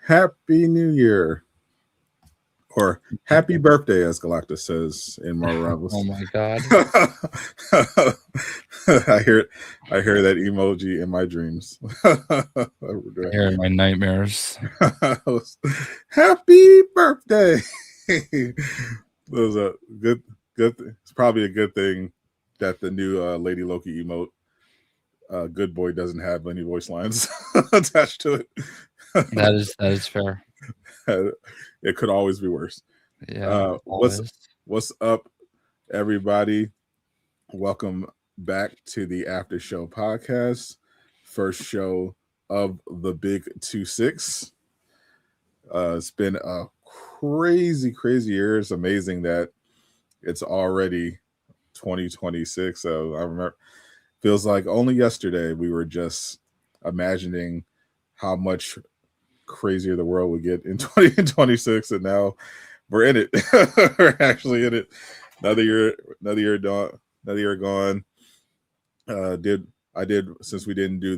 Happy New Year, or Happy Birthday, as Galactus says in Marvel Rivals. Oh my God! I hear that emoji in my dreams. I hear it in my nightmares. Happy birthday! It was a good. It's probably a good thing that the new Lady Loki emote, Good Boy, doesn't have any voice lines attached to it. That is fair. It could always be worse. Yeah. What's up, everybody? Welcome back to the Aftershow Podcast, first show of the Big 2-6. It's been a crazy year. It's amazing that it's already 2026. So I remember, feels like only yesterday we were just imagining how much crazier the world would get in 2026, and now we're in it. We're actually in it. Another year gone. Since we didn't do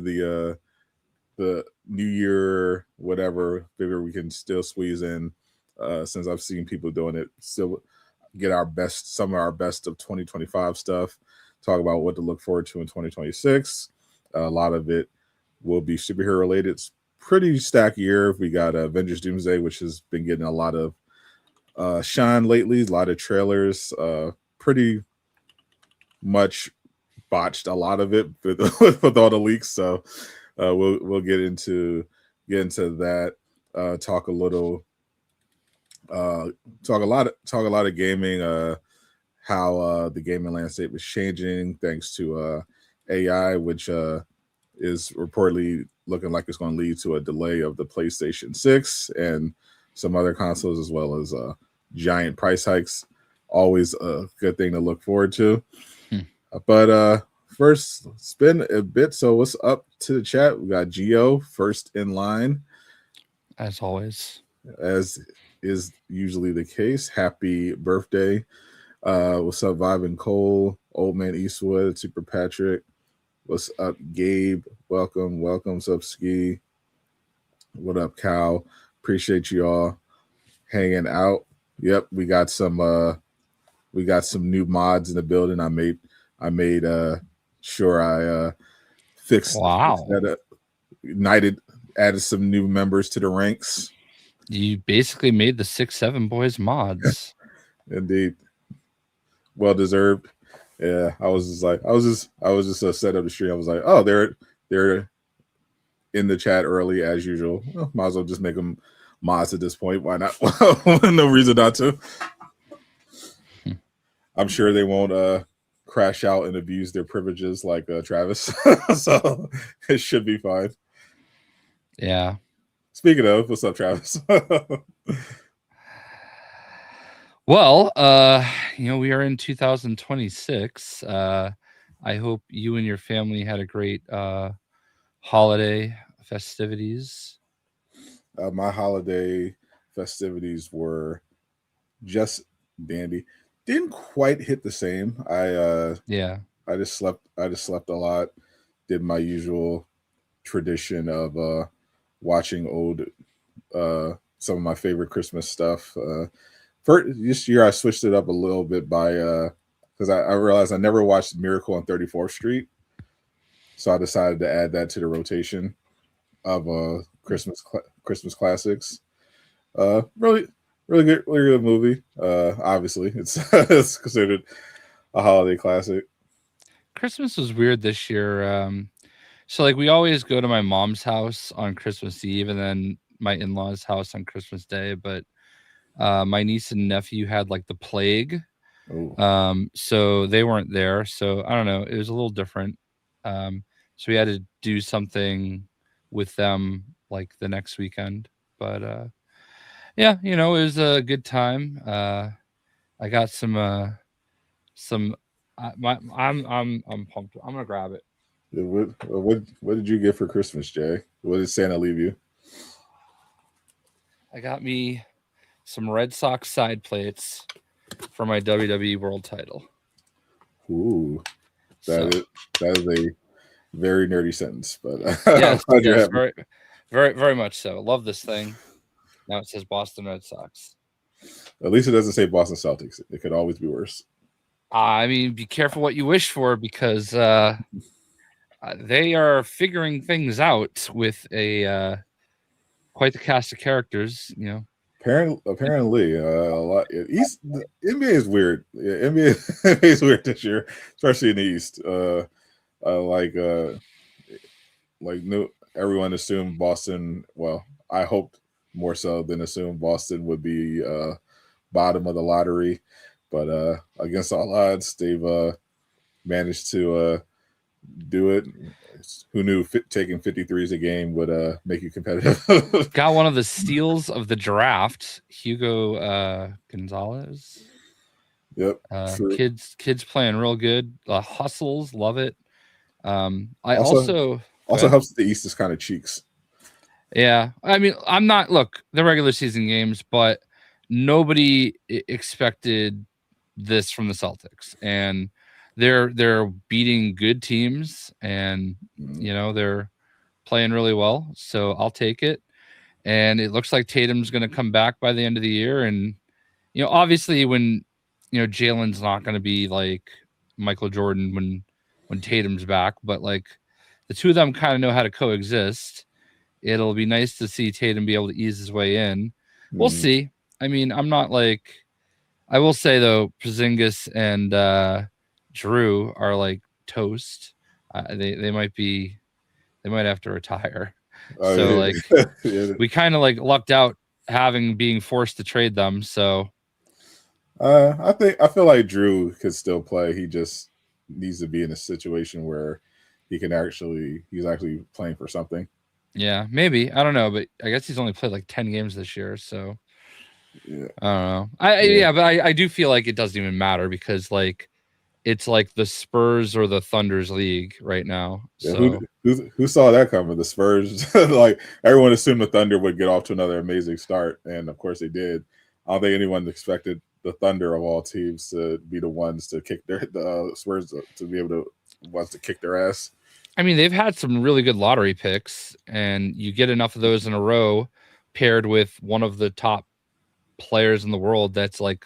the New Year whatever, figure we can still squeeze in, since I've seen people doing it, still get some of our best of 2025 stuff, talk about what to look forward to in 2026. A lot of it will be superhero related. It's pretty stacked year. We got Avengers Doomsday, which has been getting a lot of shine lately, a lot of trailers, pretty much botched a lot of it with all the leaks. So we'll get into that, talk a lot of gaming, how the gaming landscape is changing thanks to AI, which is reportedly looking like it's going to lead to a delay of the PlayStation 6 and some other consoles, as well as giant price hikes. Always a good thing to look forward to. But first, it's been a bit. So what's up to the chat? We got Gio first in line, as always, as is usually the case. Happy birthday. What's up, Vibe Cole, Old Man Eastwood, Super Patrick. What's up, Gabe? Welcome. What's up, Ski? What up, Cal? Appreciate you all hanging out. Yep, we got some new mods in the building. I made sure I fixed that up. Added some new members to the ranks. You basically made the 6-7 boys mods. Indeed. Well deserved. Yeah, I was just set up the stream. I was like, oh, they're in the chat early as usual. Well, might as well just make them mods at this point. Why not? No reason not to. I'm sure they won't crash out and abuse their privileges like Travis. So it should be fine. Yeah. Speaking of, what's up, Travis? Well, we are in 2026. I hope you and your family had a great holiday festivities. My holiday festivities were just dandy. Didn't quite hit the same. I just slept a lot. Did my usual tradition of watching old some of my favorite Christmas stuff. For this year, I switched it up a little bit by because I realized I never watched Miracle on 34th Street, so I decided to add that to the rotation of Christmas classics. Really good movie. Obviously, it's considered a holiday classic. Christmas was weird this year. So like we always go to my mom's house on Christmas Eve and then my in-laws' house on Christmas Day, but my niece and nephew had like the plague. So they weren't there. So I don't know. It was a little different. So we had to do something with them like the next weekend. But Yeah, it was a good time. I got some. I'm pumped. I'm gonna grab it. What did you get for Christmas, Jay? What did Santa leave you? I got me some Red Sox side plates for my WWE World Title. Ooh, So that is a very nerdy sentence, but I'm yes, glad you're happy. very, very, very much so. Love this thing. Now it says Boston Red Sox. At least it doesn't say Boston Celtics. It could always be worse. I mean, be careful what you wish for because they are figuring things out with a quite the cast of characters. Apparently, a lot. The NBA is weird. Yeah, NBA is weird this year, especially in the East. Like no, everyone assumed Boston. Well, I hoped more so than assumed Boston would be bottom of the lottery, but against all odds, they've managed to do it. Who knew taking 53s a game would make you competitive? Got one of the steals of the draft, Hugo Gonzalez. Yep. Kids playing real good. Hustles, love it. I also helps the East is kind of cheeks. Yeah, I mean, the regular season games, but nobody expected this from the Celtics, and they're beating good teams, and they're playing really well. So I'll take it. And it looks like Tatum's going to come back by the end of the year, and obviously when Jalen's not going to be like Michael Jordan when Tatum's back, but like the two of them kind of know how to coexist. It'll be nice to see Tatum be able to ease his way in. We'll see. I mean, I'm not like, I will say though, Porzingis and Drew are like toast. They might have to retire. Like yeah. We kind of like lucked out being forced to trade them. So I feel like Drew could still play. He just needs to be in a situation where he's actually playing for something. Yeah, maybe. I don't know, but I guess he's only played like 10 games this year, so yeah. I don't know. But I do feel like it doesn't even matter because like it's like the Spurs or the Thunder's league right now. Yeah, so who saw that coming? The Spurs, like everyone assumed the Thunder would get off to another amazing start, and of course they did. I don't think anyone expected the Thunder of all teams to be the ones to kick the Spurs to be able to kick their ass. I mean, they've had some really good lottery picks, and you get enough of those in a row paired with one of the top players in the world that's like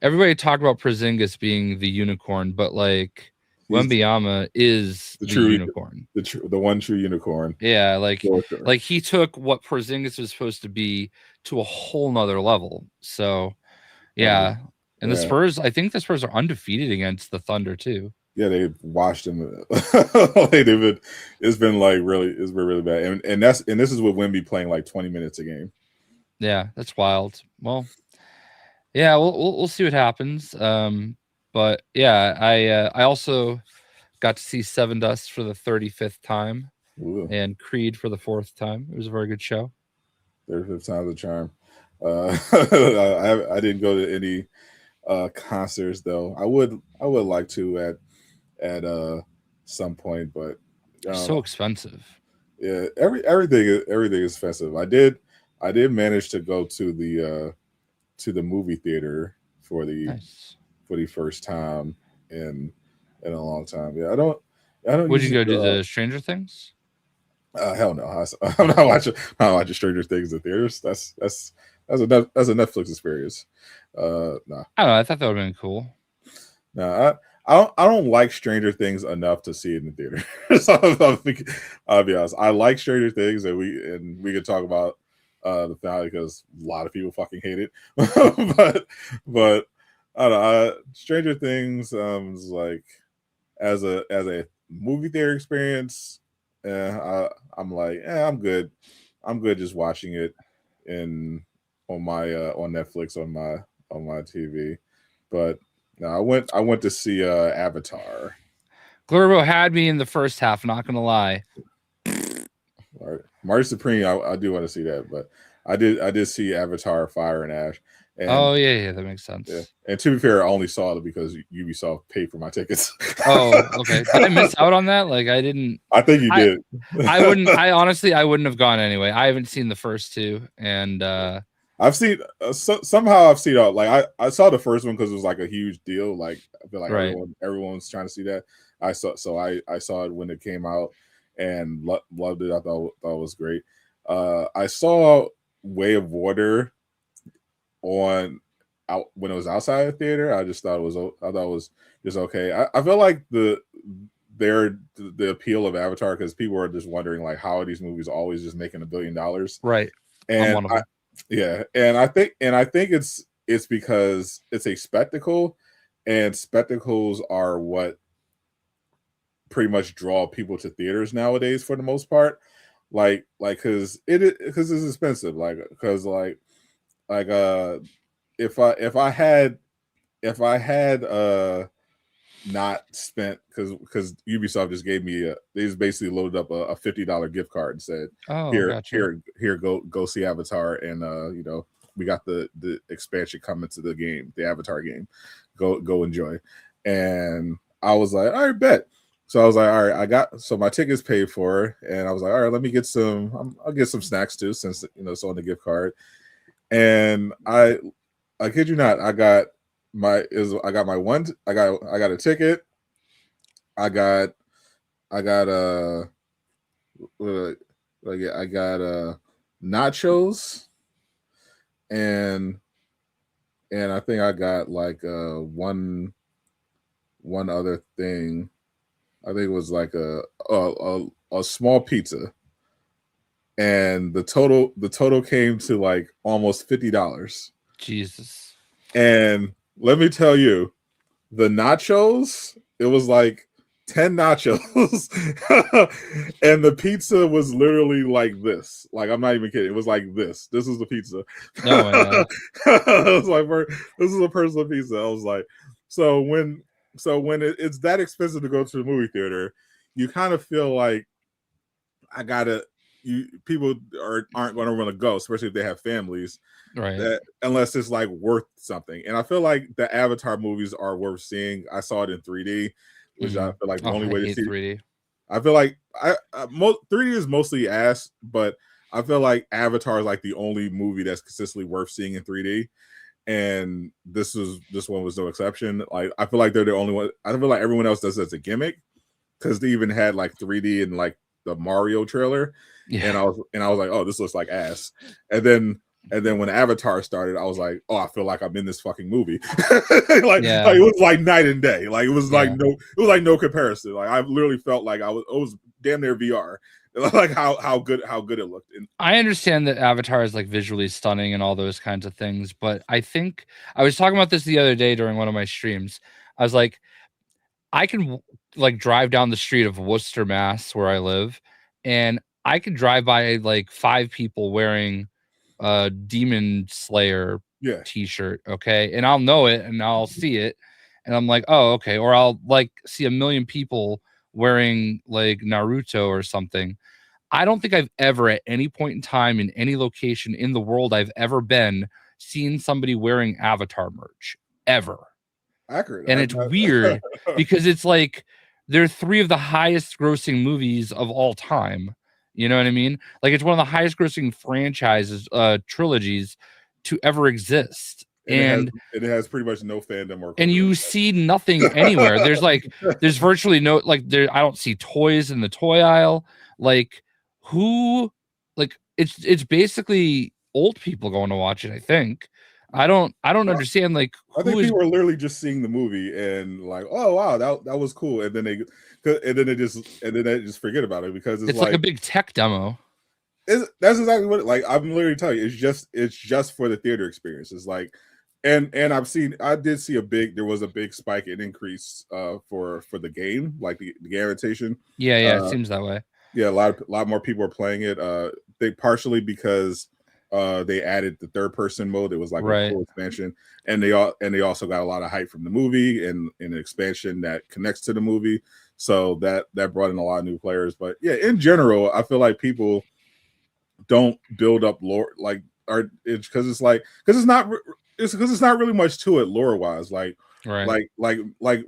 everybody talk about Porzingis being the unicorn, but like Wembanyama is the true unicorn. The one true unicorn. Yeah, like he took what Porzingis was supposed to be to a whole nother level. So yeah. And the Spurs, I think the Spurs are undefeated against the Thunder too. Yeah, they've watched them. It's been really bad, and this is with Wemby playing like 20 minutes a game. Yeah, that's wild. Well, yeah, we'll see what happens. But yeah, I also got to see Seven Dust for the 35th time. Ooh. And Creed for the 4th time. It was a very good show. 35th time's a charm. I didn't go to any concerts though. I would like to at some point, but so expensive. Yeah, everything is expensive. I did manage to go to the movie theater for the first time in a long time. Yeah, I don't. Would you go to the Stranger Things? Hell no. I'm not watching Stranger Things in theaters. That's a Netflix experience. Nah. I don't know. I thought that would have been cool. Nah, I don't like Stranger Things enough to see it in the theater. So I'll be honest. I like Stranger Things, and we can talk about the finale because a lot of people fucking hate it. but I don't know. Stranger Things is like as a movie theater experience. I'm like, I'm good. I'm good just watching it on Netflix on my TV. But no, I went to see Avatar. Glorbo had me in the first half, not gonna lie. All right. Marty Supreme, I do want to see that, but I did see Avatar: Fire and Ash. And oh yeah, that makes sense. Yeah. And to be fair, I only saw it because Ubisoft paid for my tickets. Oh, okay. Did I miss out on that? Like I didn't. I think you did. I wouldn't. I honestly, I wouldn't have gone anyway. I haven't seen the first two, and I've seen somehow I've seen like I saw the first one because it was like a huge deal. Like I feel like everyone's trying to see that. I saw it when it came out and loved it. I thought it was great. I saw Way of Water when it was outside the theater. I thought it was just okay. I feel like the appeal of Avatar, because people are just wondering like how are these movies always just making $1 billion, right? And I think it's because it's a spectacle, and spectacles are what pretty much draw people to theaters nowadays for the most part. Like because it's expensive. If I had not spent, because Ubisoft just gave me they just basically loaded up a $50 gift card and said, here go see Avatar, and we got the expansion coming to the game, the Avatar game, go enjoy. And I was like, all right, bet. So I was like, all right, so my ticket's paid for, and I was like, all right, let me get I'll get some snacks too, since it's on the gift card. And I kid you not, I got a ticket. I got nachos, and I think I got like one other thing. I think it was like a small pizza, and the total came to like almost $50. Jesus. And let me tell you, the nachos, it was like 10 nachos, and the pizza was literally like this. Like, I'm not even kidding. It was like this. This is the pizza. No, I was like, this is a personal pizza. I was like, so when it's that expensive to go to the movie theater, you kind of feel like people aren't going to want to go, especially if they have families, right? Unless it's like worth something. And I feel like the Avatar movies are worth seeing. I saw it in 3D, which I feel like the only way to see 3D. I feel like 3D is mostly ass, but I feel like Avatar is like the only movie that's consistently worth seeing in 3D. And this one was no exception. Like, I feel like they're the only one. I feel like everyone else does it as a gimmick, because they even had like 3D in like the Mario trailer. Yeah. And I was like, oh, this looks like ass. And then when Avatar started, I was like, oh, I feel like I'm in this fucking movie. like it was like night and day. Like it was like no comparison. Like I literally felt like it was damn near VR. Like how good it looked. And I understand that Avatar is like visually stunning and all those kinds of things, but I think I was talking about this the other day during one of my streams. I was like, I can like drive down the street of Worcester, Mass, where I live, and I could drive by like 5 people wearing a Demon Slayer t-shirt, okay, and I'll know it and I'll see it, and I'm like, oh, okay. Or I'll like see a million people wearing like Naruto or something. I don't think I've ever at any point in time in any location in the world I've ever been seen somebody wearing Avatar merch ever. Accurate. And it's weird because it's like they're 3 of the highest grossing movies of all time. You know what I mean? Like it's one of the highest grossing franchises, trilogies to ever exist. And it has pretty much no fandom or. And you see nothing anywhere. There's virtually no, like I don't see toys in the toy aisle. Like it's basically old people going to watch it, I think. I don't understand. Like, I think people are literally just seeing the movie and like, oh wow, that was cool, and then they just forget about it, because it's like a big tech demo. That's exactly what. Like, I'm literally telling you, it's just for the theater experience. It's like, and I did see there was a big spike in increase for the game, like the game adaptation. Yeah, it seems that way. Yeah, a lot more people are playing it. They partially because they added the third person mode. It was like a cool expansion, and they also got a lot of hype from the movie and an expansion that connects to the movie. So that brought in a lot of new players. But yeah, in general, I feel like people don't build up lore. Like it's because it's like because it's not really much to it lore wise. Right. Like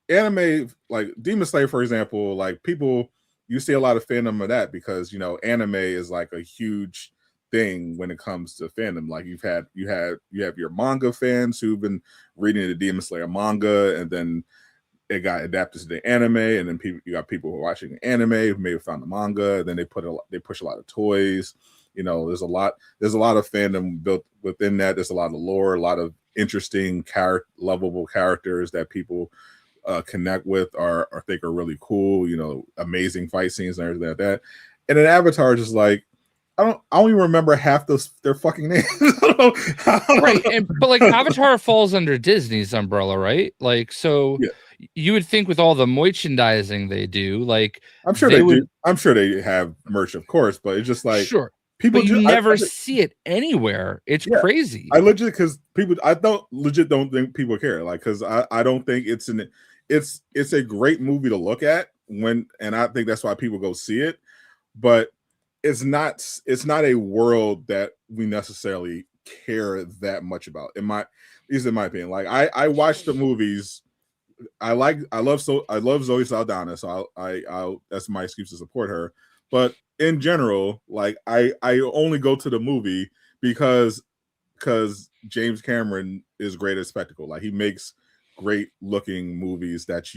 anime, like Demon Slayer, for example. Like people, you see a lot of fandom of that because anime is like a huge thing when it comes to fandom. Like you have your manga fans who've been reading the Demon Slayer manga, and then it got adapted to the anime, and then you got people who are watching anime who may have found the manga, and then they push a lot of toys. There's a lot of fandom built within that. There's a lot of lore, a lot of interesting lovable characters that people connect with or think are really cool. Amazing fight scenes and everything like that. And then Avatar is just like I don't even remember half their fucking names. Right, but like Avatar falls under Disney's umbrella, right? Like so. Yeah. You would think with all the merchandising they do, like I'm sure they do. I'm sure they have merch, of course, but it's just like sure. People, but you never see it anywhere. It's crazy. I legit don't think people care. Like, because I don't think it's a great movie to look at and I think that's why people go see it. But it's not a world that we necessarily care that much about. At least in my opinion. Like I watch the movies. I love Zoe Saldana, so I that's my excuse to support her. But in general, like I only go to the movie because James Cameron is great at spectacle. Like he makes great looking movies that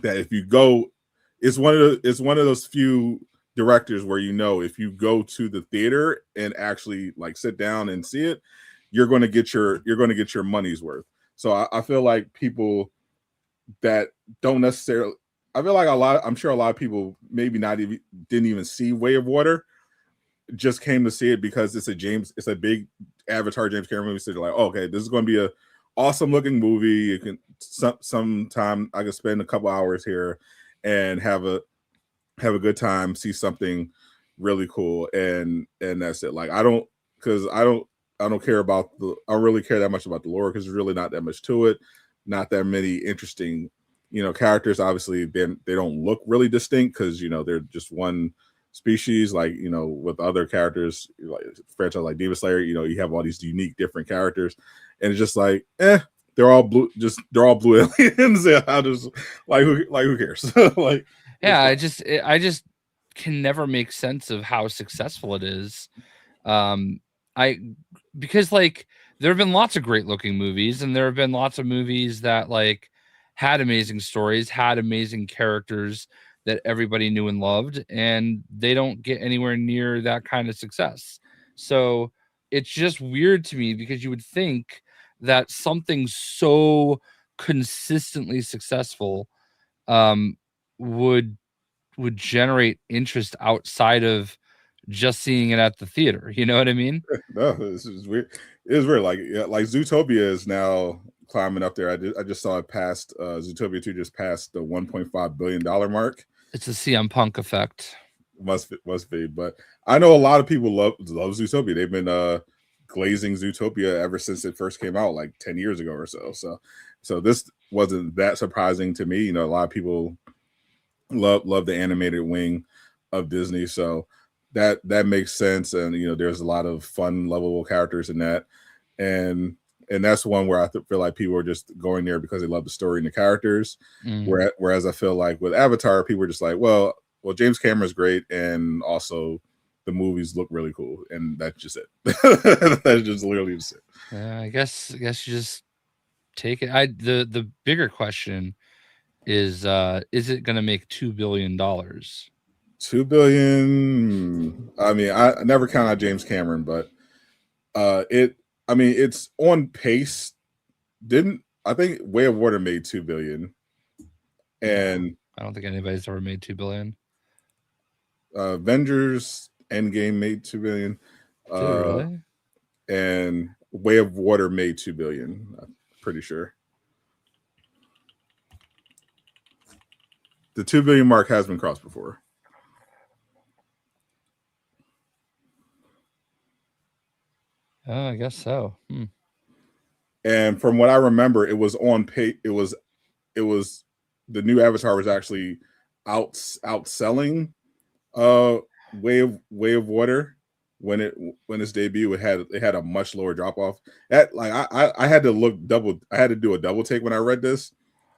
if you go, it's one of those few directors where if you go to the theater and actually like sit down and see it, you're going to get your money's worth. So I feel like people that don't necessarily, I feel like I'm sure a lot of people maybe didn't even see Way of Water, just came to see it because it's a big Avatar James Cameron movie. So they're like, oh, okay, this is going to be a awesome looking movie. You can sometime I can spend a couple hours here and have a good time, see something really cool, and that's it. Like I don't care about I don't really care that much about the lore because there's really not that much to it. Not that many interesting, characters. Obviously, they don't look really distinct because they're just one species. Like with other characters, like franchise like Demon Slayer, you have all these unique, different characters, and it's just like, they're all blue aliens. Yeah, I just who cares? Like, yeah, I just can never make sense of how successful it is. Because like there have been lots of great looking movies, and there have been lots of movies that like had amazing stories, had amazing characters that everybody knew and loved, and they don't get anywhere near that kind of success. So it's just weird to me because you would think that something so consistently successful would generate interest outside of just seeing it at the theater. You know what I mean? No, this is weird. It is weird. Like Zootopia is now climbing up there. I just saw it past Zootopia 2 just passed the $1.5 billion mark. It's a CM Punk effect. Must be. But I know a lot of people love Zootopia. They've been glazing Zootopia ever since it first came out, like 10 years ago or so. So this wasn't that surprising to me. A lot of people love the animated wing of Disney. So that makes sense. And there's a lot of fun, lovable characters in that. And that's one where I feel like people are just going there because they love the story and the characters. Whereas I feel like with Avatar, people are just like, well, James Cameron's great, and also the movies look really cool, and that's just it. That's just literally just it. I guess you just take it. The bigger question is it going to make $2 billion? $2 billion. I mean, I never count out James Cameron, but it's on pace. I think Way of Water made $2 billion, and I don't think anybody's ever made $2 billion. Avengers Endgame made $2 billion. Really? And Way of Water made $2 billion. I'm pretty sure. The 2 billion mark has been crossed before. Oh, I guess so. And from what I remember, it was on pay. It was the new Avatar was actually outselling Way of Water. when its debut, it had a much lower drop off. At like I had to do a double take when I read this.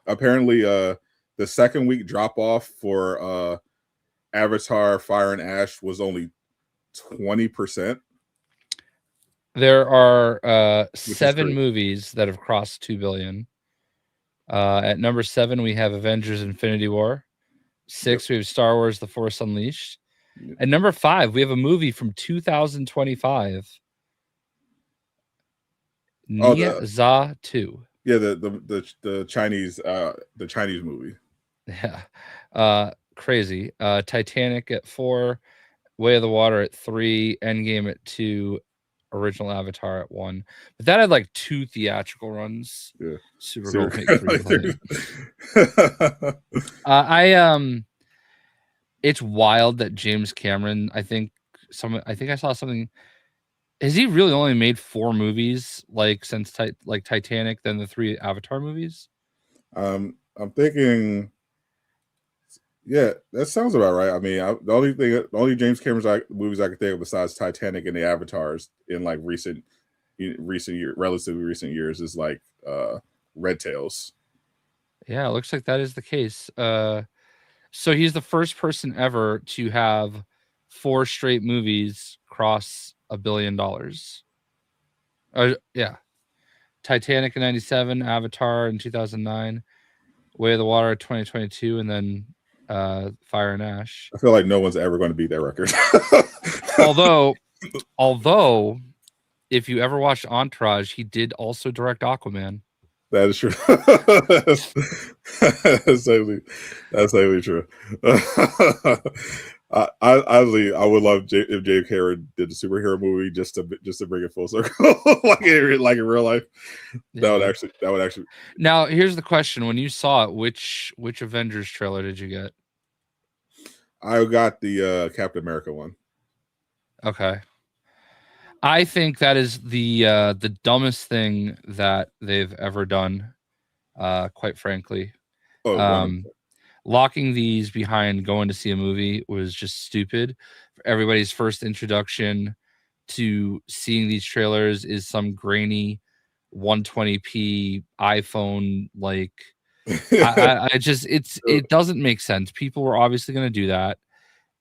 Apparently, the second week drop off for Avatar: Fire and Ash was only 20%. There are 7 movies that have crossed 2 billion. At number 7, we have Avengers: Infinity War. 6, we have Star Wars: The Force Unleashed. At number 5, we have a movie from 2025. Nia Za 2. Yeah, the Chinese movie. Yeah. Crazy. Titanic at 4, Way of the Water at 3, Endgame at 2, original Avatar at 1. But that had like 2 theatrical runs. Yeah. Super Bowl make 3 billion. It's wild that James Cameron, I think I saw something. Has he really only made 4 movies like since Titanic, then the 3 Avatar movies? I'm thinking, yeah, that sounds about right. I mean, the only James Cameron's movies I can think of besides Titanic and the Avatars in like relatively recent years is like Red Tails. Yeah, it looks like that is the case. So he's the first person ever to have 4 straight movies cross $1 billion. Yeah. Titanic in 97, Avatar in 2009, Way of the Water 2022, and then Fire and Ash. I feel like no one's ever going to beat that record. although if you ever watched Entourage, he did also direct Aquaman. That is true. That's totally true. I would love if James Cameron did a superhero movie just to bring it full circle, like in real life. Yeah. That would actually. Now, here's the question: when you saw it, which Avengers trailer did you get? I got the Captain America one. Okay. I think that is the dumbest thing that they've ever done, quite frankly. Locking these behind going to see a movie was just stupid. Everybody's first introduction to seeing these trailers is some grainy 120p iPhone. Like, it doesn't make sense. People were obviously going to do that,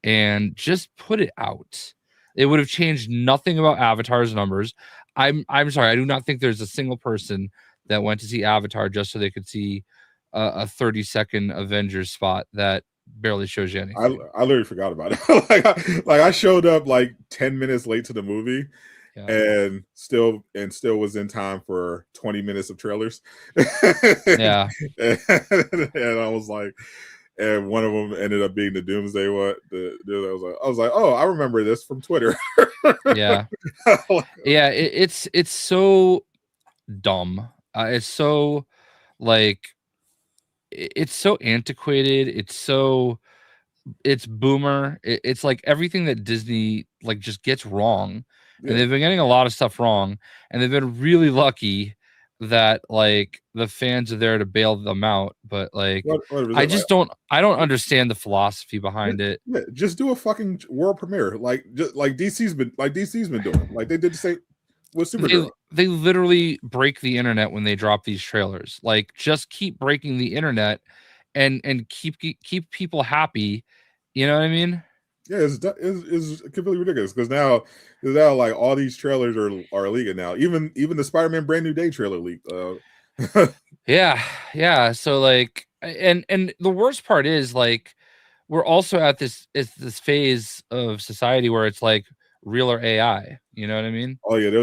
and just put it out. It would have changed nothing about Avatar's numbers. I'm sorry. I do not think there's a single person that went to see Avatar just so they could see a 30-second Avengers spot that barely shows you anything. I literally forgot about it. like I showed up like 10 minutes late to the movie, and still was in time for 20 minutes of trailers. Yeah, and I was like. And one of them ended up being the Doomsday one. I was like, oh, I remember this from Twitter. Yeah, yeah. It's so dumb. It's so like it's so antiquated. It's boomer. It's like everything that Disney like just gets wrong, and they've been getting a lot of stuff wrong, and they've been really lucky that like the fans are there to bail them out, but like I don't understand the philosophy behind it. Yeah, just do a fucking world premiere like DC's been doing. Like they did the same with Supergirl. They literally break the internet when they drop these trailers. Like just keep breaking the internet and keep people happy. You know what I mean? Yeah, it's completely ridiculous because now like all these trailers are leaking now. Even the Spider-Man Brand New Day trailer leaked. Yeah. So like, and the worst part is like, we're also at this phase of society where it's like real or AI. You know what I mean? Oh yeah, there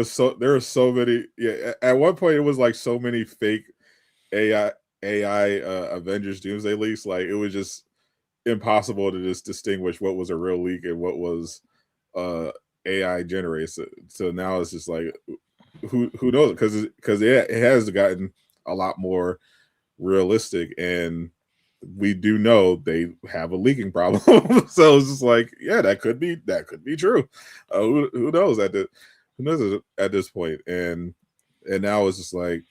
are so many. Yeah, at one point it was like so many fake AI Avengers Doomsday leaks. Like it was just impossible to just distinguish what was a real leak and what was AI generated. So now it's just like who knows, because it has gotten a lot more realistic, and we do know they have a leaking problem. So it's just like, yeah, that could be true. Who knows at this point? And now it's just like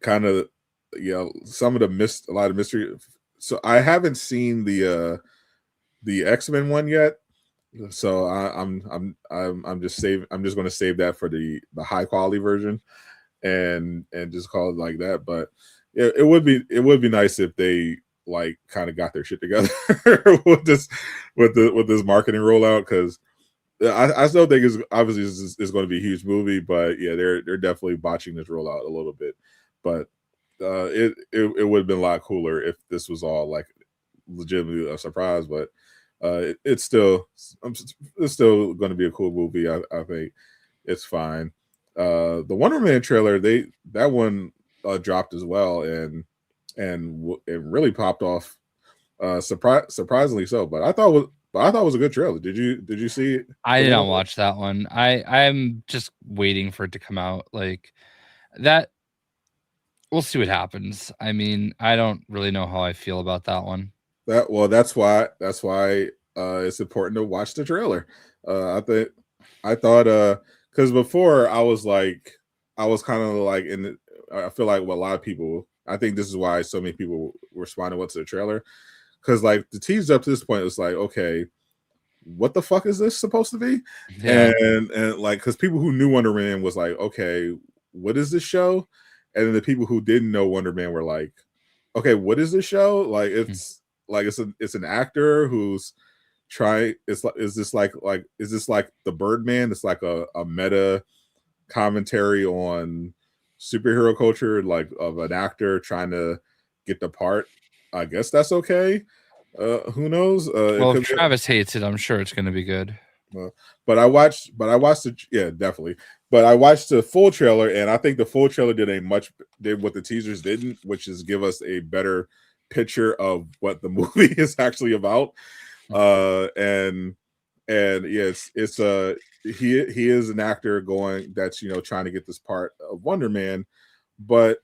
kind of, some of a lot of mystery. So I haven't seen the X-Men one yet. So I'm just save. I'm just going to save that for the high quality version, and just call it like that. But it would be nice if they like kind of got their shit together with this marketing rollout, because I still think it's obviously it's going to be a huge movie, but yeah, they're definitely botching this rollout a little bit. But it would have been a lot cooler if this was all like legitimately a surprise. But it's still going to be a cool movie. I think it's fine. The Wonder Man trailer, that one dropped as well, and it really popped off. Surprisingly so, but I thought it was a good trailer. Did you see it? I did not watch that one. I'm just waiting for it to come out. Like that, we'll see what happens. I mean, I don't really know how I feel about that one. That's why it's important to watch the trailer. I thought because before I was kind of like I feel like a lot of people, I think this is why so many people responded to the trailer, because like the tease up to this point was like, okay, what the fuck is this supposed to be? Yeah. And like, because people who knew Wonder Man was like, okay, what is this show? And then the people who didn't know Wonder Man were like, okay, what is this show? Like it's it's an actor who's trying. Is this like the Birdman? It's like a meta commentary on superhero culture, like of an actor trying to get the part. I guess that's okay. Who knows? Well, if Travis hates it, I'm sure it's going to be good. But I watched definitely. But I watched the full trailer, and I think the full trailer did what the teasers didn't, which is give us a better picture of what the movie is actually about. And yes, it's he is an actor that's trying to get this part of Wonder Man, but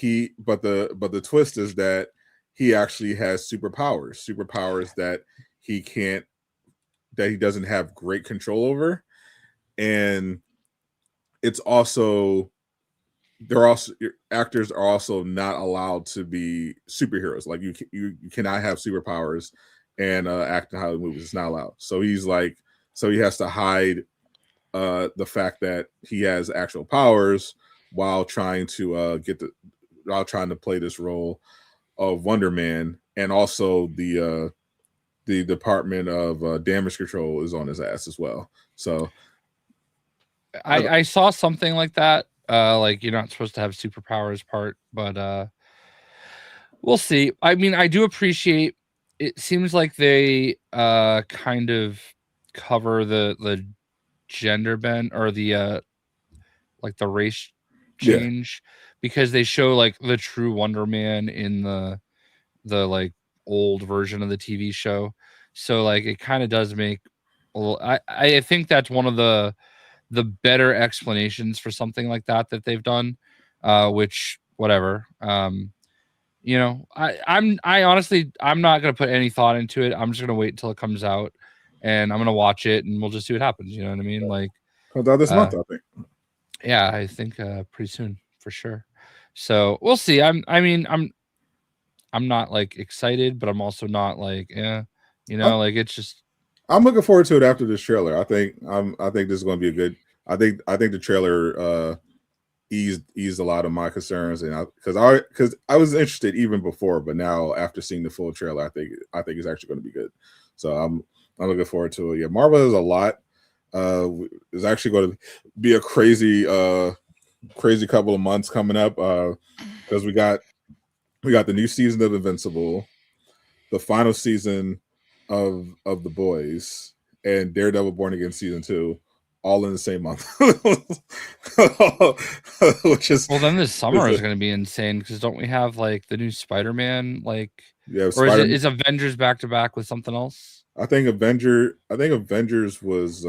the twist is that he actually has superpowers that he doesn't have great control over. And it's also actors are also not allowed to be superheroes. Like you cannot have superpowers and act in Hollywood movies. It's not allowed. So he has to hide the fact that he has actual powers while trying to play this role of Wonder Man. And also the Department of Damage Control is on his ass as well. So I saw something like that. Like you're not supposed to have superpowers part, but we'll see. I mean, I do appreciate. It seems like they kind of cover the gender bend or the like the race change, because they show like the true Wonder Man in the like old version of the TV show. So like it kind of does make a little. I think that's one of the better explanations for something like that they've done. Which whatever. I honestly I'm not gonna put any thought into it. I'm just gonna wait until it comes out, and I'm gonna watch it, and we'll just see what happens. You know what I mean? Like comes out this month, I think. Yeah, I think pretty soon for sure. So we'll see. I'm not like excited, but I'm also not like like it's just. I'm looking forward to it after this trailer. I think this is going to be a good. I think the trailer eased a lot of my concerns, and because I was interested even before, but now after seeing the full trailer, I think it's actually going to be good. So I'm looking forward to it. Yeah, Marvel has a lot. It's actually going to be a crazy couple of months coming up because we got the new season of Invincible, the final season of The Boys, and Daredevil Born Again season 2, all in the same month. Which is then this summer is going to be insane, because don't we have like the new Spider-Man or is Avengers back to back with something else? I think Avengers was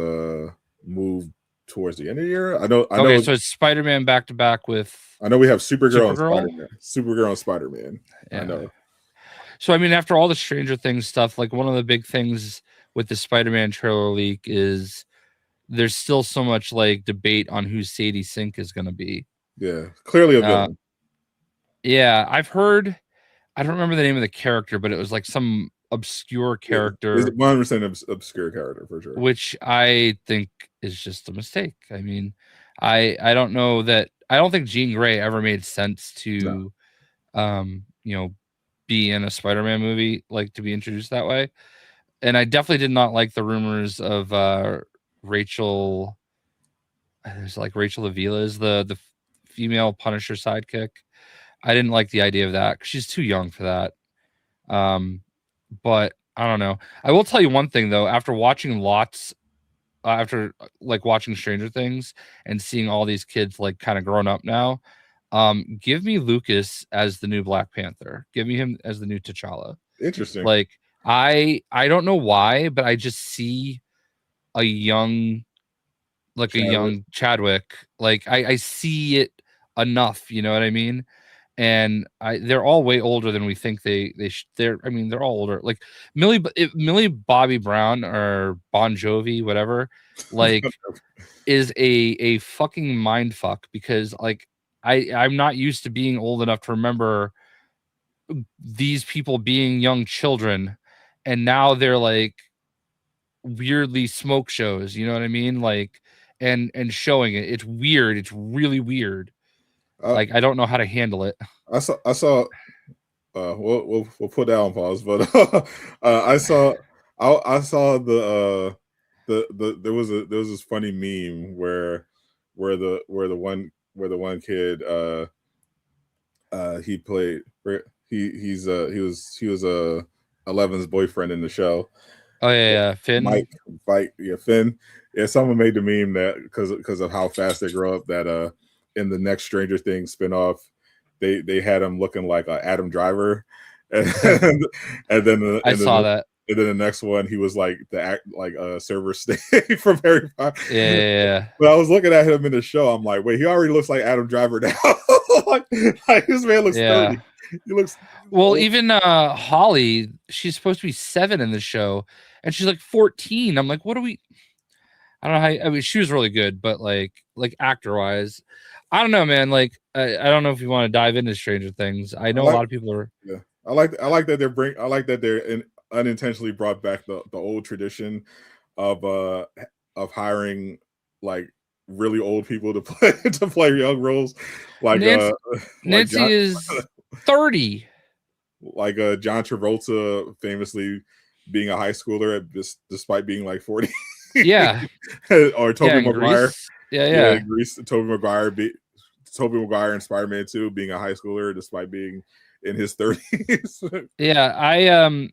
moved towards the end of the year. I know. So it's Spider-Man back to back with. I know we have Supergirl and Spider-Man. Supergirl and Spider-Man. Yeah. I know. So I mean, after all the Stranger Things stuff, like one of the big things with the Spider-Man trailer leak is there's still so much like debate on who Sadie Sink is going to be. Yeah, clearly a villain. Yeah, I've heard. I don't remember the name of the character, but it was like some obscure character. Is 100% obscure character for sure. Which I think is just a mistake. I mean, I don't know that I don't think Jean Grey ever made sense to be in a Spider-Man movie, like to be introduced that way. And I definitely did not like the rumors of Rachel. There's like Rachel Avila is the female Punisher sidekick. I didn't like the idea of that because she's too young for that. But I don't know. I will tell you one thing though. After watching watching Stranger Things and seeing all these kids like kind of grown up now, give me Lucas as the new Black Panther. Give me him as the new T'Challa. Interesting. Like I don't know why, but I just see a young Chadwick. Like I see it enough, you know what I mean? And they're all way older than we think they're all older. Like Millie Bobby Brown or Bon Jovi, whatever, like is a fucking mind fuck because like I'm not used to being old enough to remember these people being young children, and now they're like weirdly smoke shows, you know what I mean? Like and showing it. It's weird. It's really weird. Like I don't know how to handle it. I saw we'll put that on pause, but I saw the there was this funny meme where the one kid he played he was Eleven's boyfriend in the show. Oh yeah, Finn. Finn. Yeah, someone made the meme that because of how fast they grow up that in the next Stranger Things spinoff, they had him looking like Adam Driver, and then I saw that. And then the next one, he was like Server Snake from Harry Potter. Yeah. But I was looking at him in the show. I'm like, wait, he already looks like Adam Driver now. like this man looks 30. He looks old. Even Holly, she's supposed to be 7 in the show, and she's like 14. I'm like, what are we? I don't know how. I mean, she was really good, but like actor wise, I don't know, man. Like, I don't know if you want to dive into Stranger Things. I know a lot of people are. Yeah, I like that they're unintentionally brought back the old tradition of hiring like really old people to play young roles. Like Nancy is 30. Like John Travolta famously being a high schooler despite being like 40. Yeah. Or Tobey Maguire. Yeah. Grease, Tobey Maguire in Spider-Man 2 being a high schooler despite being in his 30s. Yeah,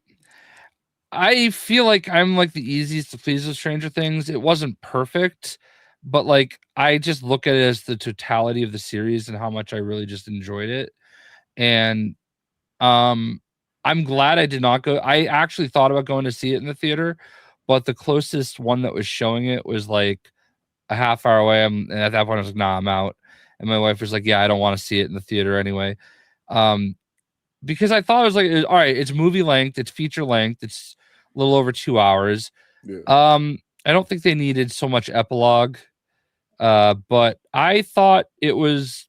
I feel like I'm like the easiest to please with Stranger Things. It wasn't perfect, but like I just look at it as the totality of the series and how much I really just enjoyed it. And I'm glad I did not go. I actually thought about going to see it in the theater, but the closest one that was showing it was like a half hour away. And at that point I was like, nah, I'm out. And my wife was like, yeah, I don't want to see it in the theater anyway. Because I thought it was like, all right, it's movie length, it's feature length, it's a little over 2 hours. Yeah. I don't think they needed so much epilogue. But I thought it was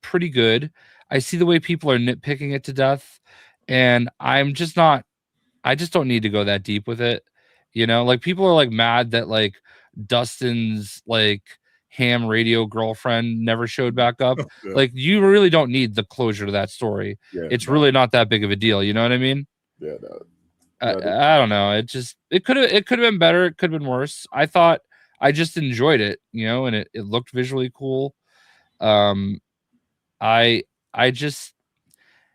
pretty good. I see the way people are nitpicking it to death, and I just don't need to go that deep with it. You know, like people are like mad that like Dustin's like ham radio girlfriend never showed back up. Yeah. Like you really don't need the closure to that story. Yeah, it's really not that big of a deal. You know what I mean? Yeah. I don't know. It could have been better. It could have been worse. I thought I just enjoyed it, you know, and it looked visually cool. I just,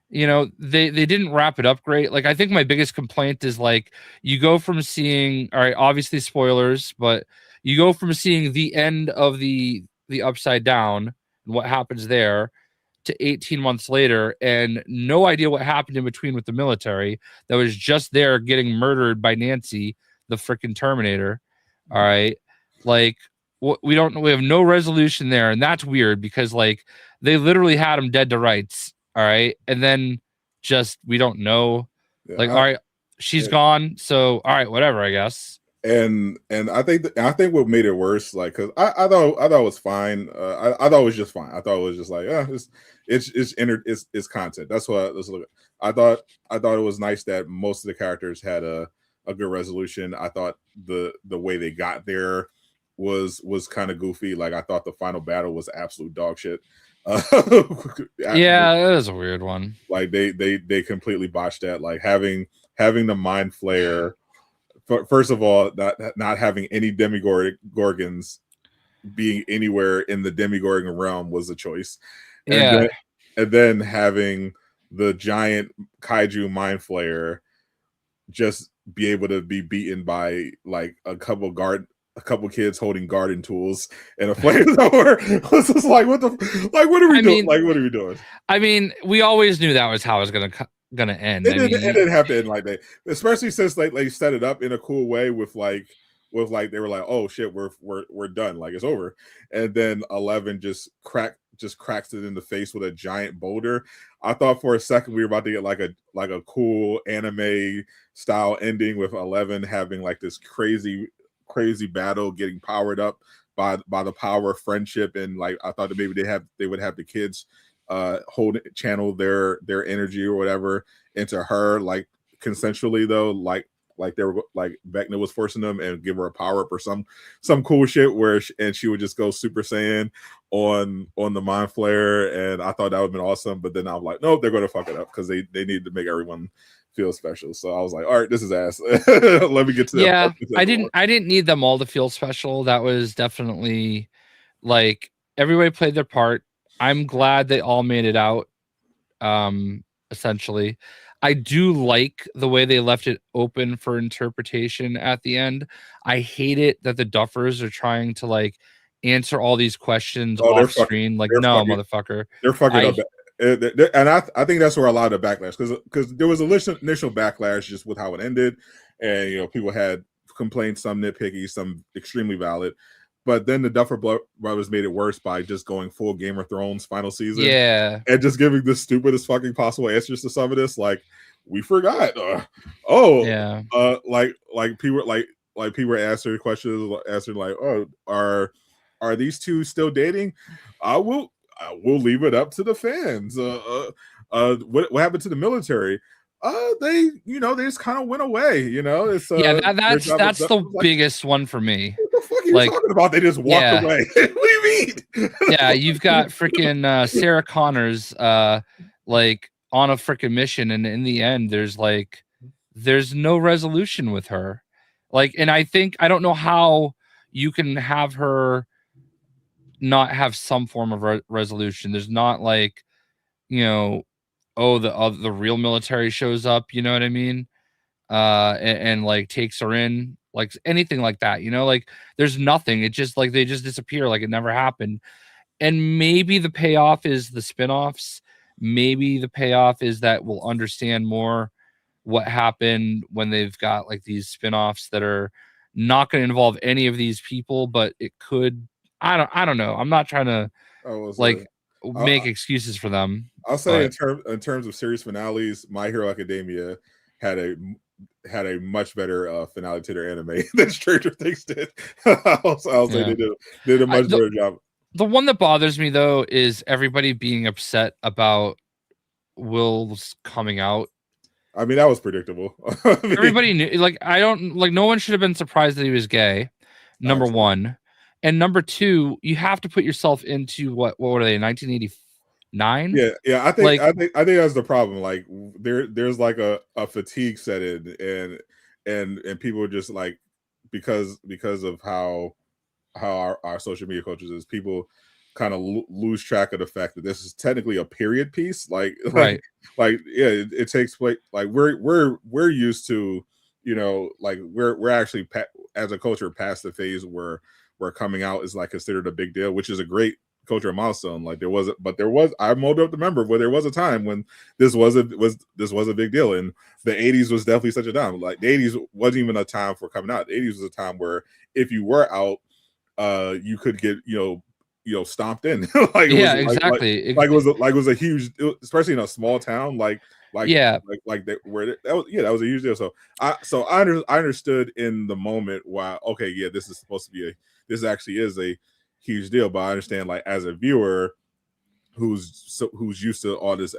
you know, they didn't wrap it up great. Like I think my biggest complaint is like you go from seeing, all right, obviously spoilers, but you go from seeing the end of the Upside Down and what happens there to 18 months later and no idea what happened in between with the military that was just there getting murdered by Nancy, the freaking Terminator. All right. Like we have no resolution there. And that's weird because like they literally had him dead to rights. All right. And then just, we don't know. Yeah, all right, she's gone. So, all right, whatever, I guess. And I think what made it worse, like, because I thought it was fine. I thought it was just fine. I thought it was just like, it's content. That's what I thought. I thought it was nice that most of the characters had a good resolution. I thought the way they got there was kind of goofy. Like, I thought the final battle was absolute dog shit. Yeah, it was a weird one. Like, they completely botched that. Like, having the mind flare. First of all, not having any demigorgons being anywhere in the demigorgon realm was a choice, and then having the giant kaiju mind flayer just be able to be beaten by like a couple kids holding garden tools and a flamethrower. It's just like, what are we doing? Like, what are we doing? I mean, we always knew that was how it was gonna end. It didn't have to end like that, especially since they set it up in a cool way with like they were like, oh shit, we're done, like it's over, and then 11 just cracks it in the face with a giant boulder. I thought for a second we were about to get like a cool anime style ending with 11 having like this crazy battle, getting powered up by the power of friendship, and like I thought that maybe they would have the kids channel their energy or whatever into her, like consensually though, like they were like Vecna was forcing them, and give her a power up or some cool shit where she would just go Super Saiyan on the mind flare, and I thought that would have been awesome. But then I'm like, nope, they're going to fuck it up because they need to make everyone feel special. So I was like, all right, this is ass. Let me get to that. Yeah, I didn't need them all to feel special. That was definitely like everybody played their part. I'm glad they all made it out. Essentially, I do like the way they left it open for interpretation at the end. I hate it that the Duffers are trying to like answer all these questions off screen. Like, no, motherfucker, they're fucking up. And I think that's where a lot of the backlash, because there was initial backlash just with how it ended, and people had complaints, some nitpicky, some extremely valid. But then the Duffer Brothers made it worse by just going full Game of Thrones final season. Yeah. And just giving the stupidest fucking possible answers to some of this. Like, we forgot. Like people were answering questions, answering like, oh, are these two still dating? We'll leave it up to the fans. What happened to the military? They just kind of went away. It's that's the biggest one for me. What the fuck are you talking about? They just walked away. What do you mean? Yeah, you've got freaking Sarah Connors like on a freaking mission, and in the end there's no resolution with her. Like, and I don't know how you can have her not have some form of resolution. There's not like, the real military shows up, you know what I mean? And like takes her in, like anything like that, like there's nothing. It just like they just disappear, like it never happened. And maybe the payoff is the spinoffs. Maybe the payoff is that we'll understand more what happened when they've got like these spinoffs that are not going to involve any of these people, but it could. I don't know. I'm not trying to make excuses for them. I'll say in terms of series finales, My Hero Academia had a much better finale to their anime than Stranger Things did. I'll say they did a much better job. The one that bothers me though is everybody being upset about Will's coming out. I mean, that was predictable. Everybody knew. Like, no one should have been surprised that he was gay. Number one. And number two, you have to put yourself into what were they, 1989? Yeah. I think that's the problem. Like, there's like a fatigue set in, and people are just like, because of how our social media culture is, people kind of lose track of the fact that this is technically a period piece. It takes place. Like, we're used to, like we're actually as a culture past the phase where coming out is like considered a big deal, which is a great cultural milestone. Like, I'm old enough to remember where there was a time when this was a big deal, and the 80s was definitely such a time. Like, the 80s wasn't even a time for coming out. The 80s was a time where if you were out, you could get stomped in. Exactly. It was a huge, especially in a small town. Like, like Yeah. that was a huge deal. So I understood in the moment why, okay, yeah, this is supposed to be this actually is a huge deal, but I understand, like, as a viewer who's used to all this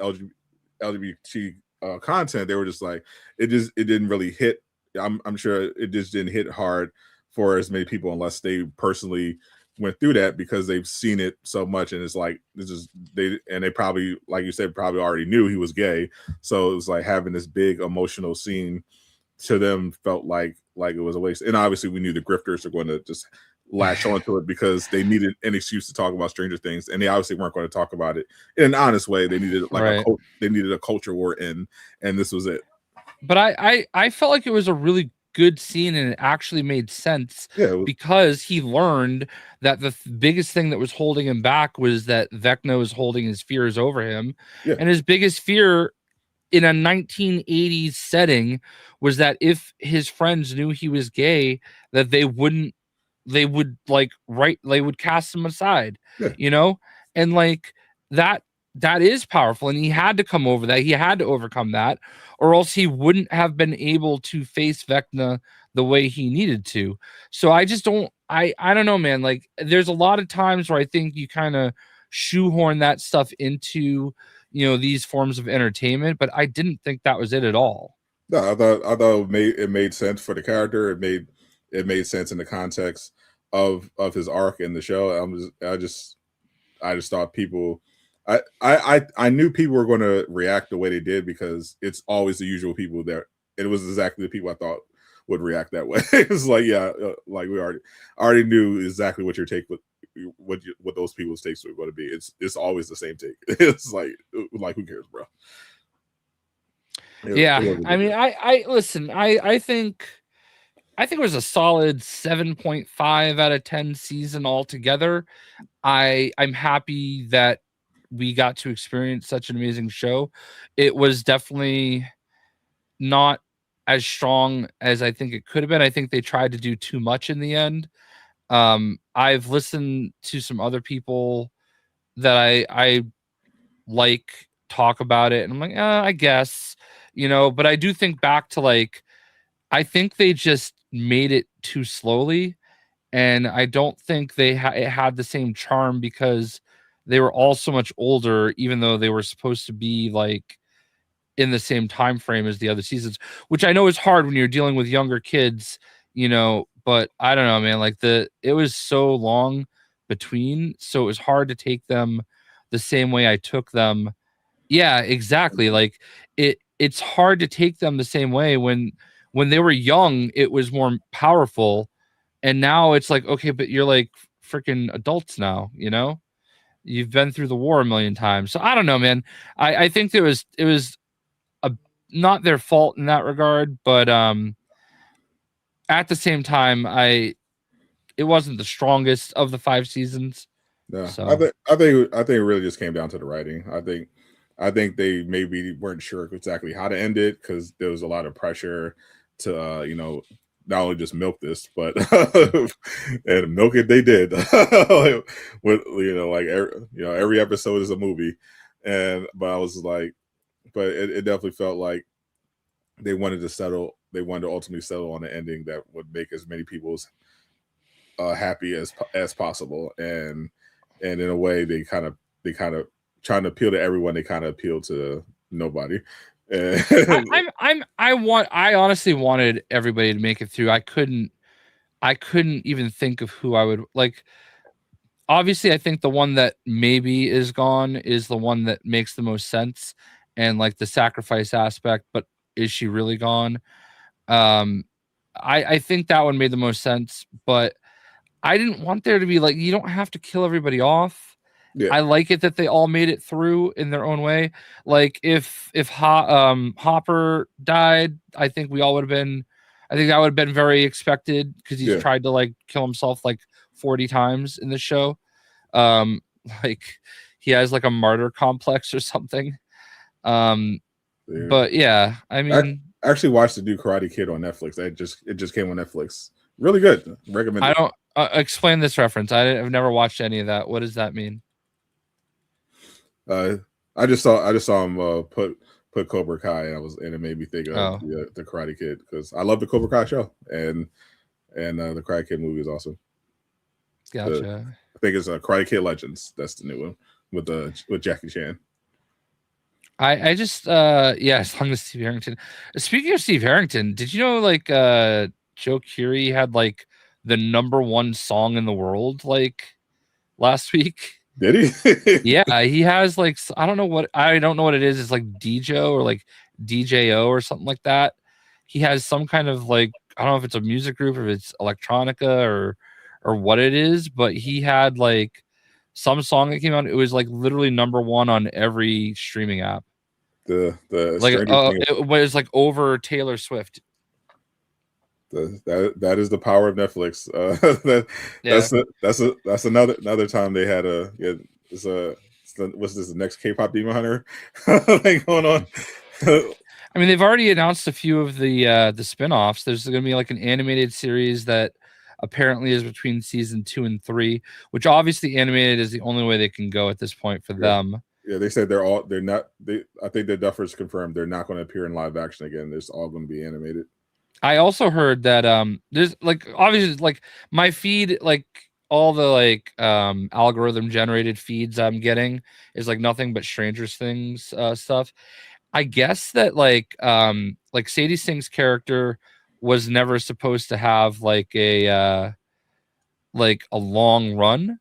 LGBT content, they were just like, it didn't really hit. I'm sure it just didn't hit hard for as many people unless they personally went through that, because they've seen it so much, and it's like, this is they probably, like you said, probably already knew he was gay, so it was like having this big emotional scene to them felt like it was a waste. And obviously we knew the grifters are going to just latch onto it because they needed an excuse to talk about Stranger Things, and they obviously weren't going to talk about it in an honest way. They needed they needed a culture war in, and this was it. But I felt like it was a really good scene, and it actually made sense, because he learned that the biggest thing that was holding him back was that Vecna was holding his fears over him, and his biggest fear in a 1980s setting was that if his friends knew he was gay, that they would cast him aside, and like that is powerful, and he had to come over that. He had to overcome that, or else he wouldn't have been able to face Vecna the way he needed to. So I just don't know, man. Like, there's a lot of times where I think you kind of shoehorn that stuff into these forms of entertainment, but I didn't think that was it at all. No, I thought it made sense for the character. It made sense in the context of his arc in the show. I just thought people, I knew people were going to react the way they did, because it's always the usual people there. It was exactly the people I thought would react that way. It's like, like we already knew exactly what your take would, what those people's takes were going to be. It's always the same take. It's like who cares, bro? I mean, I listen. I think it was a solid 7.5 out of 10 season altogether. I'm happy that we got to experience such an amazing show. It was definitely not as strong as I think it could have been. I think they tried to do too much in the end. I've listened to some other people that I like talk about it, and I'm like, I guess, but I do think back to, like, I think they just made it too slowly, and I don't think it had the same charm, because they were all so much older, even though they were supposed to be like in the same time frame as the other seasons, which I know is hard when you're dealing with younger kids, but I don't know, man. Like, it was so long between, so it was hard to take them the same way I took them. Yeah, exactly. Like, it's hard to take them the same way. When they were young, it was more powerful, and now it's like, okay, but you're like freaking adults now, you've been through the war a million times. So I don't know, man. I think it was not their fault in that regard, but at the same time, it wasn't the strongest of the 5 seasons. Yeah, so. I think it really just came down to the writing. I think they maybe weren't sure exactly how to end it, because there was a lot of pressure to not only just milk this, but and milk it they did. With every episode is a movie, but I was like, but it definitely felt like they wanted to ultimately settle on an ending that would make as many people happy as possible, and in a way they kind of trying to appeal to everyone, they kind of appeal to nobody. I honestly wanted everybody to make it through. I couldn't even think of who I would like. Obviously, I think the one that maybe is gone is the one that makes the most sense, and like the sacrifice aspect, but is she really gone? I think that one made the most sense, but I didn't want there to be like, you don't have to kill everybody off. Yeah. I like it that they all made it through in their own way. Like if Hopper died, I think that would have been very expected, because he's tried to like kill himself like 40 times in the show. Like he has like a martyr complex or something. But yeah, I mean, I actually watched the new Karate Kid on Netflix. It just came on Netflix. Really good. Recommend. I don't explain this reference. I've never watched any of that. What does that mean? I just saw him put put Cobra Kai, and it made me think of the Karate Kid, because I love the Cobra Kai show, and the Karate Kid movie is awesome. Gotcha. I think it's Karate Kid Legends. That's the new one with Jackie Chan. I just as long as Steve Harrington. Speaking of Steve Harrington, did you know like Joe Keery had like the #1 song in the world like last week? Did he? Yeah, he has like I don't know what it is. It's like DJ or like DJO or something like that. He has some kind of like I don't know if it's a music group or if it's electronica or what it is, but he had like some song that came out. It was like literally #1 on every streaming app. The like it was like over Taylor Swift. That is the power of Netflix. That's another time they had what's this, the next K-pop Demon Hunter thing going on. I mean, they've already announced a few of the spin-offs. There's going to be like an animated series that apparently is between season 2 and 3, which obviously animated is the only way they can go at this point for them. Yeah, they said I think the Duffers confirmed they're not going to appear in live action again. It's all going to be animated. I also heard that there's like obviously like my feed, like all the like algorithm generated feeds I'm getting is like nothing but Stranger Things stuff. I guess that like Sadie Singh's character was never supposed to have like a long run.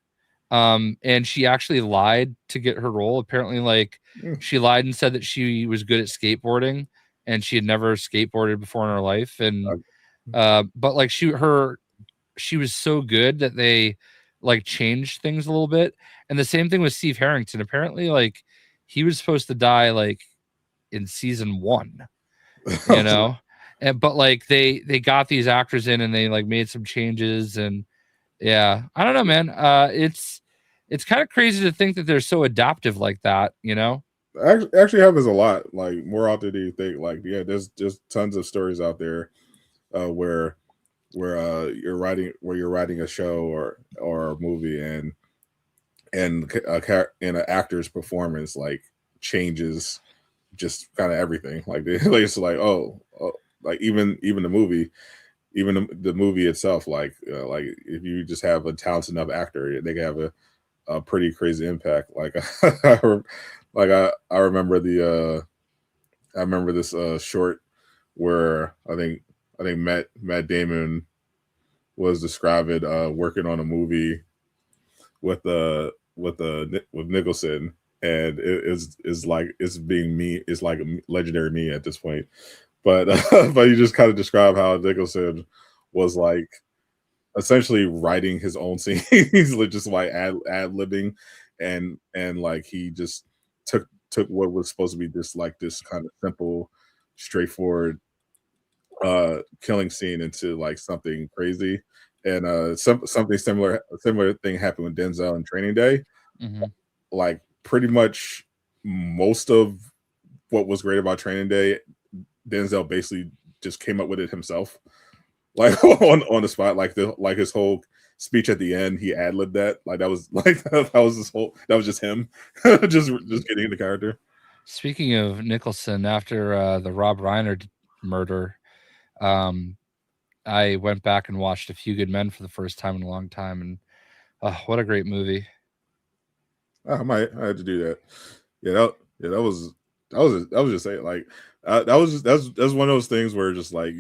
And she actually lied to get her role. Apparently, like she lied and said that she was good at skateboarding and she had never skateboarded before in her life. And but like she was so good that they like changed things a little bit. And the same thing with Steve Harrington. Apparently, like he was supposed to die like in season 1, you know. But like they got these actors in and they like made some changes. And yeah, I don't know, man. It's kind of crazy to think that they're so adaptive like that, you know. Actually happens a lot, like more out there than you think. Like, yeah, there's just tons of stories out there where you're writing a show or a movie, and an actor's performance like changes just kind of everything. Like it's like like even the movie. Even the movie itself, like if you just have a talented enough actor, they can have a pretty crazy impact. Like I remember this short where I think Matt Damon was described working on a movie with Nicholson, and it's like it's being me. It's like a legendary me at this point. But but you just kind of describe how Nicholson was like essentially writing his own scenes, just like ad-libbing, and like he just took what was supposed to be this kind of simple, straightforward killing scene into like something crazy. And something similar thing happened with Denzel in Training Day. Mm-hmm. Like pretty much most of what was great about Training Day, Denzel basically just came up with it himself, like on the spot. Like his whole speech at the end, he ad-libbed that. Like that was just him, just getting into character. Speaking of Nicholson, after the Rob Reiner murder, I went back and watched A Few Good Men for the first time in a long time, and what a great movie! I had to do that. Yeah, that was just saying, like that's one of those things where just like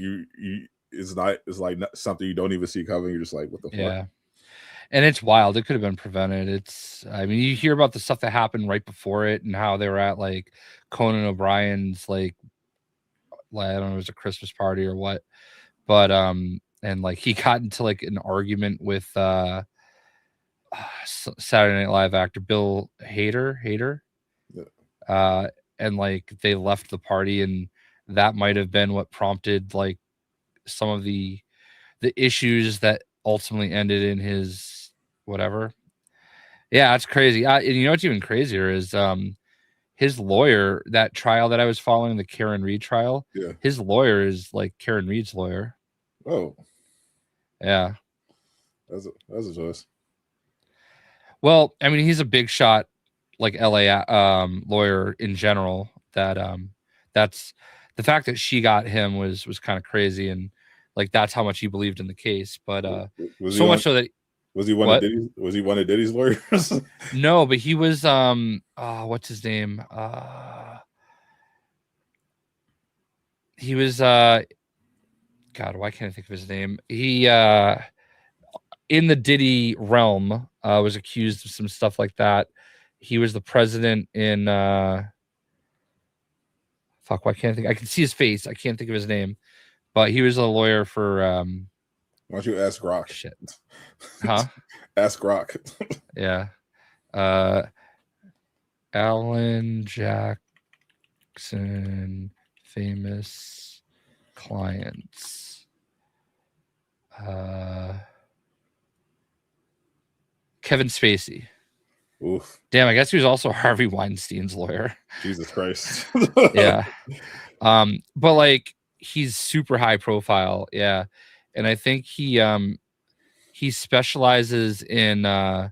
it's like not something you don't even see coming. You're just like, what the fuck? Yeah, and it's wild. It could have been prevented. I mean, you hear about the stuff that happened right before it and how they were at like Conan O'Brien's like I don't know, it was a Christmas party or what, but and like he got into like an argument with Saturday Night Live actor Bill Hader. Yeah. And like they left the party, and that might have been what prompted like some of the issues that ultimately ended in his whatever. Yeah, it's crazy. And you know what's even crazier is his lawyer, that trial that I was following, the Karen Reed trial. Yeah, his lawyer is like Karen Reed's lawyer. Oh, yeah, that's a choice. Well, I mean, he's a big shot, like LA lawyer in general. That that's the fact that she got him was kind of crazy, and like that's how much he believed in the case. But so much so that was he one of Diddy's lawyers? No, but he was what's his name? He was God, why can't I think of his name? He in the Diddy realm was accused of some stuff like that. He was the president in fuck, why can't I think? I can see his face. I can't think of his name. But he was a lawyer for why don't you ask Grok? Shit. Huh? Ask Grok. Yeah. Alan Jackson, famous clients. Kevin Spacey. Oof. Damn, I guess he was also Harvey Weinstein's lawyer. Jesus Christ. Yeah. But like he's super high profile, yeah. And I think he specializes in a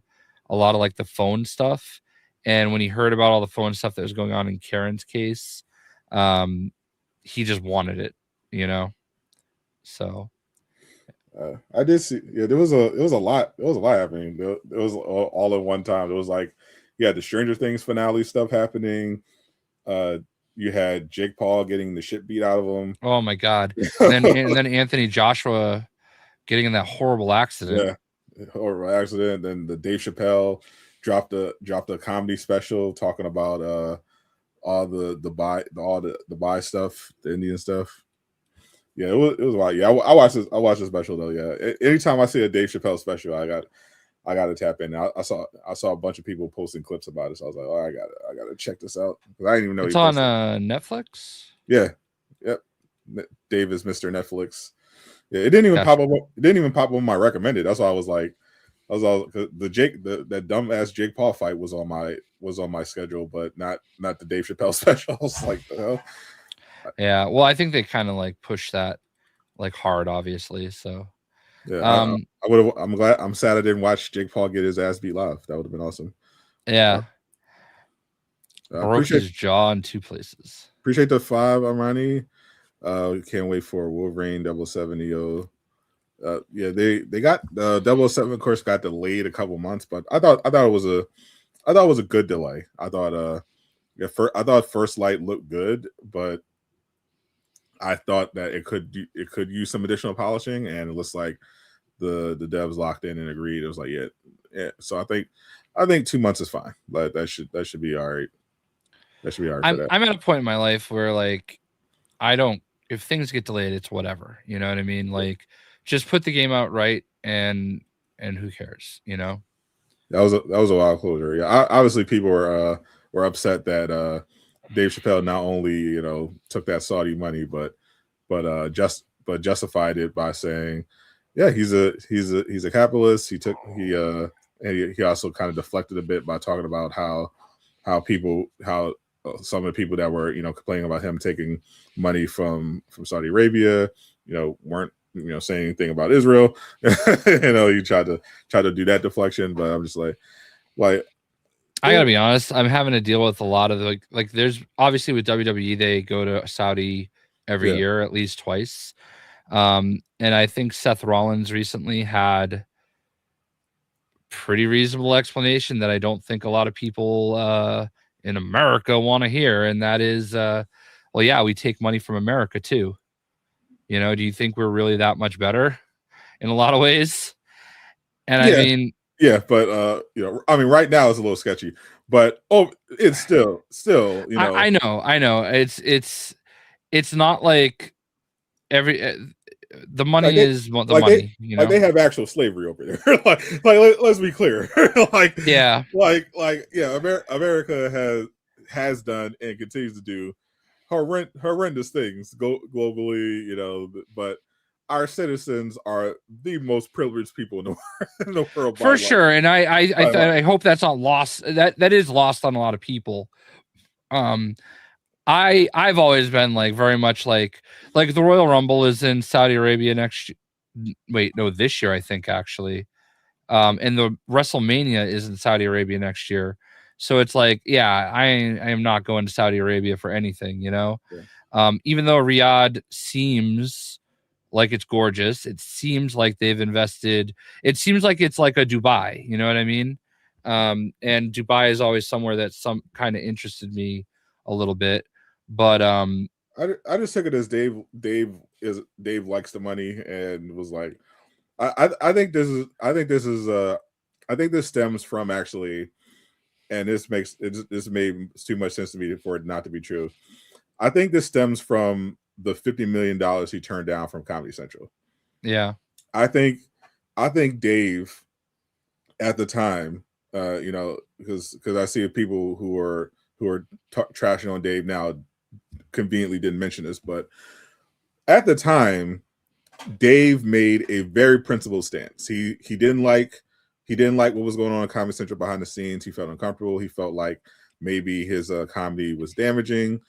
lot of like the phone stuff. And when he heard about all the phone stuff that was going on in Karen's case, he just wanted it, you know. So I did see. Yeah, it was a lot happening. It was all at one time. It was like you had the Stranger Things finale stuff happening. You had Jake Paul getting the shit beat out of him. Oh my god! and then Anthony Joshua getting in that horrible accident. Yeah, horrible accident. Then the Dave Chappelle dropped a comedy special talking about all the buy stuff, the Indian stuff. Yeah, it was a lot. Yeah, I watched the special though. Yeah, anytime I see a Dave Chappelle special, I got to tap in. I saw a bunch of people posting clips about it, so I was like, oh, I got to check this out because I didn't even know it's on Netflix. Yeah, yep. Dave is Mr. Netflix. Yeah, it didn't even pop up. It didn't even pop up on my recommended. That's why I was like, that dumbass Jake Paul fight was on my schedule, but not the Dave Chappelle special. I was like, the hell. Yeah, well, I think they kind of like push that like hard, obviously. So yeah, I'm sad I didn't watch Jake Paul get his ass beat live. That would have been awesome. Yeah, broke his jaw in 2 places. Appreciate the 5, Armani. Can't wait for Wolverine 007 EO. Yeah, they got 007, of course, got delayed a couple months, but I thought it was a good delay. I thought I thought First Light looked good, but I thought that it could use some additional polishing, and it looks like the devs locked in and agreed. It was like yeah. So I think 2 months is fine. But that should be all right. That should be all right. I'm at a point in my life where like if things get delayed, it's whatever. You know what I mean? Like just put the game out right, and who cares? You know. That was a wild closure. Yeah, obviously people were upset that Dave Chappelle not only took that Saudi money, but justified it by saying, yeah, he's a capitalist. He also kind of deflected a bit by talking about how some of the people that were complaining about him taking money from Saudi Arabia weren't saying anything about Israel. He tried to do that deflection, but I'm just like I gotta be honest, I'm having to deal with a lot of like there's obviously with WWE, they go to Saudi every year at least twice. And I think Seth Rollins recently had pretty reasonable explanation that I don't think a lot of people in America want to hear, and that is well, yeah, we take money from America too. Do you think we're really that much better in a lot of ways? And I mean, yeah, but I mean, right now it's a little sketchy, but it's still, I know. It's not like the money is the money. Like they have actual slavery over there. like let's be clear. America has done and continues to do horrendous things globally, but our citizens are the most privileged people in the world. For sure. And I hope that's not lost. That is lost on a lot of people. I've always been like very much like the Royal Rumble is in Saudi Arabia this year, I think actually. And the WrestleMania is in Saudi Arabia next year. So it's like, yeah, I am not going to Saudi Arabia for anything, you know. Yeah. Even though Riyadh seems like it's gorgeous, it seems like they've invested. It seems like it's like a Dubai, you know what I mean? And Dubai is always somewhere that some kind of interested me a little bit, but I just took it as Dave likes the money and was like, I think this is I think this stems from actually, and this made too much sense to me for it not to be true. I think this stems from the $50 million he turned down from Comedy Central. Yeah, I think Dave at the time, you know, because I see people who are trashing on Dave now conveniently didn't mention this, but at the time, Dave made a very principled stance. He didn't like what was going on in Comedy Central behind the scenes. He felt uncomfortable. He felt like maybe his comedy was damaging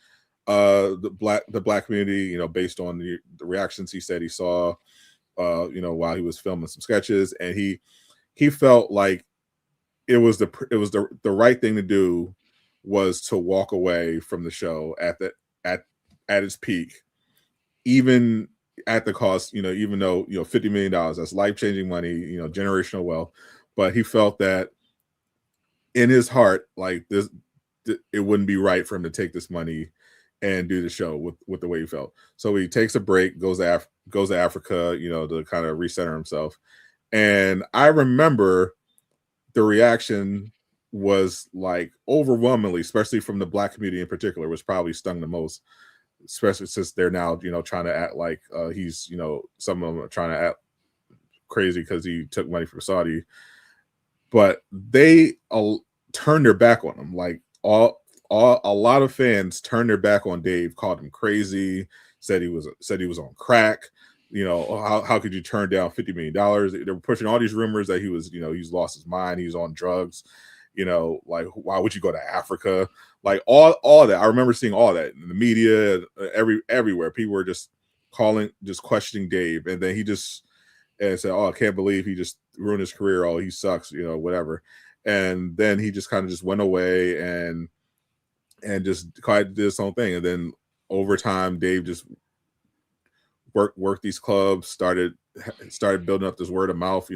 the black community. You know, based on the reactions he said he saw, you know, while he was filming some sketches, and he felt like it was the right thing to do was to walk away from the show at its peak, even at the cost, you know, even though, you know, $50 million, that's life-changing money, you know, generational wealth. But he felt that in his heart, like it wouldn't be right for him to take this money and do the show with the way he felt. So he takes a break, goes to Africa, you know, to kind of recenter himself. And I remember the reaction was like overwhelmingly, especially from the black community in particular, was probably stung the most, especially since they're now, you know, trying to act like he's, you know, some of them are trying to act crazy because he took money from Saudi. But they turned their back on him. Like a lot of fans turned their back on Dave, called him crazy, said he was on crack. You know, how could you turn down $50 million? They were pushing all these rumors that he was, you know, he's lost his mind, he's on drugs. You know, like, why would you go to Africa? Like all that. I remember seeing all that in the media, everywhere. People were just questioning Dave, and then he just said, "Oh, I can't believe he just ruined his career. Oh, he sucks," you know, whatever. And then he just kind of just went away and just kind of did his own thing. And then over time, Dave just worked these clubs, started building up this word of mouth.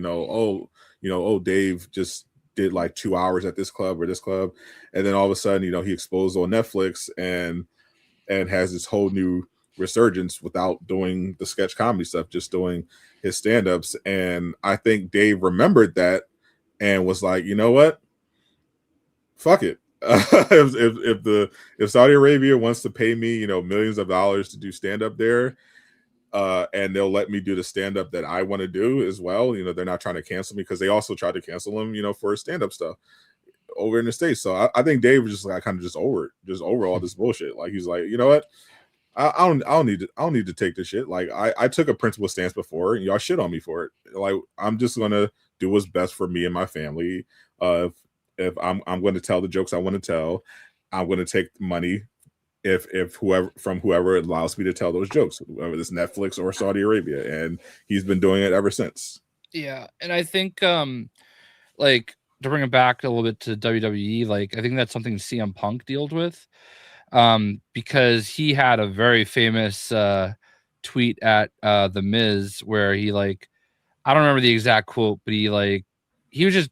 Dave just did like 2 hours at this club or this club, and then all of a sudden, you know, he exposed on Netflix and has this whole new resurgence without doing the sketch comedy stuff, just doing his stand-ups. And I think Dave remembered that and was like, you know what, fuck it. If Saudi Arabia wants to pay me, you know, millions of dollars to do stand-up there, and they'll let me do the stand-up that I want to do as well. You know, they're not trying to cancel me, because they also tried to cancel him, you know, for his stand-up stuff over in the States. So I think Dave was just like kind of just over all this bullshit. Like, he's like, you know what? I don't need to take this shit. Like, I took a principled stance before, and y'all shit on me for it. Like, I'm just gonna do what's best for me and my family. If I'm going to tell the jokes I want to tell, I'm going to take money if whoever allows me to tell those jokes, whether it's Netflix or Saudi Arabia. And he's been doing it ever since. Yeah, and I think like, to bring it back a little bit to WWE, like, I think that's something CM Punk dealt with, because he had a very famous tweet at the Miz where he, like, I don't remember the exact quote, but he was just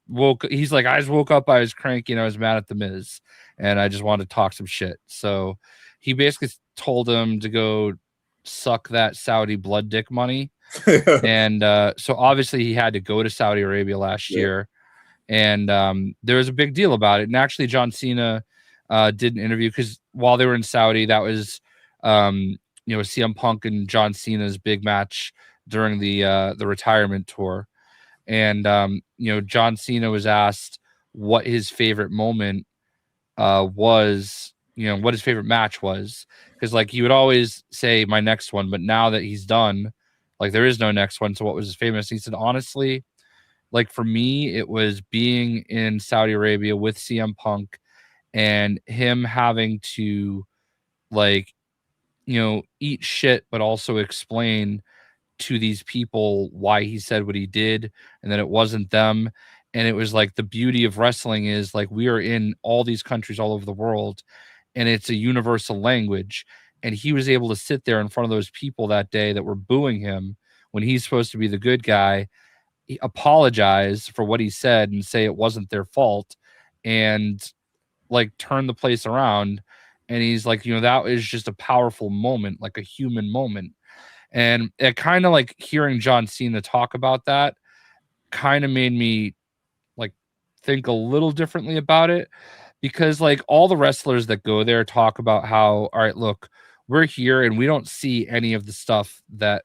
he's like, I just woke up, I was cranky, and I was mad at the Miz, and I just wanted to talk some shit. So he basically told him to go suck that Saudi blood dick money. And so obviously he had to go to Saudi Arabia last year, and there was a big deal about it. And actually John Cena did an interview, because while they were in Saudi, that was CM Punk and John Cena's big match during the retirement tour. And John Cena was asked what his favorite moment was, what his favorite match was, because, like, he would always say my next one, but now that he's done, like, there is no next one. So what was his famous? He said, honestly, like, for me, it was being in Saudi Arabia with CM Punk and him having to, like, eat shit, but also explain to these people why he said what he did, and that it wasn't them. And it was like the beauty of wrestling is like we are in all these countries all over the world, and it's a universal language. And he was able to sit there in front of those people that day that were booing him when he's supposed to be the good guy, apologize for what he said and say it wasn't their fault, and like turn the place around. And he's like, that is just a powerful moment, like a human moment. And it kind of like hearing John Cena talk about that kind of made me like think a little differently about it, because like all the wrestlers that go there talk about how, all right, look, we're here and we don't see any of the stuff that,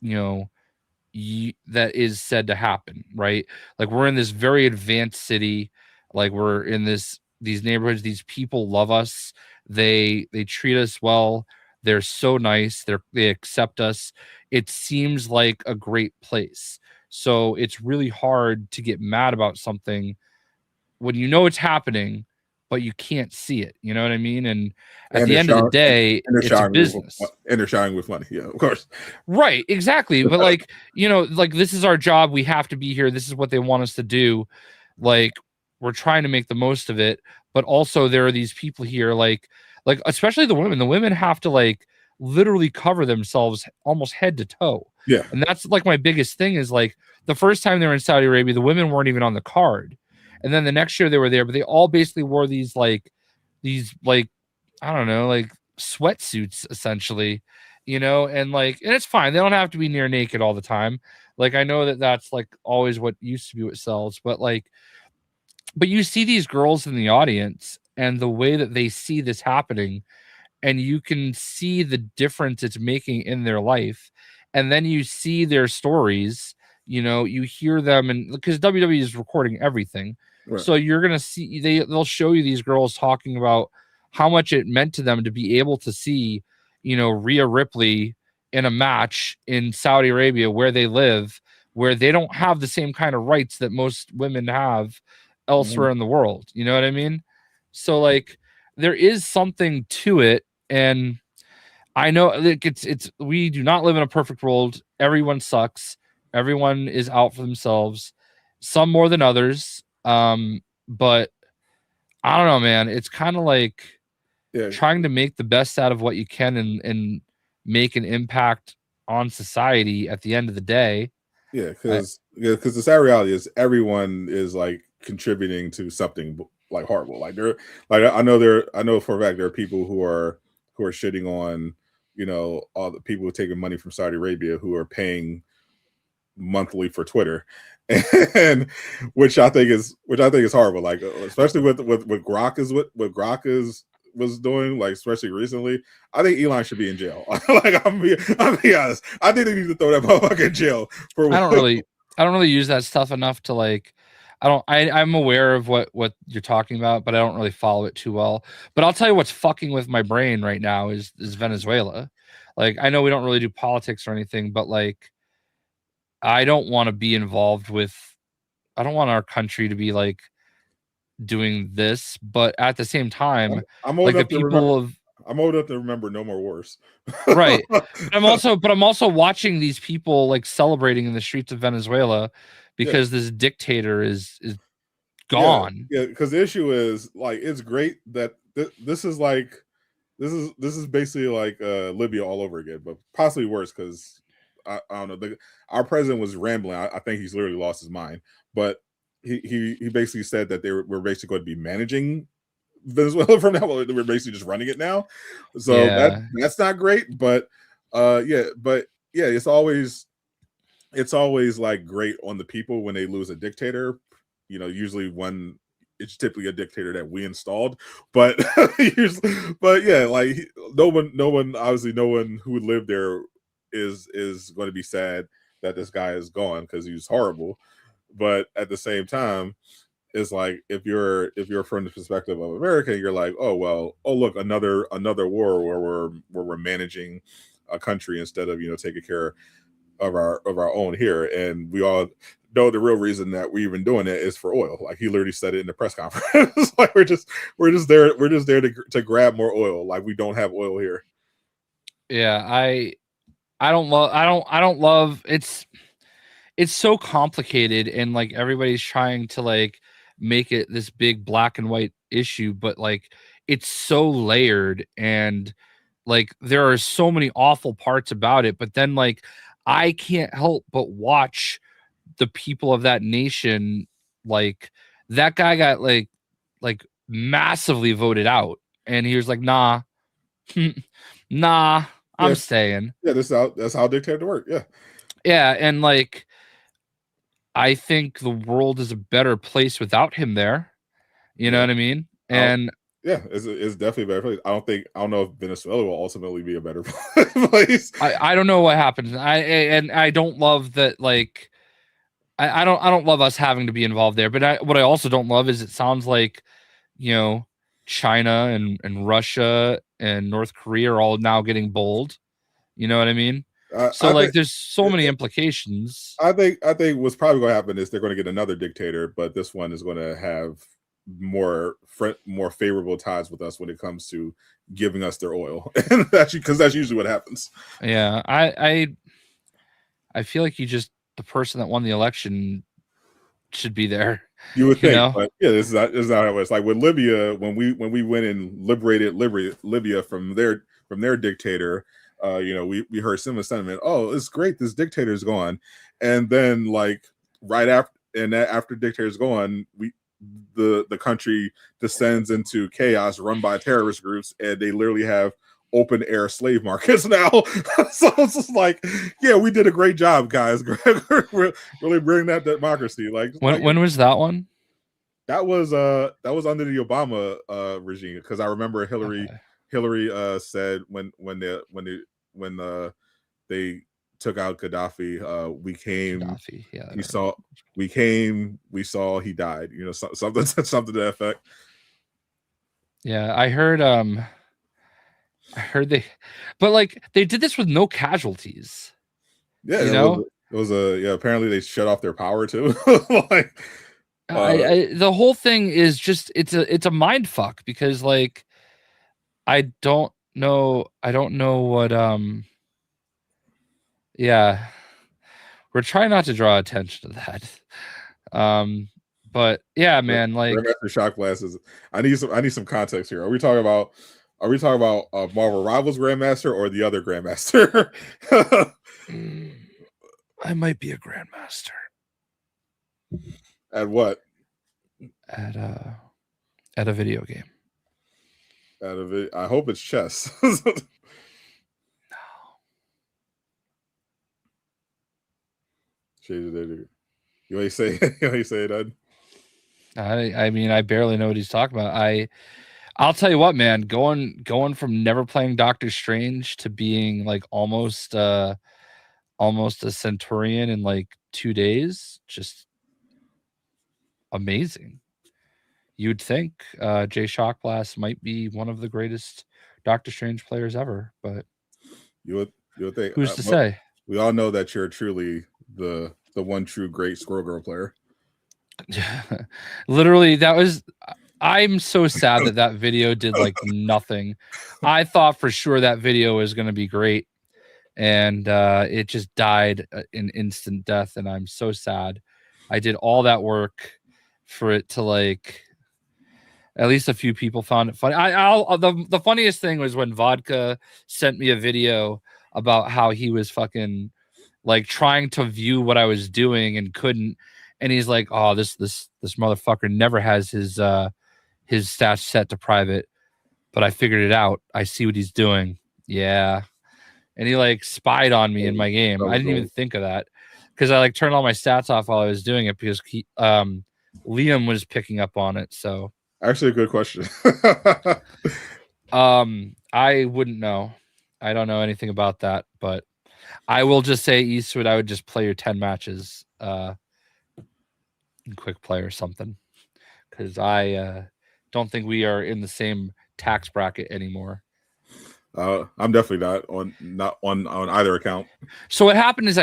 that is said to happen, right? Like we're in this very advanced city, like we're in these neighborhoods, these people love us, they treat us well, they're so nice, they accept us, it seems like a great place. So it's really hard to get mad about something when it's happening, but you can't see it. You know what I mean? And at the end of the day, it's a business. And they're showering with money. Yeah, of course. Right, exactly. But like, like this is our job. We have to be here. This is what they want us to do. Like, we're trying to make the most of it. But also there are these people here, like especially the women. The women have to like literally cover themselves almost head to toe. Yeah. And that's like my biggest thing is like the first time they were in Saudi Arabia, the women weren't even on the card. And then the next year they were there, but they all basically wore these I don't know, like sweatsuits essentially, and it's fine. They don't have to be near naked all the time. Like, I know that that's like always what used to be what sells, but you see these girls in the audience and the way that they see this happening, and you can see the difference it's making in their life. And then you see their stories, you hear them, and because WWE is recording everything. Right. So you're going to see, they'll show you these girls talking about how much it meant to them to be able to see, Rhea Ripley in a match in Saudi Arabia where they live, where they don't have the same kind of rights that most women have elsewhere in the world. You know what I mean? So like there is something to it. And I know like we do not live in a perfect world. Everyone sucks. Everyone is out for themselves, some more than others. But I don't know, man. It's kind of like trying to make the best out of what you can and make an impact on society at the end of the day. Yeah, because the sad reality is everyone is like contributing to something like horrible. Like I know for a fact there are people who are shitting on all the people who are taking money from Saudi Arabia who are paying monthly for Twitter, and which I think is horrible. Like especially with Grok was doing, like especially recently. I think Elon should be in jail. Like I'm be honest. I think they need to throw that motherfucker in jail for. I don't really use that stuff enough to like. I'm aware of what you're talking about, but I don't really follow it too well. But I'll tell you what's fucking with my brain right now is Venezuela. Like I know we don't really do politics or anything, but like I don't want to be involved with. I don't want our country to be like doing this, but at the same time, I'm old enough to remember No More Wars. Right. I'm also watching these people like celebrating in the streets of Venezuela because this dictator is gone. Yeah, because the issue is like it's great that this is basically like Libya all over again, but possibly worse because I don't know. Our president was rambling. I think he's literally lost his mind, but he basically said that we're basically going to be managing Venezuela from now. We're basically just running it now, so that's not great. But it's always like great on the people when they lose a dictator. Usually when it's typically a dictator that we installed, but like no one obviously no one who would live there is going to be sad that this guy is gone because he was horrible. But at the same time, it's like if you're from the perspective of America, you're like, oh look, another war where we're managing a country instead of taking care of our own here. And we all know the real reason that we're even doing it is for oil. Like he literally said it in the press conference. Like we're just there to grab more oil. Like we don't have oil here. Yeah, I don't love it's it's so complicated, and like everybody's trying to like make it this big black and white issue, but like it's so layered, and like there are so many awful parts about it, but then like I can't help but watch the people of that nation. Like that guy got like massively voted out, and he was like, nah. Nah, I'm staying. Yeah, that's how dictator work. Yeah. Yeah, and like I think the world is a better place without him there. You know what I mean? And it's definitely a better place. I don't know if Venezuela will ultimately be a better place. I don't know what happens. I don't love that. Like I don't love us having to be involved there. But what I also don't love is it sounds like, you know, China and Russia and North Korea are all now getting bold. You know what I mean? So I think there's so many implications. I think what's probably going to happen is they're going to get another dictator, but this one is going to have more favorable ties with us when it comes to giving us their oil, and because that's usually what happens. Yeah, I feel like the person that won the election should be there. You would think, but yeah, this is not how it was. Like with Libya, when we went and liberated Libya from their dictator, we heard similar sentiment. Oh, it's great, this dictator is gone, and then like right after dictator's gone, the country descends into chaos, run by terrorist groups, and they literally have open air slave markets now. So it's just like, yeah, we did a great job, guys. Really bring that democracy. Like when was that one? That was under the Obama regime, because I remember Hillary said when they took out Gaddafi, we came, Gaddafi, yeah, we saw he died. Something to that effect. Yeah, I heard but like they did this with no casualties. Yeah, it was apparently they shut off their power too. Like the whole thing is just it's a mind fuck, because like I don't know what yeah, we're trying not to draw attention to that. But yeah, man, like JayShockblast is. I need some context here. Are we talking about Marvel Rivals Grandmaster or the other Grandmaster? I might be a Grandmaster. At what? At a video game. I hope it's chess. No. You ain't say that. I mean, I barely know what he's talking about. I'll tell you what, man, going from never playing Doctor Strange to being like almost a Centurion in like 2 days, just amazing. You'd think JayShockblast might be one of the greatest Doctor Strange players ever, but you would think. Who's to say? We all know that you're truly the one true great Squirrel Girl player. Literally, I'm so sad that video did like nothing. I thought for sure that video was going to be great, and it just died in instant death, and I'm so sad. I did all that work for it to like, at least a few people found it funny. The funniest thing was when Vodka sent me a video about how he was fucking like trying to view what I was doing and couldn't, and he's like, "Oh, this motherfucker never has his stats set to private, but I figured it out. I see what he's doing." Yeah, and he like spied on me in my game. I didn't even think of that, because I like turned all my stats off while I was doing it, because Liam was picking up on it. So actually, a good question. I wouldn't know. I don't know anything about that, but I will just say, Eastwood, I would just play your 10 matches in quick play or something, because I don't think we are in the same tax bracket anymore. I'm definitely not on either account. So what happened is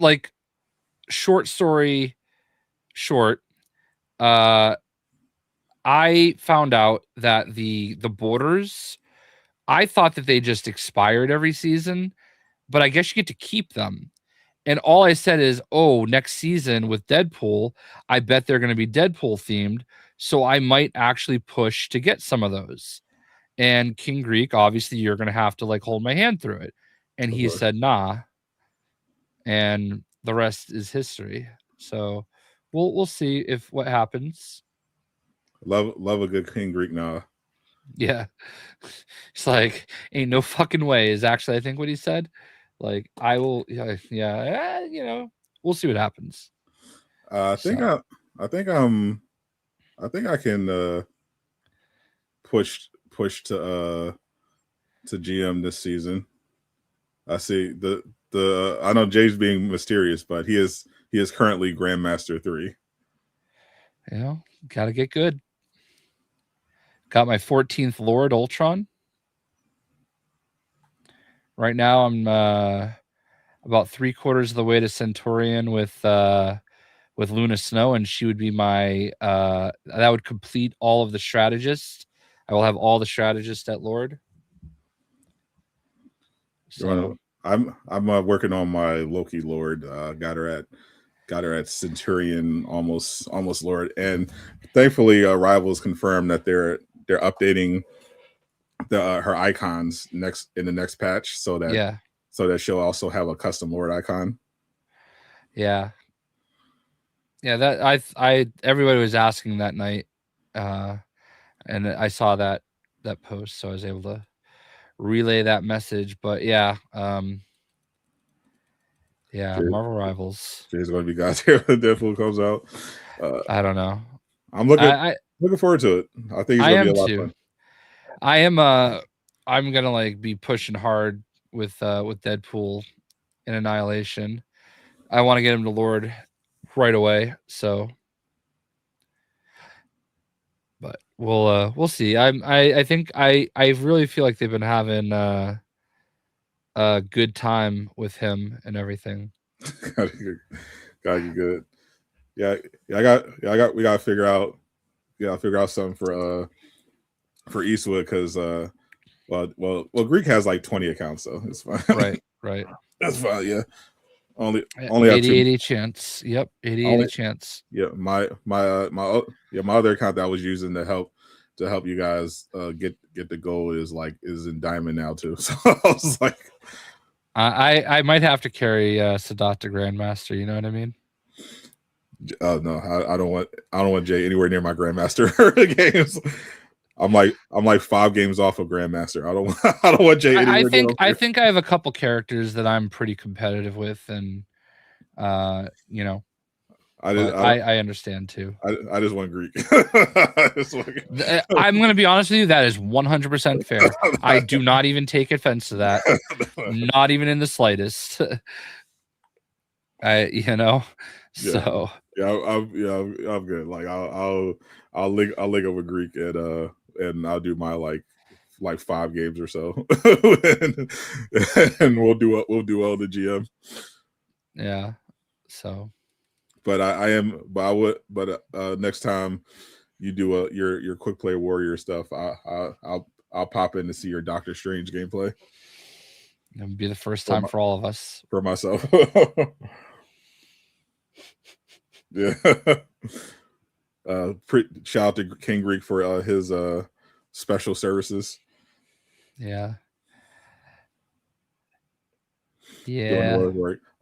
like, short story short, I found out that the borders, I thought that they just expired every season, but I guess you get to keep them. And all I said is, oh, next season with Deadpool, I bet they're going to be Deadpool themed. So I might actually push to get some of those. And King Greek, obviously, you're going to have to like hold my hand through it. And he said, nah. And the rest is history. So we'll see if what happens. Love a good King Greek now. Yeah. It's like, ain't no fucking way is actually, I think, what he said. Like, I will, we'll see what happens. I think I can push to GM this season. I see the I know Jay's being mysterious, but he is currently Grandmaster 3. Gotta get good. Got my 14th Lord Ultron. Right now I'm about 3/4 of the way to Centurion with Luna Snow, and she would be my that would complete all of the strategists. I will have all the strategists at Lord. So I'm working on my Loki Lord. Got her at Centurion, almost Lord, and thankfully Rivals confirmed that they're updating her icons in the next patch, so that she'll also have a custom Lord icon. Yeah, that I everybody was asking that night, and I saw that post, so I was able to relay that message. But Marvel Rivals. Jay's going to be guys here when Deadpool comes out. I don't know. I'm looking forward to it. I think it's going to be a lot of fun. I am I'm gonna like be pushing hard with Deadpool and Annihilation. I want to get him to Lord right away. So, but we'll see. I think I really feel like they've been having a good time with him and everything. Gotta get good. Yeah, we gotta figure out something for Eastwood, because well Greek has like 20 accounts, so it's fine. Right. That's fine. Yeah. Only 80 chance. Yep, 80 chance. Yeah, my other account that I was using to help you guys get the gold is in diamond now too. So I was like, I might have to carry Sadot to Grandmaster. You know what I mean? No, I don't want Jay anywhere near my Grandmaster games. I'm like 5 games off of Grandmaster. I don't want Jay anywhere. I think I have a couple characters that I'm pretty competitive with, and I understand too. I just want Greek. I'm going to be honest with you. That is 100% fair. I do not even take offense to that. Not even in the slightest. So I'm good. Like I'll link up with Greek, and I'll do my like 5 games or so, and we'll do all the GM. Yeah. So. But next time you do your quick play warrior stuff, I'll pop in to see your Doctor Strange gameplay. It'll be the first time for all of us. For myself. Yeah. Shout out to King Greek for his special services. Yeah.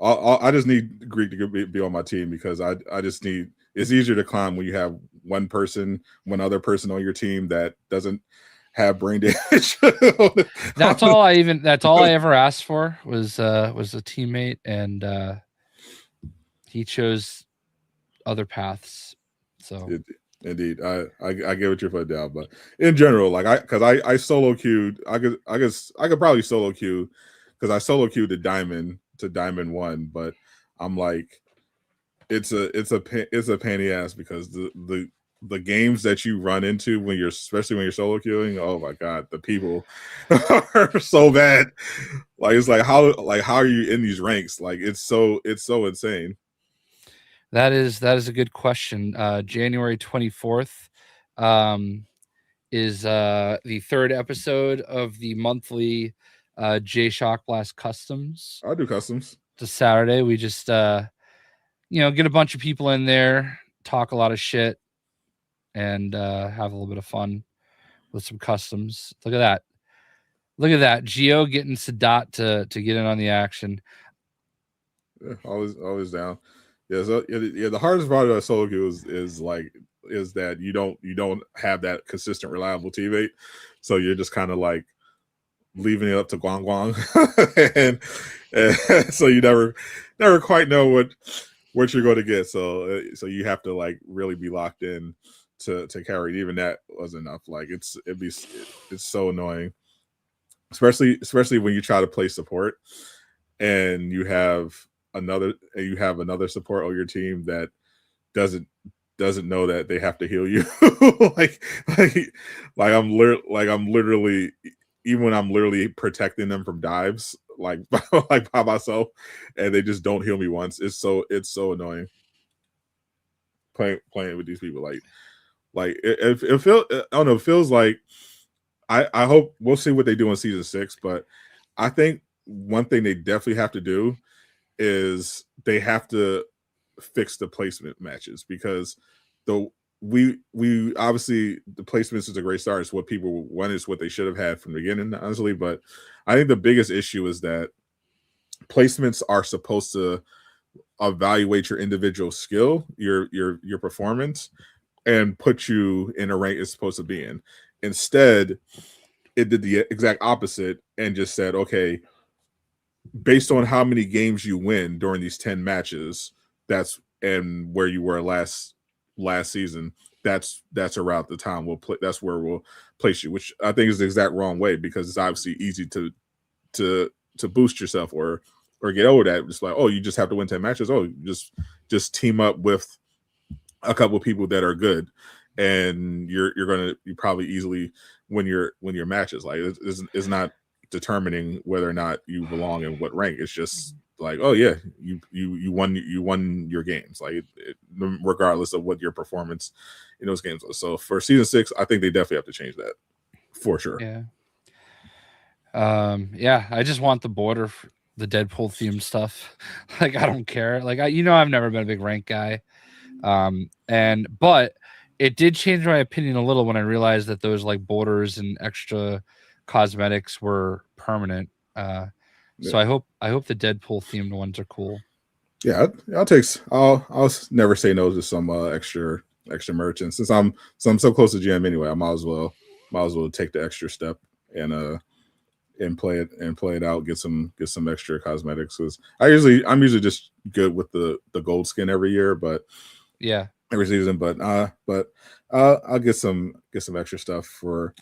I just need Greek to be on my team, because I just need, it's easier to climb when you have one other person on your team that doesn't have brain damage. That's all I ever asked for was a teammate, and he chose other paths. So indeed, I get what you're putting down, but in general, like I solo queued, I could probably solo queue, because I solo queued to diamond 1, but I'm like, it's a pain in the ass, because the games that you run into especially when you're solo queuing, oh my god, the people are so bad. Like, it's like, how are you in these ranks? Like, it's so insane. That is a good question. January 24th is the 3rd episode of the monthly JayShockblast customs. I do customs. to Saturday. We just get a bunch of people in there, talk a lot of shit, and have a little bit of fun with some customs. Look at that. Geo getting Sadot to get in on the action. Yeah, always down. Yeah, so the hardest part of solo queue is that you don't have that consistent reliable teammate, so you're just kind of like leaving it up to Guang Guang, and so you never quite know what you're going to get. So you have to like really be locked in to carry. Even that wasn't enough. Like it's so annoying, especially when you try to play support and you have another support on your team that doesn't know that they have to heal you. I'm literally, even when I'm literally protecting them from dives, like by myself, and they just don't heal me once. It's so annoying playing with these people. Like it feels, I don't know, it feels like I hope we'll see what they do in season 6, but I think one thing they definitely have to do is they have to fix the placement matches, because we obviously the placements is a great start. It's what people want, is what they should have had from the beginning, honestly. But I think the biggest issue is that placements are supposed to evaluate your individual skill, your performance, and put you in a rank it's supposed to be in. Instead, it did the exact opposite and just said, okay, based on how many games you win during these 10 matches, and where you were last season, that's around the time we'll play. That's where we'll place you, which I think is the exact wrong way, because it's obviously easy to boost yourself or get over that. It's like, oh, you just have to win 10 matches. Oh, just team up with a couple of people that are good, and you probably easily win your matches. Like it's not determining whether or not you belong in what rank. It's just like, oh yeah, you won your games, like regardless of what your performance in those games was. So for season 6, I think they definitely have to change that for sure. Yeah. I just want the border, the Deadpool themed stuff. Like I don't care. Like I've never been a big rank guy. But it did change my opinion a little when I realized that those like borders and extra cosmetics were permanent. So I hope the Deadpool themed ones are cool. Yeah, I'll never say no to some extra merch, and since I'm so close to GM anyway, I might as well take the extra step and play it out, get some extra cosmetics, because I'm usually just good with the gold skin every year, but yeah, every season, but I'll get some extra stuff for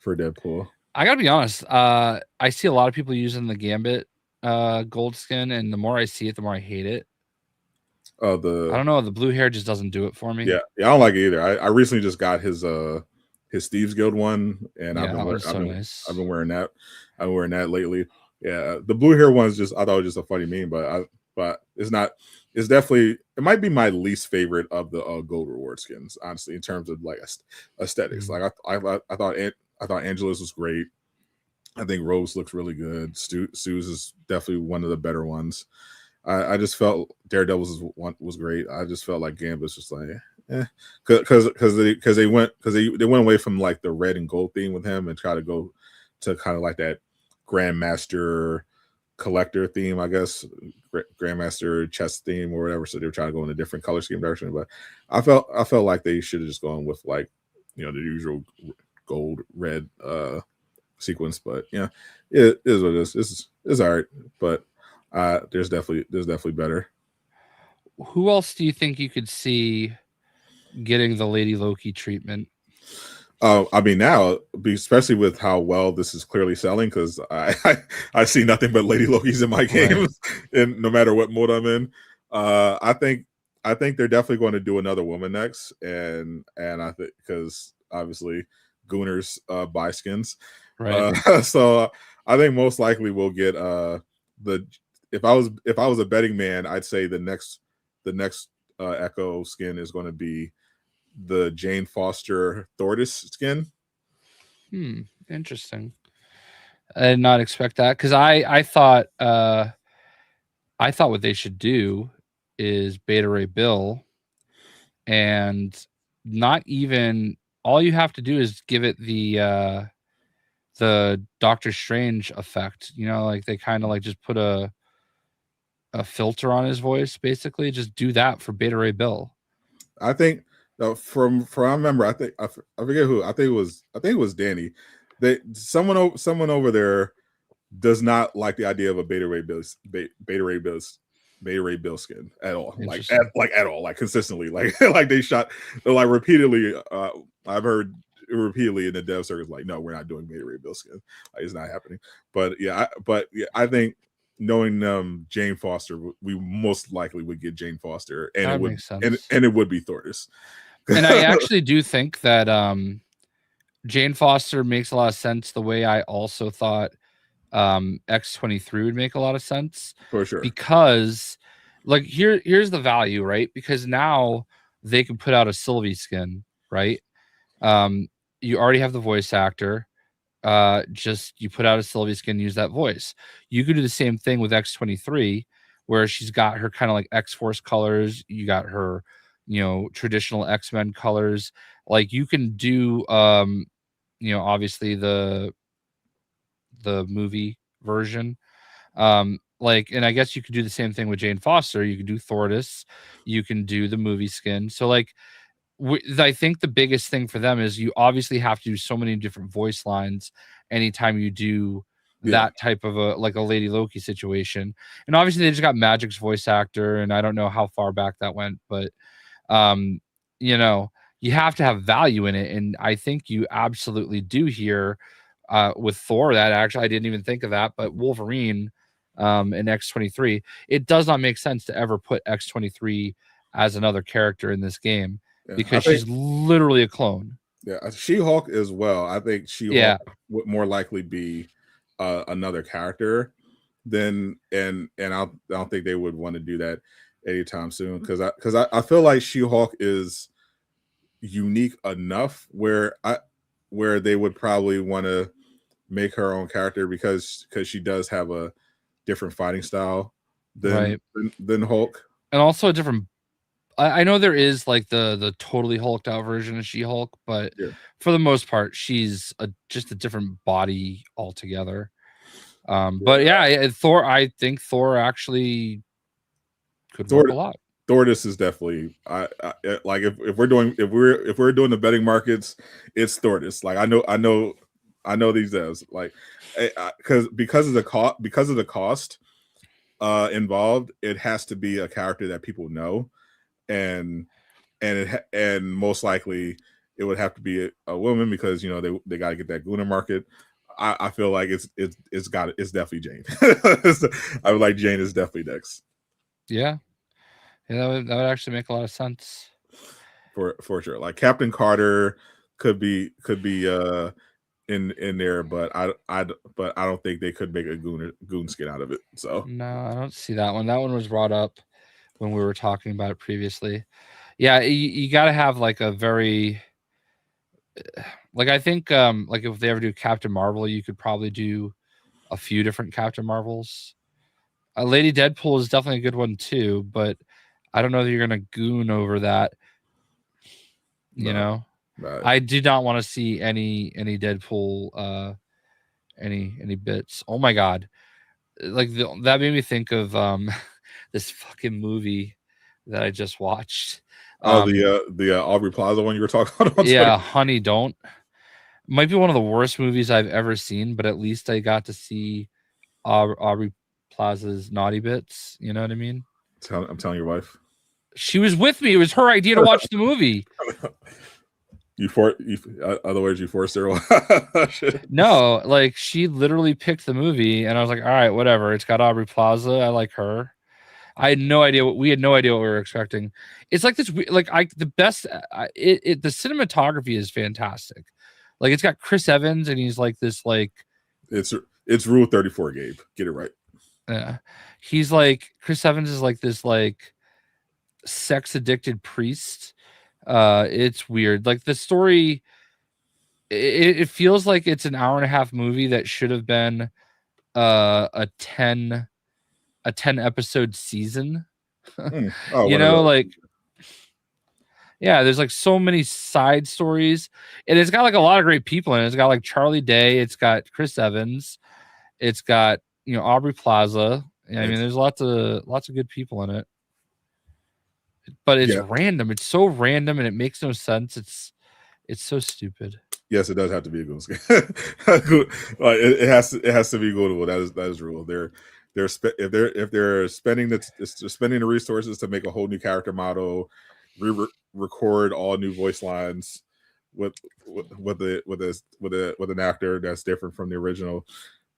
Deadpool. I gotta be honest, I see a lot of people using the Gambit gold skin, and the more I see it, the more I hate it. I don't know, the blue hair just doesn't do it for me. Yeah, I don't like it either. I recently just got his Thieves Guild one, and I've been wearing that. I've been wearing that lately. Yeah, the blue hair one's I thought it was just a funny meme, but it's not. It's definitely, it might be my least favorite of the gold reward skins, honestly, in terms of like aesthetics. Like I thought Angela's was great. I think Rose looks really good. Sue's is definitely one of the better ones. I just felt Daredevil's was great. I just felt like Gambit's just like, because they went away from like the red and gold theme with him and try to go to kind of like that Grandmaster collector theme, I guess, Grandmaster chess theme or whatever. So they were trying to go in a different color scheme direction. But I felt like they should have just gone with like, the usual gold red sequence. But yeah, it is what it is. It's all right, but there's definitely better. Who else do you think you could see getting the Lady Loki treatment? I mean, now, especially with how well this is clearly selling, because I see nothing but Lady Lokis in my games, right. And no matter what mode I'm in, I think they're definitely going to do another woman next, and I think because obviously Gooners buy skins, right? So I think most likely we'll get if I was a betting man, I'd say the next Echo skin is going to be the Jane Foster Thordis skin. Interesting. I did not expect that, because I thought I thought what they should do is Beta Ray Bill, and not even all you have to do is give it the Doctor Strange effect. You know, like they kind of like just put a filter on his voice, basically. Just do that for Beta Ray Bill. I think from I remember, I forget who. I think it was Danny. Someone over there does not like the idea of a Beta Ray Bill skin at all. At all, like consistently, like they shot like repeatedly. I've heard repeatedly in the dev circles, like, no, we're not doing Beta Ray Bill skin. Like, it's not happening. But yeah, I think knowing Jane Foster, we most likely would get Jane Foster, and it would make sense. And it would be Thordis. And I actually do think that Jane Foster makes a lot of sense, the way I also thought X-23 would make a lot of sense. For sure. Because like here's the value, right? Because now they can put out a Sylvie skin, right? You already have the voice actor. Just you put out a Sylvie skin, use that voice. You could do the same thing with X-23, where she's got her kind of like X-Force colors. You got her, you know, traditional X-Men colors. Like you can do you know, obviously the movie version. Like, and I guess you could do the same thing with Jane Foster. You could do Thordis, you can do the movie skin. So like I think the biggest thing for them is you obviously have to do so many different voice lines anytime you do that type of a Lady Loki situation. And obviously they just got Magic's voice actor, and I don't know how far back that went, but you know, you have to have value in it, and I think you absolutely do here with Thor. That actually I didn't even think of that, but Wolverine and X-23, it does not make sense to ever put X-23 as another character in this game. Because she's literally a clone. Yeah, She-Hulk as well. I think She-Hulk would more likely be another character than, and I don't think they would want to do that anytime soon, because I feel like She-Hulk is unique enough where they would probably want to make her own character because she does have a different fighting style than Hulk, and also a different. I know there is like the totally hulked out version of She-Hulk, but for the most part, she's just a different body altogether. But Thor. I think Thor actually could work a lot. Thordis is definitely like if we're doing the betting markets, it's Thordis. Like I know these devs, like because of the cost involved, it has to be a character that people know. And most likely it would have to be a woman, because you know they got to get that Guna market. I feel like it's definitely Jane. I would like Jane is definitely next. Yeah, that would actually make a lot of sense for sure. Like Captain Carter could be in there, but I don't think they could make a goon skin out of it. So no, I don't see that one. That one was brought up when we were talking about it previously. Yeah, you got to have like a very, like I think like if they ever do Captain Marvel, you could probably do a few different Captain Marvels. Lady Deadpool is definitely a good one too, but I don't know that you're gonna goon over that. You know, I do not want to see any Deadpool any bits. Oh my god, like that made me think of this fucking movie that I just watched. The Aubrey Plaza one you were talking about. Yeah, Honey Don't. Might be one of the worst movies I've ever seen, but at least I got to see Aubrey Plaza's naughty bits. You know what I mean? I'm telling your wife. She was with me. It was her idea to watch the movie. Otherwise you forced her. No, like she literally picked the movie, and I was like, all right, whatever. It's got Aubrey Plaza. I like her. I had no idea what we were expecting. It's like this, the cinematography is fantastic. Like it's got Chris Evans, and he's like this, like it's Rule 34, Gabe. Get it right. Yeah, he's like Chris Evans is like this, like sex addicted priest. It's weird. Like the story, it feels like it's an hour and a half movie that should have been a 10 a 10 episode season. Oh, you know, like yeah, there's like so many side stories, and it's got like a lot of great people in it. It's got like Charlie Day, it's got Chris Evans, it's got, you know, Aubrey Plaza. I mean, there's lots of good people in it, but it's random. It's so random, and it makes no sense. It's so stupid. Yes, it does have to be a Goose game. It has to be Googleable. That is rule. If they're spending the resources to make a whole new character model, record all new voice lines with an actor that's different from the original.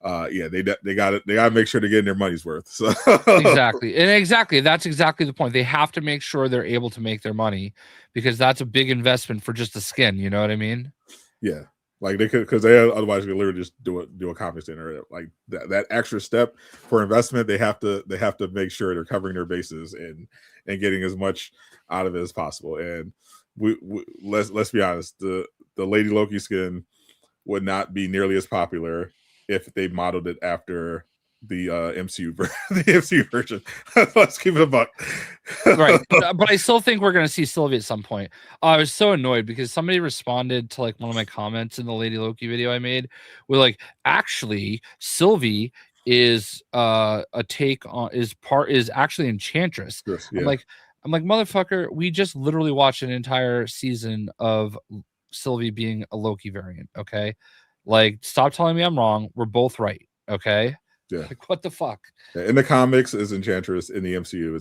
They got to make sure they're getting their money's worth. So exactly, that's exactly the point. They have to make sure they're able to make their money, because that's a big investment for just the skin. You know what I mean? Yeah, like they could, because they otherwise could literally just do a conference center. Like that extra step for investment, they have to make sure they're covering their bases and getting as much out of it as possible. And let's be honest, the Lady Loki skin would not be nearly as popular if they modeled it after the MCU version. Let's keep it a buck. Right, but I still think we're gonna see Sylvie at some point. I was so annoyed because somebody responded to like one of my comments in the Lady Loki video I made with like, actually Sylvie is a take on is actually Enchantress. Yes, yeah. I'm like motherfucker, we just literally watched an entire season of Sylvie being a Loki variant. Okay, like stop telling me I'm wrong. We're both right. Okay. Yeah. Like, what the fuck? In the comics, is Enchantress. In the MCU,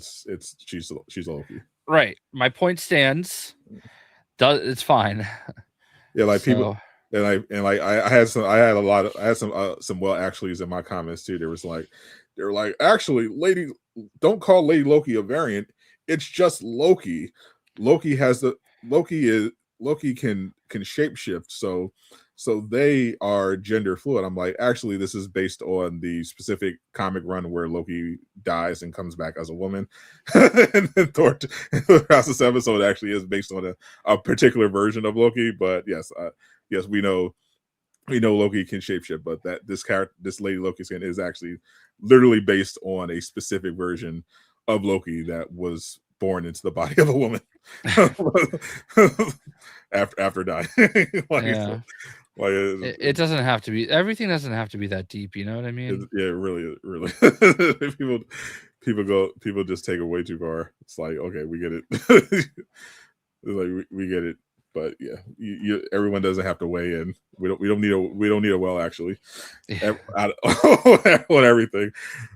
she's Loki. Right. My point stands. It's fine. Yeah, like people, and I had some well actuallys in my comments too. They were like, actually, don't call Lady Loki a variant. It's just Loki. Loki can shapeshift, so they are gender fluid. I'm like, actually, this is based on the specific comic run where Loki dies and comes back as a woman. And then Thor this episode actually is based on a particular version of Loki. But yes, we know Loki can shapeshift, but that this Lady Loki skin is actually literally based on a specific version of Loki that was born into the body of a woman after dying. It doesn't have to be, everything doesn't have to be that deep. You know what I mean? Yeah, really. people just take it way too far. It's like, okay, we get it. It's like we get it, but yeah, everyone doesn't have to weigh in. We don't need a well actually on everything,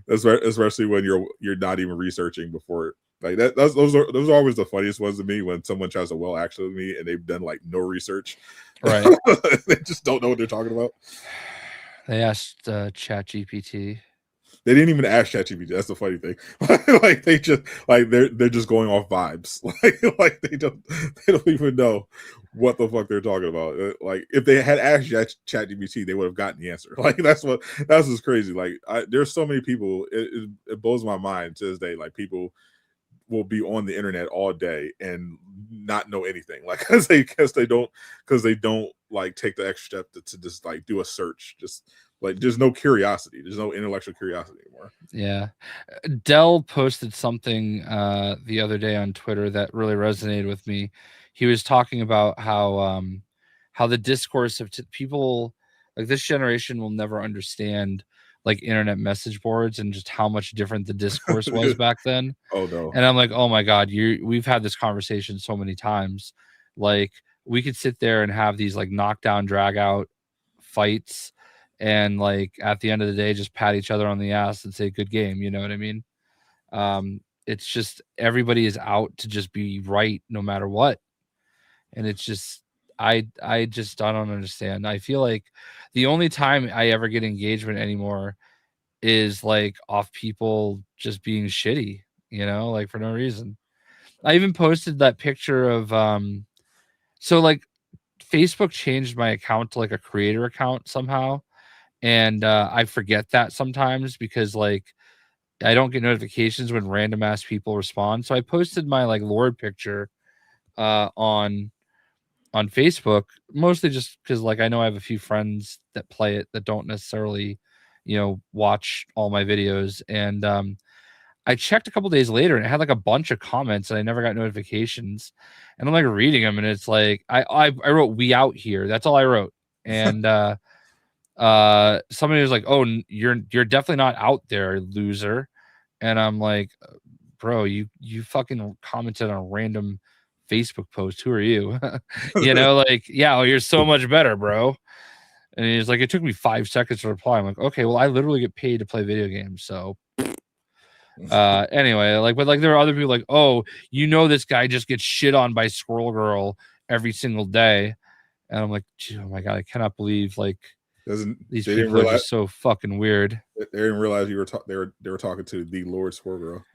especially when you're not even researching before. Like those are always the funniest ones to me, when someone tries to well actually me and they've done like no research. Right. They just don't know what they're talking about. They asked ChatGPT. They didn't even ask ChatGPT. That's the funny thing. Like they just they're just going off vibes. Like they don't even know what the fuck they're talking about. Like if they had asked ChatGPT, they would have gotten the answer. Like that's just crazy. Like there's so many people. It blows my mind to this day. Like people will be on the internet all day and not know anything, like because they don't like take the extra step to just like do a search. Just like there's no curiosity, there's no intellectual curiosity anymore. Yeah, Dell posted something the other day on Twitter that really resonated with me. He was talking about how the discourse of people like this generation will never understand like internet message boards and just how much different the discourse was back then. Oh no. And I'm like, oh my God, we've had this conversation so many times. Like we could sit there and have these like knockdown, drag out fights, and like at the end of the day, just pat each other on the ass and say good game. You know what I mean? It's just everybody is out to just be right no matter what. And it's just I just don't understand. I feel like the only time I ever get engagement anymore is like off people just being shitty, you know, like for no reason. I even posted that picture of so like Facebook changed my account to like a creator account somehow, and I forget that sometimes because like I don't get notifications when random ass people respond. So I posted my like Lord picture on Facebook, mostly just because like I know I have a few friends that play it that don't necessarily, you know, watch all my videos. And I checked a couple days later and it had like a bunch of comments and I never got notifications. And I'm like reading them and it's like I wrote "we out here." That's all I wrote. And somebody was like, "Oh, you're definitely not out there, loser." And I'm like, "Bro, you fucking commented on a random Facebook post. Who are you?" You know, like, yeah, you're so much better, bro. And he's like, "It took me 5 seconds to reply." I'm like, "Okay, well, I literally get paid to play video games, so." Anyway, like, but like there are other people like, "Oh, you know, this guy just gets shit on by Squirrel Girl every single day," and I'm like, "Oh my god, I cannot believe like these people are just so fucking weird." They didn't realize you were they were talking to the Lord Squirrel Girl.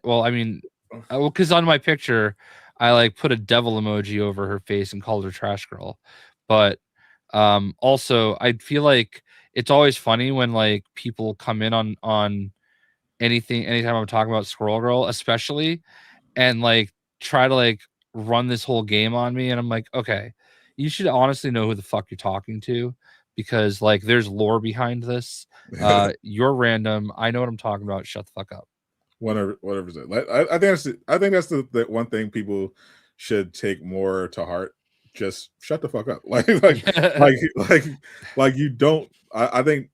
Well, I mean, well, because on my picture, I like put a devil emoji over her face and called her Trash Girl, but also I feel like it's always funny when like people come in on anytime I'm talking about Squirrel Girl, especially, and like try to like run this whole game on me. And I'm like, okay, you should honestly know who the fuck you're talking to, because like there's lore behind this. You're random. I know what I'm talking about. Shut the fuck up. Whatever is it? I think that's the one thing people should take more to heart. Just shut the fuck up. Like you don't. I think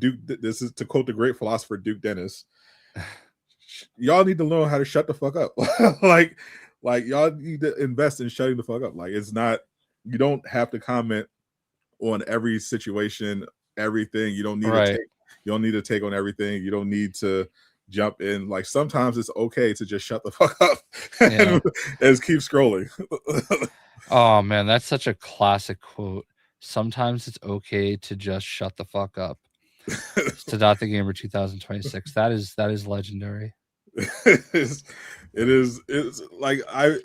Duke. This is to quote the great philosopher Duke Dennis. Y'all need to learn how to shut the fuck up. like y'all need to invest in shutting the fuck up. Like, it's not. You don't have to comment on every situation, everything. You don't need to take. You don't need to take on everything. You don't need to jump in. Like, sometimes it's okay to just shut the fuck up and keep scrolling. Oh man, that's such a classic quote. Sometimes it's okay to just shut the fuck up. Sadot the Gamer 2026. That is legendary. It is. It's like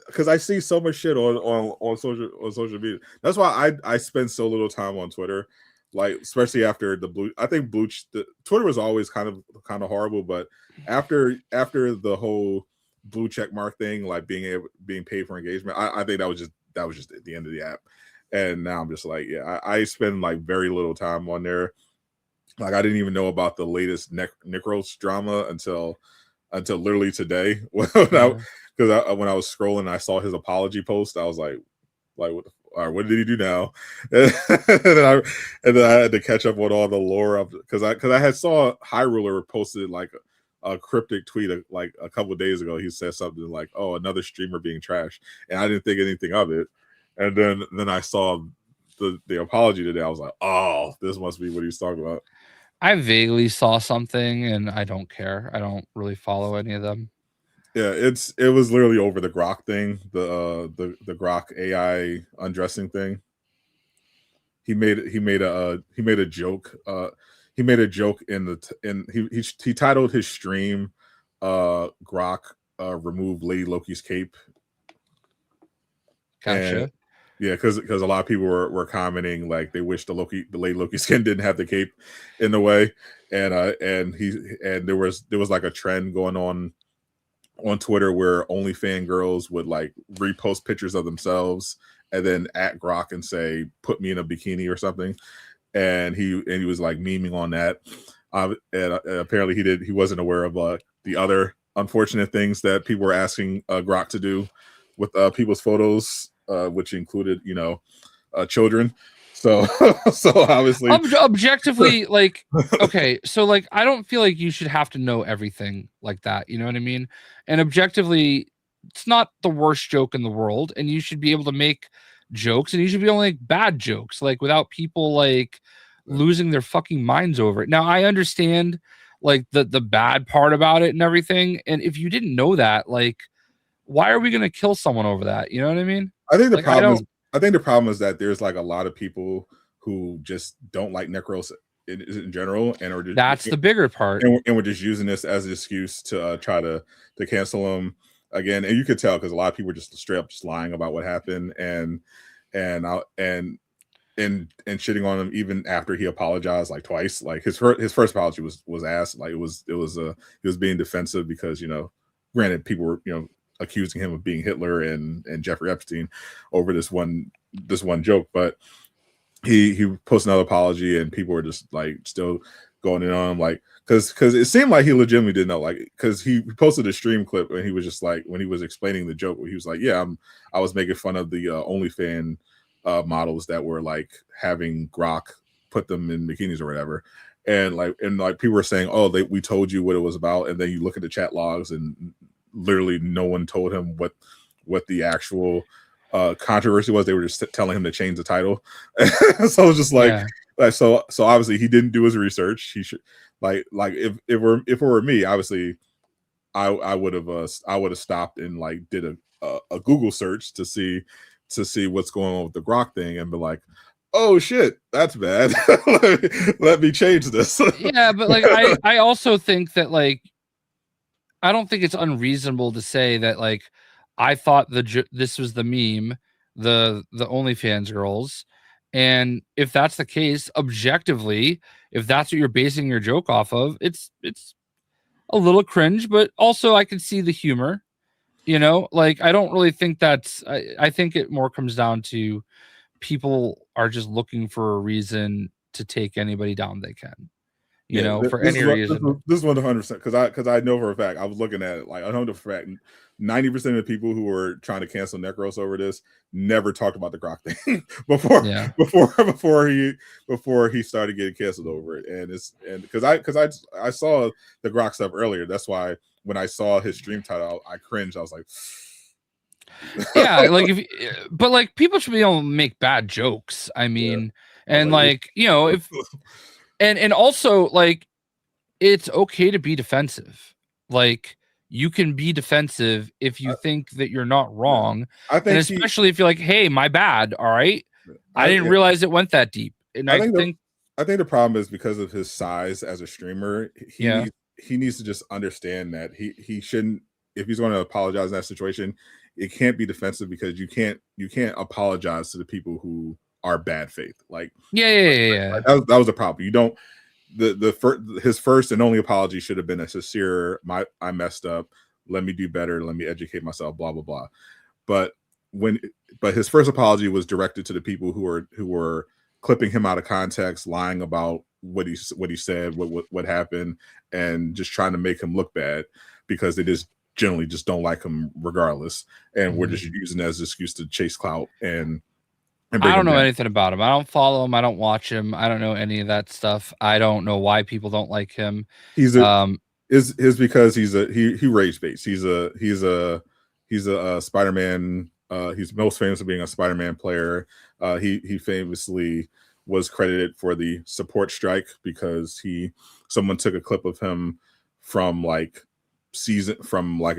because I see so much shit on social media. That's why I spend so little time on Twitter. Like, especially after the Twitter was always kind of horrible, but after the whole blue check mark thing, like being paid for engagement, I think that was just at the end of the app. And now I'm just like, yeah, I spend like very little time on there. Like, I didn't even know about the latest Necros drama until literally today when I was scrolling, I saw his apology post. I was like, what the all right, what did he do now? And then I had to catch up on all the lore of, because I had saw High Ruler posted like a cryptic tweet like a couple of days ago. He said something like, "Oh, another streamer being trashed," and I didn't think anything of it. And then I saw the apology today. I was like, "Oh, this must be what he's talking about." I vaguely saw something, and I don't care. I don't really follow any of them. Yeah, it was literally over the Grok thing, the Grok AI undressing thing. He made a joke. He made a joke he titled his stream Grok remove Lady Loki's cape. Gotcha. And, yeah, because a lot of people were commenting like they wish the Lady Loki skin didn't have the cape in the way, and there was like a trend going on Twitter where OnlyFans girls would like repost pictures of themselves and then at Grok and say, "Put me in a bikini" or something. And he was like memeing on that. And apparently he wasn't aware of the other unfortunate things that people were asking Grok to do with people's photos, which included, children. So obviously, objectively, like, okay, so like I don't feel like you should have to know everything like that. You know what I mean? And objectively, it's not the worst joke in the world, and you should be able to make jokes, and you should be able to make bad jokes, like without people like losing their fucking minds over it. Now, I understand like the bad part about it and everything, and if you didn't know that, like, why are we gonna kill someone over that? You know what I mean? I think the problem is that there's like a lot of people who just don't like Necros in general, and are just, that's the bigger part, and we're just using this as an excuse to try to cancel them again. And you could tell because a lot of people were just straight up just lying about what happened and shitting on him even after he apologized like twice. Like his first apology was ass. Like it was he was being defensive because, granted, people were accusing him of being Hitler and Jeffrey Epstein over this one joke, but he posted another apology and people were just like still going in on him, like, because it seemed like he legitimately didn't know, like, because he posted a stream clip and he was just like, when he was explaining the joke, he was like, yeah, I was making fun of the OnlyFans models that were like having Grok put them in bikinis or whatever, and people were saying, oh, we told you what it was about, and then you look at the chat logs and literally no one told him what the actual controversy was. They were just telling him to change the title. So it was just like, so obviously he didn't do his research. He should like if it were me, obviously I would have stopped and like did a Google search to see what's going on with the Grok thing and be like, oh shit, that's bad. let me change this. Yeah, but like I also think that like I don't think it's unreasonable to say that like I thought this was the meme, the OnlyFans girls, and if that's the case, objectively, if that's what you're basing your joke off of, it's a little cringe, but also I can see the humor. You know, like I don't really think that's. I think it more comes down to people are just looking for a reason to take anybody down they can. You know, for any reason. This is 100% because I know for a fact, I was looking at it, like, I know for a fact 90% of the people who were trying to cancel Necros over this never talked about the Grok thing before he started getting canceled over it. And because I saw the Grok stuff earlier. That's why when I saw his stream title, I cringed. I was like, yeah, like but like people should be able to make bad jokes. I mean, and like, you know, if and also like it's okay to be defensive. Like you can be defensive if you think that you're not wrong. I think, and especially if you're like, hey, my bad. All right, I didn't realize it went that deep. And I think the problem is because of his size as a streamer. He needs to just understand that he shouldn't, if he's going to apologize in that situation, it can't be defensive, because you can't apologize to the people who are bad faith. Like that was a problem. You don't. His first and only apology should have been a sincere, I messed up, let me do better, let me educate myself, blah blah blah. But his first apology was directed to the people who were clipping him out of context, lying about what he said, what happened, and just trying to make him look bad because they just generally just don't like him regardless, and we're just using it as an excuse to chase clout. And I don't know anything about him. I don't follow him. I don't watch him. I don't know any of that stuff. I don't know why people don't like him. He's because he rage baits. He's a Spider-Man. He's most famous for being a Spider-Man player. He famously was credited for the support strike because someone took a clip of him from an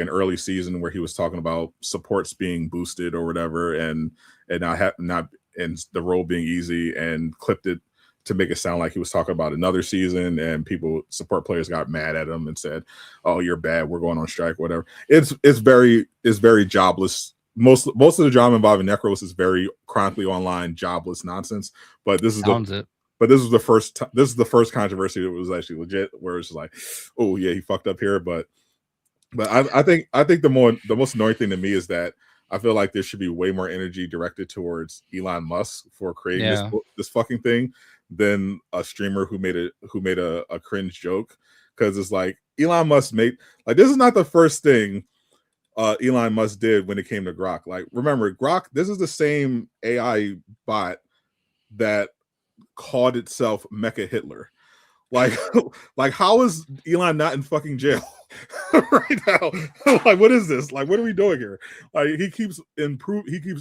early season where he was talking about supports being boosted or whatever, and the role being easy, and clipped it to make it sound like he was talking about another season, and support players got mad at him and said, oh, you're bad, we're going on strike, whatever. It's very jobless. Most of the drama involving Necros is very chronically online jobless nonsense. But this is this is the first controversy that was actually legit, where it's like, oh yeah, he fucked up here. But I think the most annoying thing to me is that I feel like there should be way more energy directed towards Elon Musk for creating this fucking thing than a streamer who made a cringe joke. Because it's like, Elon Musk this is not the first thing Elon Musk did when it came to Grok. Like, remember, Grok, this is the same AI bot that called itself Mecha Hitler. Like how is Elon not in fucking jail right now? Like, what is this? Like, what are we doing here? Like, he keeps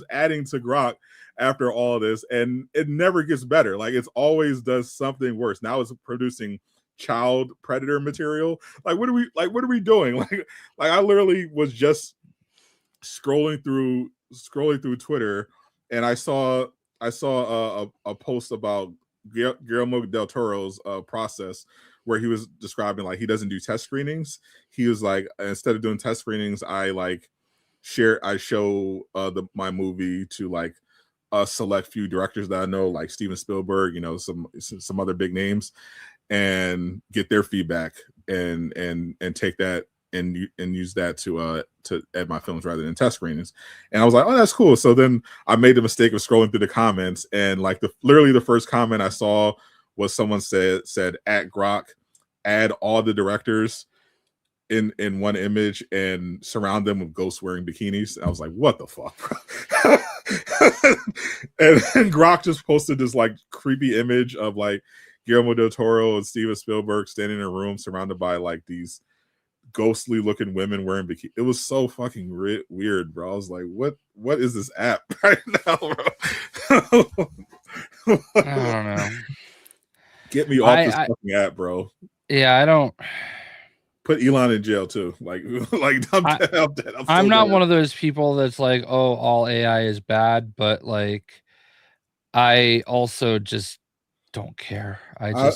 adding to Grok after all this, and it never gets better. Like, it's always does something worse. Now it's producing child predator material. Like, what are we doing? Like I literally was just scrolling through Twitter, and I saw a post about Guillermo del Toro's process, where he was describing, like, he doesn't do test screenings. He was like, instead of doing test screenings, I show my movie to like a select few directors that I know, like Steven Spielberg, some other big names, and get their feedback and take that and use that to add my films rather than test screenings. And I was like, oh, that's cool. So then I made the mistake of scrolling through the comments, and like literally the first comment I saw was someone said at Grok, add all the directors in one image and surround them with ghosts wearing bikinis. And I was like, what the fuck, bro? and Grok just posted this like creepy image of like Guillermo del Toro and Steven Spielberg standing in a room surrounded by like these ghostly looking women wearing bikinis. It was so fucking weird, bro. I was like, what is this app right now, bro? I don't know. Get me off this fucking app, bro. Yeah, I don't. Put Elon in jail too. Like I'm dead. I'm not one of those people that's like, oh, all AI is bad, but like, I also just don't care. I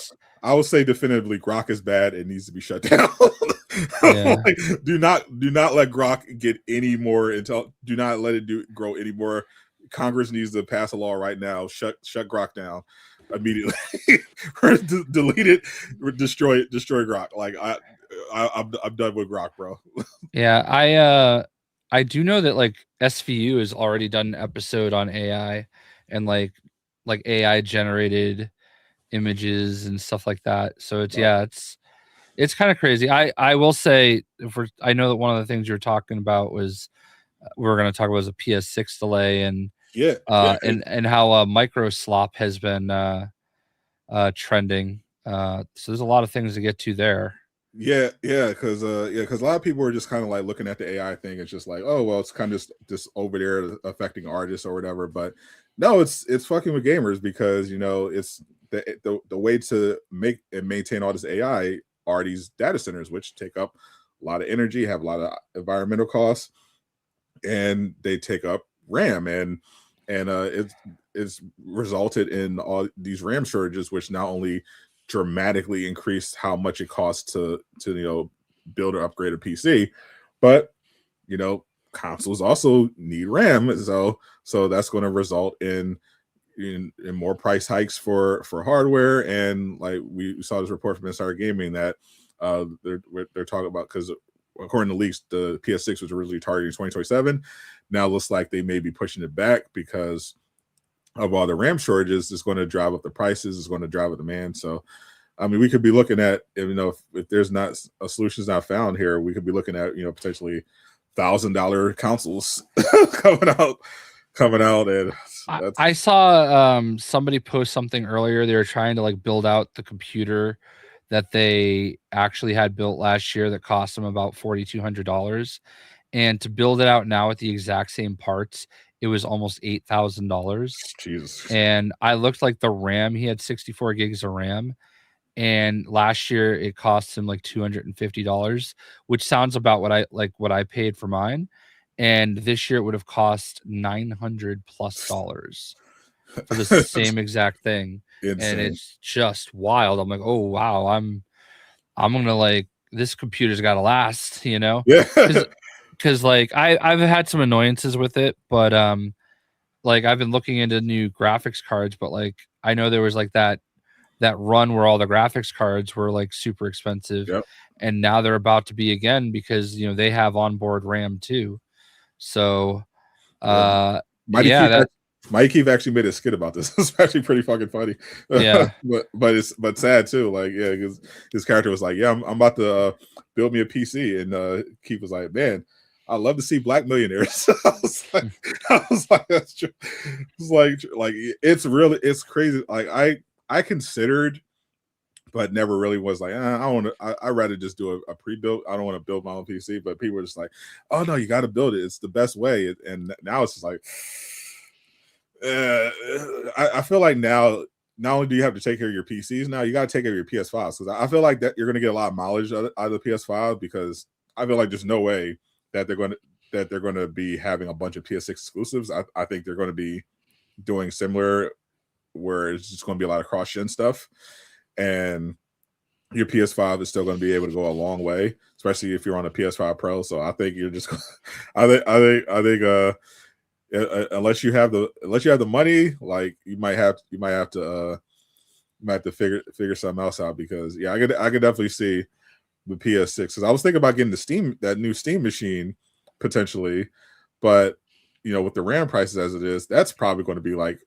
would say definitively Grok is bad and needs to be shut down. Yeah. Like, do not let Grok get any more until do not let it grow anymore. Congress needs to pass a law right now. Shut Grok down immediately. Delete it, destroy Grok. Like I'm done with Grok, bro. Yeah, I do know that like SVU has already done an episode on AI and like AI generated images and stuff like that. So it's kind of crazy. I will say, I know that one of the things you're talking about was we were going to talk about was a PS6 delay and and how micro slop has been trending. So there's a lot of things to get to there. Yeah, because a lot of people are just kind of like looking at the AI thing. It's just like, oh well, it's kind of just over there affecting artists or whatever. But no, it's fucking with gamers because it's the way to make and maintain all this AI are these data centers, which take up a lot of energy, have a lot of environmental costs, and they take up RAM, and it's resulted in all these RAM shortages, which not only dramatically increased how much it costs to build or upgrade a PC, but consoles also need RAM, so that's going to result in more price hikes for hardware. And like we saw this report from Insider Gaming that they're talking about, because according to leaks, the PS6 was originally targeting 2027. Now it looks like they may be pushing it back because of all the RAM shortages. It's going to drive up the prices. It's going to drive up demand. So, I mean, we could be looking at, if there's not a solution's not found here, we could be looking at, potentially $1,000 consoles coming out. And I saw somebody post something earlier. They were trying to like build out the computer that they actually had built last year that cost them about $4,200. And to build it out now with the exact same parts, it was almost $8,000. Jesus. And I looked like the RAM, he had 64 gigs of RAM. And last year it cost him like $250, which sounds about what I paid for mine. And this year it would have cost $900+ for the same exact thing. Insane. And it's just wild. I'm like, oh wow, I'm gonna like, this computer's gotta last, Yeah. Because like I've had some annoyances with it, but like I've been looking into new graphics cards, but like I know there was like that run where all the graphics cards were like super expensive. Yep. And now they're about to be again because they have onboard RAM too. So Mike Keith actually made a skit about this. It's actually pretty fucking funny. Yeah. but sad too. Like, yeah, because his character was like, yeah, I'm about to build me a PC, and Keith was like, man, I love to see black millionaires. I was like, that's true. It's like it's crazy. Like I considered, but never really was like, I'd rather just do a pre-built. I don't want to build my own PC. But people were just like, oh no, you got to build it. It's the best way. And now it's just like, I feel like now, not only do you have to take care of your PCs, now you got to take care of your PS5s, because I feel like that you're going to get a lot of mileage out of the PS5, because I feel like there's no way that they're going to be having a bunch of PS6 exclusives. I think they're going to be doing similar, where it's just going to be a lot of cross-gen stuff, and your PS5 is still going to be able to go a long way, especially if you're on a PS5 Pro. So I think you're just, I think unless you have the money, like you might have to figure something else out, because I could definitely see the PS6, because I was thinking about getting that new Steam machine potentially, but with the RAM prices as it is, that's probably going to be like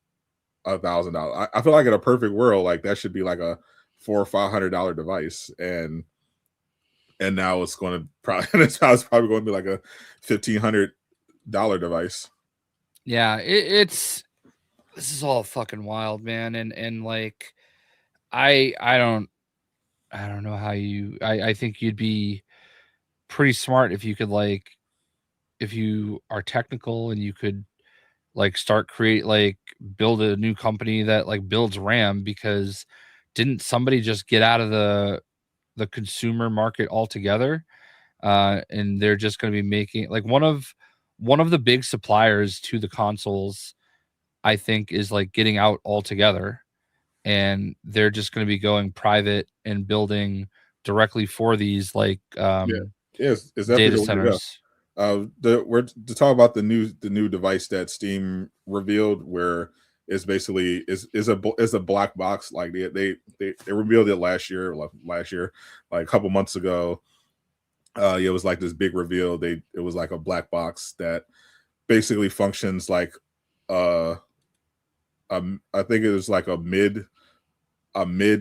$1,000. I feel like in a perfect world, like that should be like a $400 or $500 device, and now it's going to probably it's probably going to be like a $1,500 device. Yeah, this is all fucking wild, man, and like I don't know how you. I think you'd be pretty smart if you could, like, if you are technical and you could like build a new company that like builds RAM, because didn't somebody just get out of the consumer market altogether? And they're just going to be making like one of the big suppliers to the consoles, I think, is like getting out altogether, and they're just going to be going private and building directly for these like it's data definitely centers. We're to talk about the new device that Steam revealed, where it's basically is a black box. Like they revealed it last year, like a couple months ago. It was like this big reveal. It was like a black box that basically functions like I think it was like a mid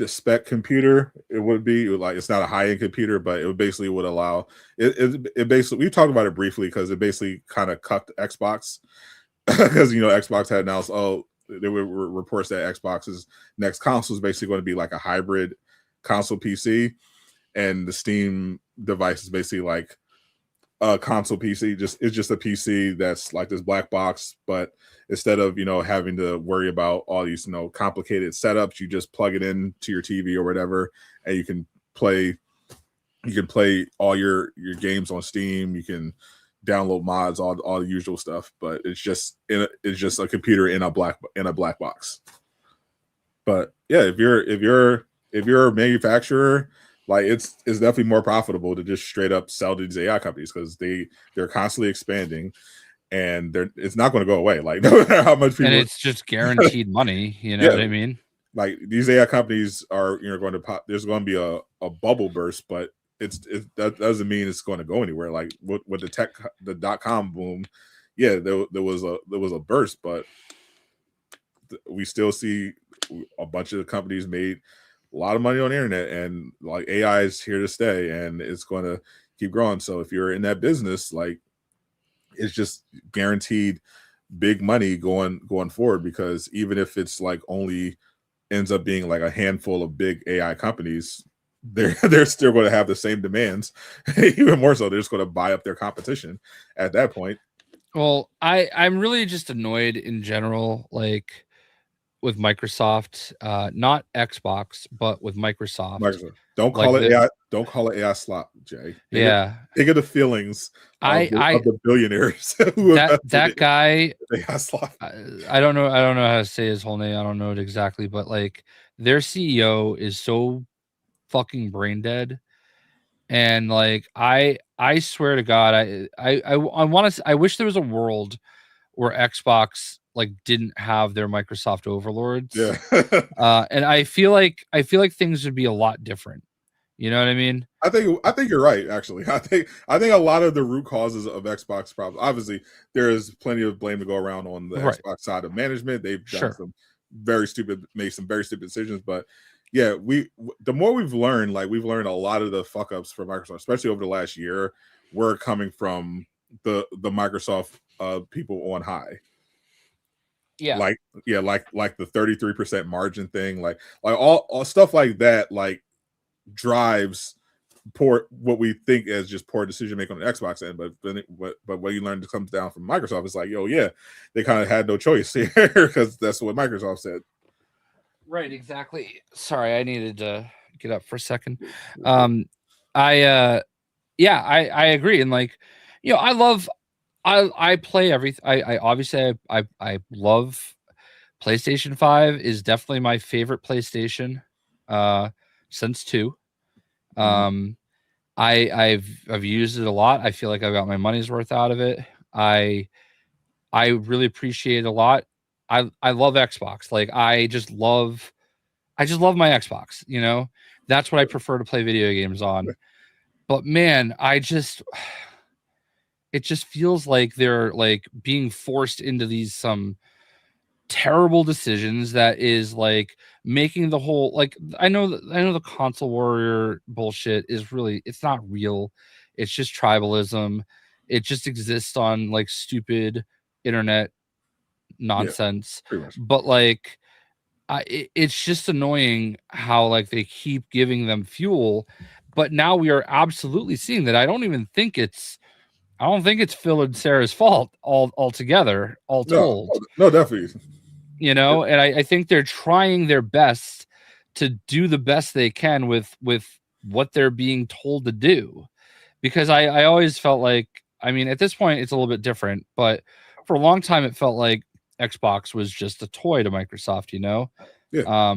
spec computer. It would be like, it's not a high end computer, but it basically would allow it basically, we talked about it briefly because it basically kind of cucked Xbox because Xbox had announced, there were reports that Xbox's next console is basically going to be like a hybrid console PC, and the Steam device is basically like a console PC. It's just a PC that's like this black box, but instead of having to worry about all these complicated setups, you just plug it into your TV or whatever, and you can play all your games on Steam. You can download mods, all the usual stuff, but it's just a computer in a black box. But yeah, if you're a manufacturer, like it's definitely more profitable to just straight up sell to these AI companies, because they're constantly expanding, and it's not going to go away. Like, no matter how much people, and it's just guaranteed money. You know what I mean? Like, these AI companies are going to pop. There's going to be a bubble burst, but that doesn't mean it's going to go anywhere. Like with the .com boom, yeah, there was a burst, but we still see a bunch of companies made a lot of money on the internet, and like AI is here to stay, and it's going to keep growing. So if you're in that business, like, it's just guaranteed big money going forward, because even if it's like only ends up being like a handful of big AI companies, they're still going to have the same demands. Even more so, they're just going to buy up their competition at that point. Well, I'm really just annoyed in general, like with Microsoft, not Xbox, but with Microsoft. Don't call it AI. Don't call it AI slop, Jay. Think of the feelings of the billionaires who that guy. AI slop. I don't know how to say his whole name. I don't know it exactly, but like their CEO is so fucking brain dead, and like I swear to God, I want to. I wish there was a world where Xbox like didn't have their Microsoft overlords. Yeah. And I feel like things would be a lot different. You know what I mean? I think you're right, actually. I think a lot of the root causes of Xbox problems, obviously there is plenty of blame to go around on the Xbox side of management. They've done made some very stupid decisions, but yeah, the more we've learned a lot of the fuck ups for Microsoft, especially over the last year, were coming from the Microsoft people on high. Yeah. Like the 33% margin thing, like all stuff like that, like drives what we think as just poor decision making on the Xbox end. But what you learn comes down from Microsoft, it's like, they kind of had no choice here, because that's what Microsoft said. Right, exactly. Sorry, I needed to get up for a second. I agree. And like, I play everything. I obviously I love PlayStation 5 is definitely my favorite PlayStation since 2. I've used it a lot. I feel like I've got my money's worth out of it. I really appreciate it a lot. I love Xbox. Like I just love my Xbox, That's what I prefer to play video games on. But man, it just feels like they're like being forced into these some terrible decisions that is like making the whole, like, I know the console warrior bullshit is really, it's not real. It's just tribalism. It just exists on like stupid internet nonsense. Pretty much. But like it's just annoying how like they keep giving them fuel. But now we are absolutely seeing that. I don't think it's Phil and Sarah's fault altogether, all told. No, definitely. You know, and I think they're trying their best to do the best they can with what they're being told to do. Because I always felt like, I mean, at this point it's a little bit different, but for a long time it felt like Xbox was just a toy to Microsoft, you know? Yeah.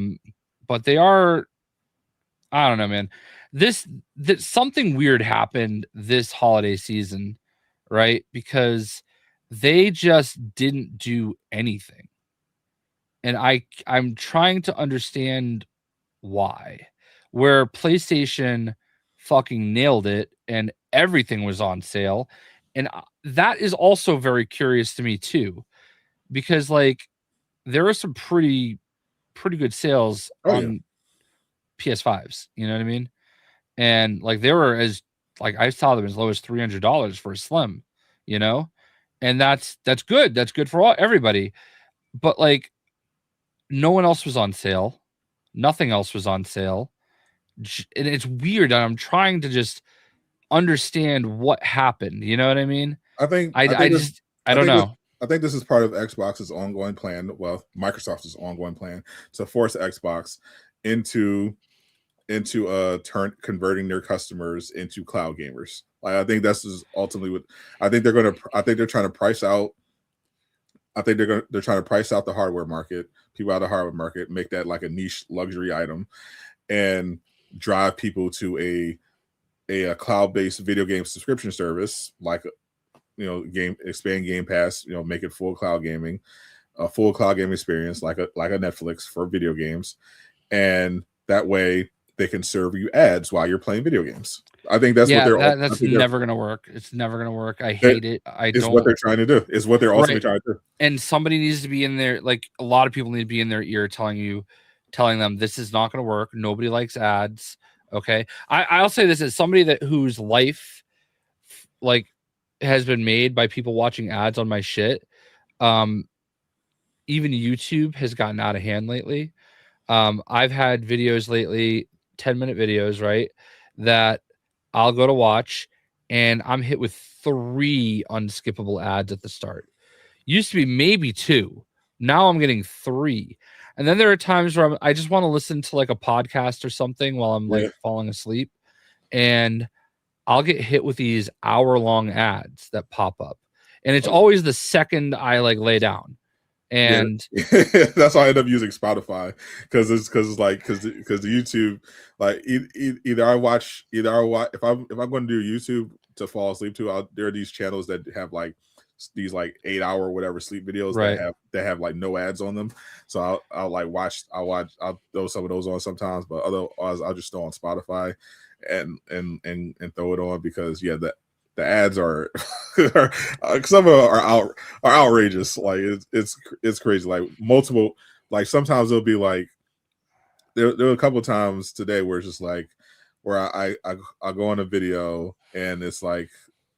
But they are, I don't know, man. This something weird happened this holiday season, right? Because they just didn't do anything. And I'm trying to understand why. Where PlayStation fucking nailed it and everything was on sale. And that is also very curious to me too, because like there are some pretty good sales on PS5s, you know what I mean? And like they were as, like, I saw them as low as $300 for a Slim, you know? And that's good. That's good for everybody. But like no one else was on sale. Nothing else was on sale. And it's weird. I'm trying to just understand what happened. You know what I mean? I don't know. I think this is part of Xbox's ongoing plan. Well, Microsoft's ongoing plan to force Xbox into converting their customers into cloud gamers. Like, I think this is ultimately what I think they're trying to price out. I think they're trying to price out the hardware market, people out of the hardware market, make that like a niche luxury item, and drive people to a cloud-based video game subscription service, like, you know, expand Game Pass, you know, make it full cloud gaming, a full cloud game experience, like a Netflix for video games, and that way they can serve you ads while you're playing video games. I think that's that's never going to work. It's never going to work. I hate it. It's what they're trying to do. It's what they're also trying to do. And somebody needs to be in there. Like, a lot of people need to be in their ear telling them this is not going to work. Nobody likes ads. Okay. I'll say this as somebody whose life like has been made by people watching ads on my shit. Even YouTube has gotten out of hand lately. I've had videos lately, 10-minute videos, right, that I'll go to watch and I'm hit with 3 unskippable ads at the start. Used to be maybe 2. Now I'm getting 3. And then there are times where I just want to listen to like a podcast or something while I'm like falling asleep, and I'll get hit with these hour-long ads that pop up. And it's always the second I like lay down. And that's why I end up using Spotify, because the YouTube, like, either I watch if I'm going to do YouTube to fall asleep to, there are these channels that have like these like 8-hour whatever sleep videos that have like no ads on them. So I'll throw some of those on sometimes, but otherwise I'll just throw on Spotify and throw it on, because the ads are some of them are outrageous. Like, it's crazy. Like, multiple, like, sometimes it'll be like there were a couple of times today where it's just like where I go on a video and it's like,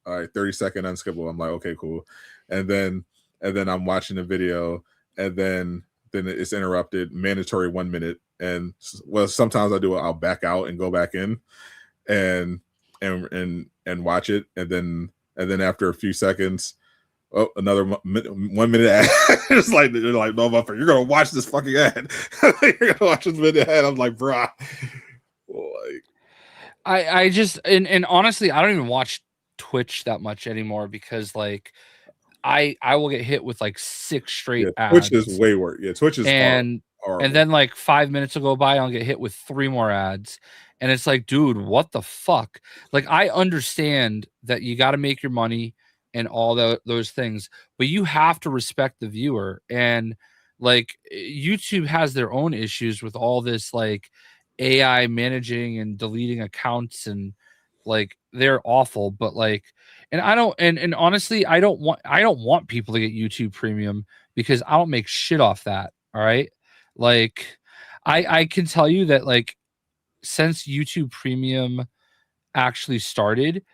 all right, 30-second unskippable. I'm like, okay, cool. And then I'm watching the video, and then it's interrupted, mandatory 1 minute. And well, sometimes I'll back out and go back in and watch it, and then after a few seconds, another 1 minute ad. It's like, they're like, no, motherfucker, you're gonna watch this fucking ad. You're gonna watch this minute ad. I'm like, bruh. Like, I just, and honestly, I don't even watch Twitch that much anymore, because like I will get hit with like 6 straight ads. Twitch is way worse. Yeah, Twitch is horrible. And then like 5 minutes will go by, I'll get hit with 3 more ads. And it's like, dude, what the fuck? Like, I understand that you got to make your money and all those things, but you have to respect the viewer. And like, YouTube has their own issues with all this like AI managing and deleting accounts and Like they're awful, but like, and I don't, and honestly, I don't want people to get YouTube Premium because I don't make shit off that. All right. Like I can tell you that like since YouTube Premium actually started,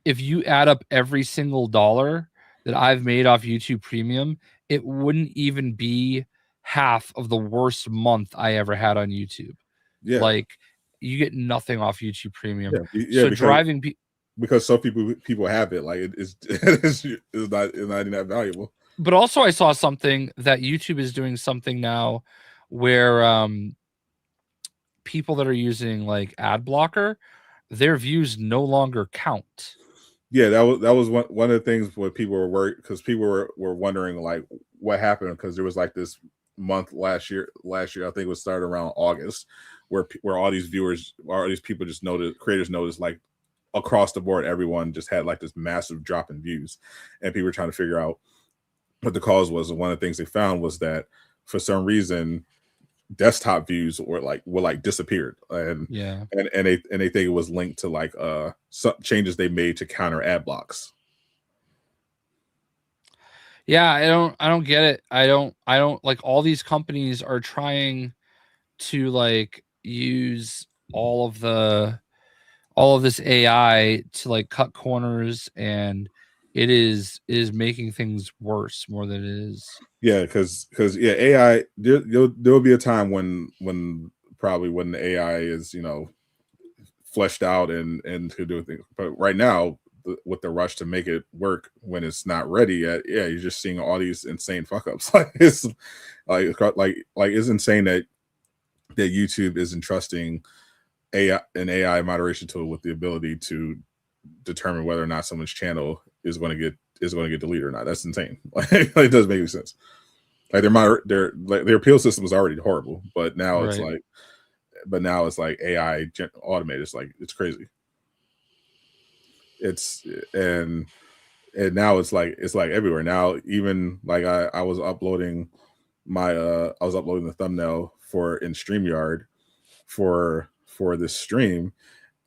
if you add up every single dollar that I've made off YouTube Premium, it wouldn't even be half of the worst month I ever had on YouTube. Yeah. Like you get nothing off YouTube Premium. Yeah, So driving because some people have it, like it's not even that valuable. But also I saw something that YouTube is doing something now where people that are using like ad blocker, their views no longer count. Yeah, that was one of the things where people were worried, because people were wondering like what happened, because there was like this month last year, I think it was started around August, where all these people just noticed, creators noticed, like across the board, everyone just had like this massive drop in views, and people were trying to figure out what the cause was. And one of the things they found was that for some reason desktop views were disappeared, and they think it was linked to like some changes they made to counter ad blocks. Yeah, I don't get it. I don't like, all these companies are trying to like use all of this AI to like cut corners, and it is making things worse more than it is. Yeah, because AI, there'll be a time when the AI is, fleshed out and to do things. But right now, with the rush to make it work when it's not ready yet, you're just seeing all these insane fuck ups. Like it's it's insane that YouTube is entrusting an AI moderation tool with the ability to determine whether or not someone's channel is going to get deleted or not. That's insane. Like, it doesn't make any sense. Like their appeal system was already horrible, but now it's like AI automated. It's like, it's crazy. And now it's like everywhere now. Even like I was uploading the thumbnail in StreamYard for this stream,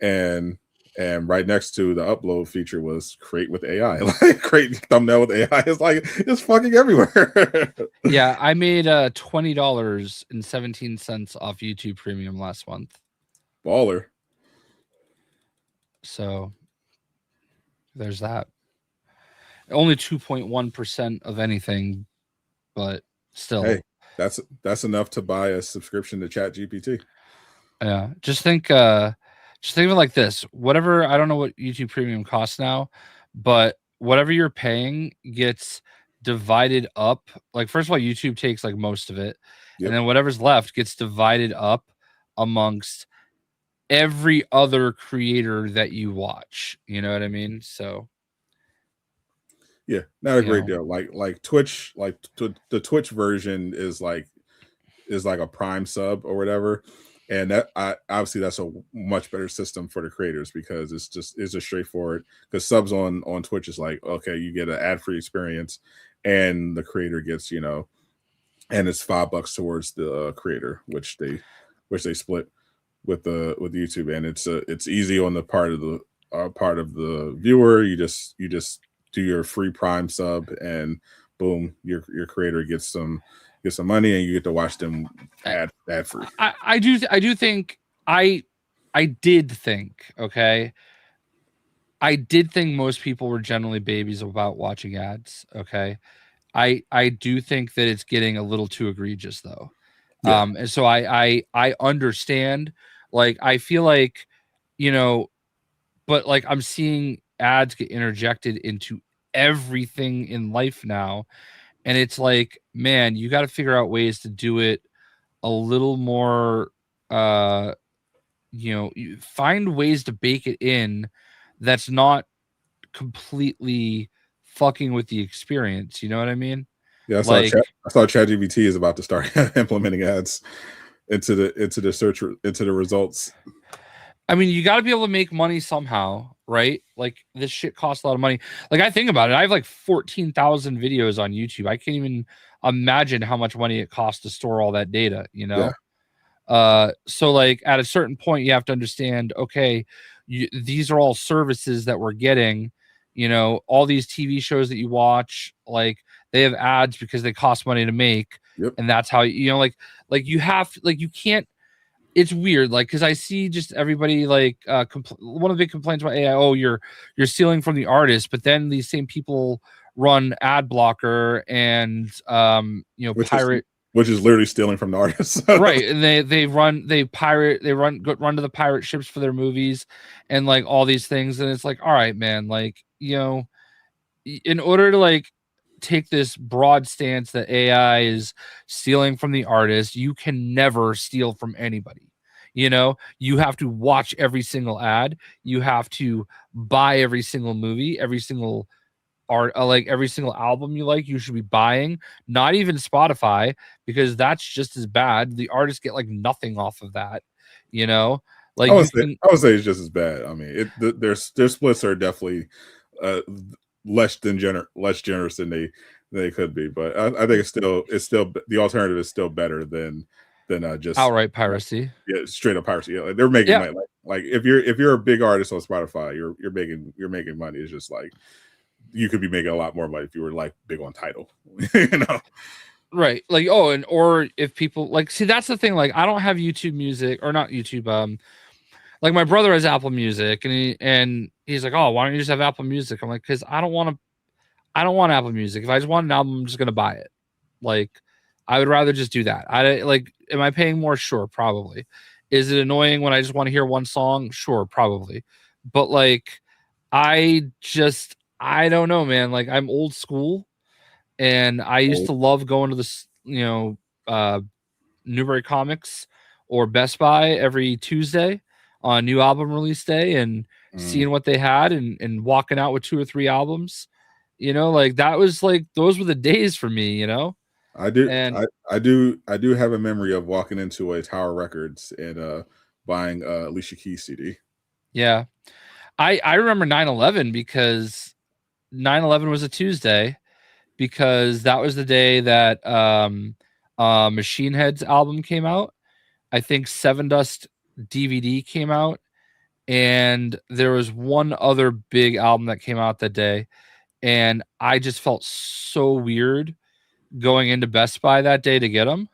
and right next to the upload feature was create with AI. Like create thumbnail with AI. It's like, it's fucking everywhere. Yeah, I made $20.17 off YouTube Premium last month. Baller. So there's that. Only 2.1% of anything, but still. Hey, that's enough to buy a subscription to ChatGPT. Yeah, just think of it like this. Whatever, I don't know what YouTube Premium costs now, but whatever you're paying gets divided up. Like, first of all, YouTube takes like most of it, and then whatever's left gets divided up amongst every other creator that you watch. You know what I mean? So yeah, not a great deal. Like Twitch, like the Twitch version is like a Prime sub or whatever, and that obviously that's a much better system for the creators, because it's just straightforward. Because subs on Twitch is like, okay, you get an ad-free experience, and the creator gets, and it's $5 towards the creator, which they split with YouTube, and it's easy on the part of the viewer. You just do your free Prime sub, and boom, your creator gets some money, and you get to watch them ad free. I did think, okay, I did think most people were generally babies about watching ads. Okay, I do think that it's getting a little too egregious though. Yeah. And so I understand. Like, I feel like, but like, I'm seeing ads get interjected into everything in life now, and it's like, man, you got to figure out ways to do it a little more, find ways to bake it in that's not completely fucking with the experience. You know what I mean? Yeah, I saw ChatGPT is about to start implementing ads into the search, into the results. I mean, you got to be able to make money somehow, right? Like, this shit costs a lot of money. Like, I think about it. I have like 14,000 videos on YouTube. I can't even imagine how much money it costs to store all that data, Yeah. So like, at a certain point, you have to understand, okay, these are all services that we're getting. All these TV shows that you watch, like they have ads because they cost money to make. Yep. And that's how, like you have, like you can't, it's weird. Like, cause I see just everybody like, one of the big complaints about AI, oh, you're stealing from the artist, but then these same people run ad blocker and, pirate. Which is literally stealing from the artists. Right. And they run to the pirate ships for their movies and like all these things. And it's like, all right, man, like, in order to like take this broad stance that AI is stealing from the artist, you can never steal from anybody. You have to watch every single ad. You have to buy every single movie, every single art, like every single album you should be buying. Not even Spotify, because that's just as bad. The artists get like nothing off of that. Like I would say it's just as bad. I mean, their splits are definitely less generous than they could be. But I think it's still the alternative is still better than just outright piracy. Straight up piracy. Yeah, like, they're making money. Like if you're a big artist on Spotify, you're making money. It's just like you could be making a lot more money if you were like big on Tidal. Right. Like, or if people like, see, that's the thing. Like, I don't have YouTube Music, or not YouTube. Like my brother has Apple Music, and he's like, oh, why don't you just have Apple Music? I'm like, because I don't want Apple Music. If I just want an album, I'm just gonna buy it. Like, I would rather just do that. Am I paying more? Sure, probably. Is it annoying when I just want to hear one song? Sure, probably. But like, I don't know, man. Like, I'm old school, and I used to love going to the Newbury Comics or Best Buy every Tuesday on new album release day and seeing what they had and walking out with 2 or 3 albums. Like that was like, those were the days for me. I do, and I do have a memory of walking into a Tower Records and buying Alicia Keys CD. Yeah, I remember 9/11 because 9/11 was a Tuesday, because that was the day that Machine Head's album came out. I think Seven Dust DVD came out, and there was one other big album that came out that day, and I just felt so weird going into Best Buy that day to get them.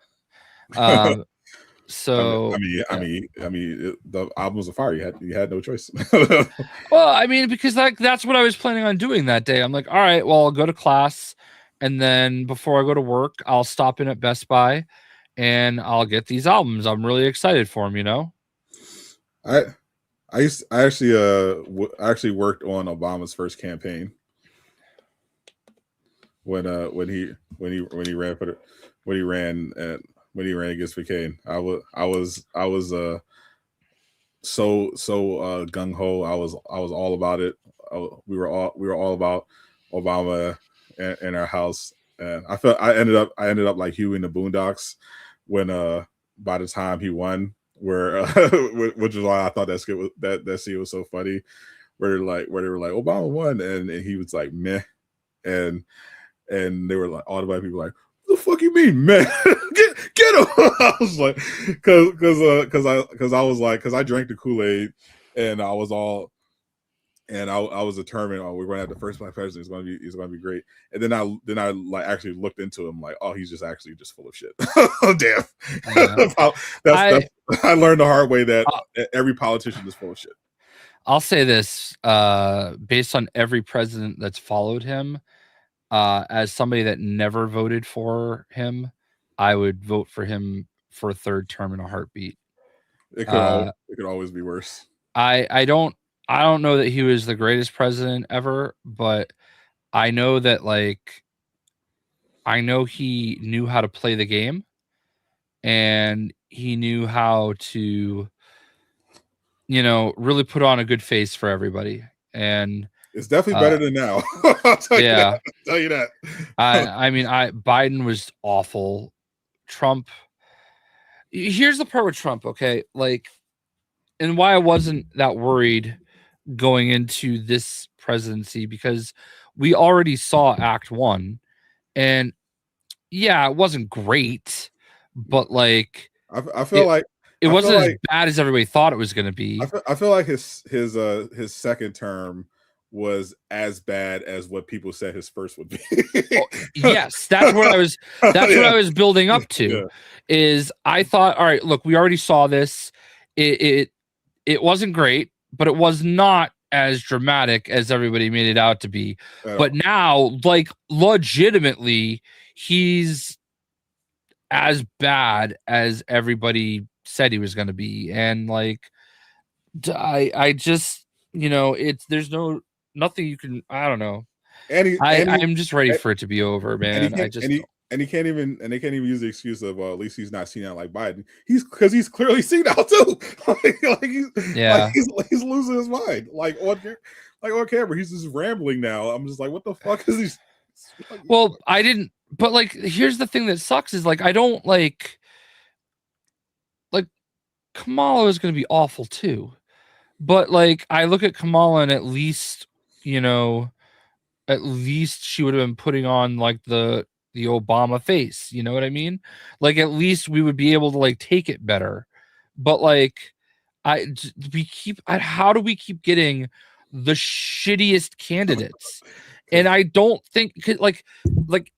So I mean, the albums of fire. You had no choice. Well, I mean, because that's what I was planning on doing that day. I'm like, all right, well, I'll go to class, and then before I go to work, I'll stop in at Best Buy, and I'll get these albums. I'm really excited for them. I actually worked on Obama's first campaign when he ran against McCain. I was so gung ho. I was all about it. We were all about Obama in our house, and I ended up like Huey in the Boondocks when by the time he won, where which is why I thought that scene was so funny, where they were like Obama won, and he was like meh, and they were like, all the white people were like, what the fuck you mean, man? get him! I was like, because I drank the Kool-Aid, and I was determined, oh, we're going to have the first black president. It's going to be great. And then I like actually looked into him, like, oh, he's just full of shit. Oh, damn. Yeah. I learned the hard way that every politician is full of shit. I'll say this, based on every president that's followed him, as somebody that never voted for him, I would vote for him for a third term in a heartbeat. It could always be worse. I don't know that he was the greatest president ever, but I know that he knew how to play the game, and he knew how to, really put on a good face for everybody. And it's definitely better than now. I'll tell you that. I mean, Biden was awful. Trump. Here's the part with Trump, okay? Like, and why I wasn't that worried going into this presidency, because we already saw Act 1, and yeah, it wasn't great, but like, I feel like it wasn't as bad as everybody thought it was going to be. I feel like his second term was as bad as what people said his first would be. Yes, that's what I was. That's what I was building up to. Yeah. Is I thought, all right, look, we already saw this. It wasn't great, but it was not as dramatic as everybody made it out to be. But now, like, legitimately, he's as bad as everybody said he was going to be. And like, I just, there's nothing you can, I don't know. I'm just ready for it to be over, man. And they can't even use the excuse of, well, at least he's not seen out like Biden. Because he's clearly seen out too. He's losing his mind. Like on camera, he's just rambling now. I'm just like, what the fuck is he? Well, I didn't. But like, here's the thing that sucks is like, I don't like Kamala is going to be awful too. But like, I look at Kamala and at least she would have been putting on like the Obama face, you know what I mean? Like, at least we would be able to like take it better. But like, how do we keep getting the shittiest candidates? And I don't think like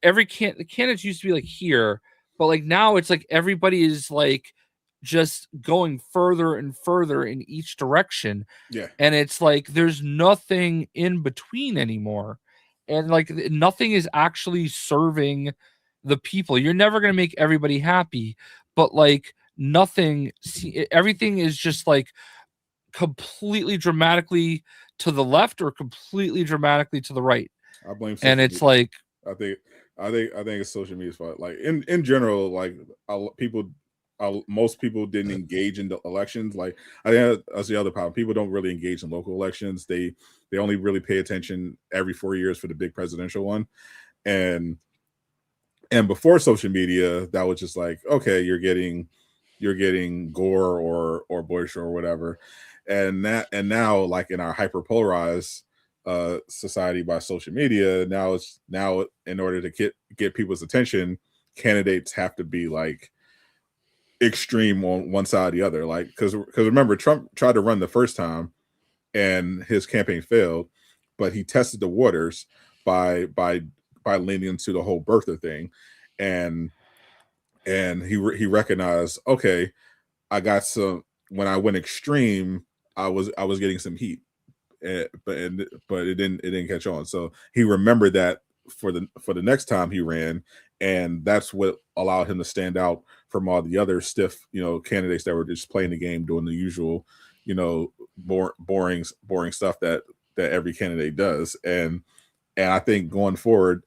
every the candidates used to be like here, but like now it's like everybody is like just going further and further in each direction. Yeah. And it's like there's nothing in between anymore. And like nothing is actually serving the people. You're never going to make everybody happy, but like everything is just like completely dramatically to the left or completely dramatically to the right. I blame and it's media. Like I think it's social media's fault. Like in general, like most people didn't engage in the elections. Like I think that's the other problem. People don't really engage in local elections. They only really pay attention every 4 years for the big presidential one. And before social media, that was just like, okay, you're getting Gore or Bush or whatever. And now like in our hyperpolarized society by social media, now in order to get people's attention, candidates have to be like extreme on one side or the other. Like because remember, Trump tried to run the first time and his campaign failed, but he tested the waters by leaning into the whole birther thing, and he recognized, okay, I got some. When I went extreme, I was getting some heat. But it didn't catch on. So he remembered that for the next time he ran, and that's what allowed him to stand out from all the other stiff, candidates that were just playing the game, doing the usual, boring stuff that every candidate does. And I think going forward,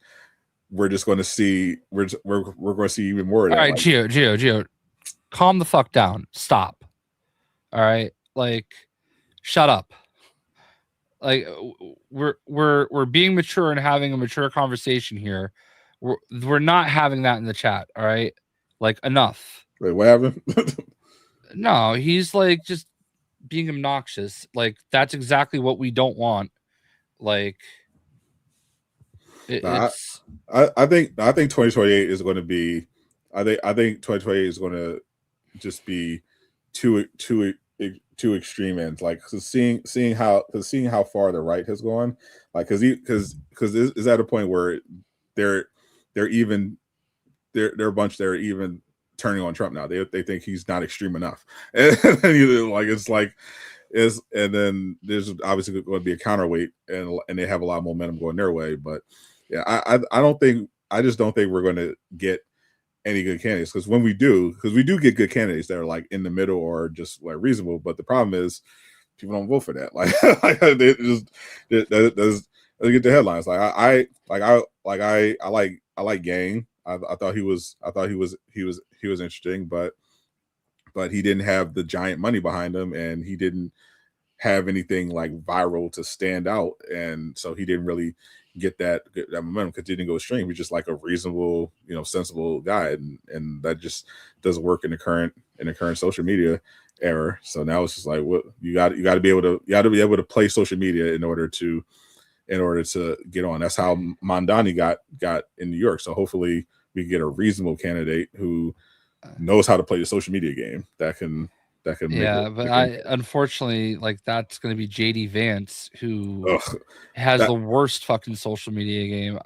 we're just going to see we're going to see even more of that. All right, Gio, calm the fuck down. Stop. All right, like, shut up. Like we're being mature and having a mature conversation here. We're not having that in the chat. All right, like, enough. Wait, what happened? No, he's like just being obnoxious. Like, that's exactly what we don't want. Like, I think 2028 is going to be. I think 2028 is going to just be two extreme ends, like seeing how far the right has gone, like because it's at a point where they're a bunch that are even turning on Trump now. They think he's not extreme enough, and then there's obviously going to be a counterweight, and they have a lot of momentum going their way. But yeah, I just don't think we're going to get any good candidates, because we do get good candidates that are like in the middle or just like reasonable, but the problem is people don't vote for that. Like they just get the headlines. Like I like Gang. I thought he was interesting, but he didn't have the giant money behind him, and he didn't have anything like viral to stand out, and so he didn't really get that momentum because he didn't go extreme. He's just like a reasonable, sensible guy, and that just doesn't work in the current social media era. So now it's just like, what you got to be able to play social media in order to get on. That's how Mondani got in New York. So hopefully we can get a reasonable candidate who knows how to play the social media game that can that can make Yeah, it. but unfortunately, like, that's going to be JD Vance, who Ugh, has the worst fucking social media game.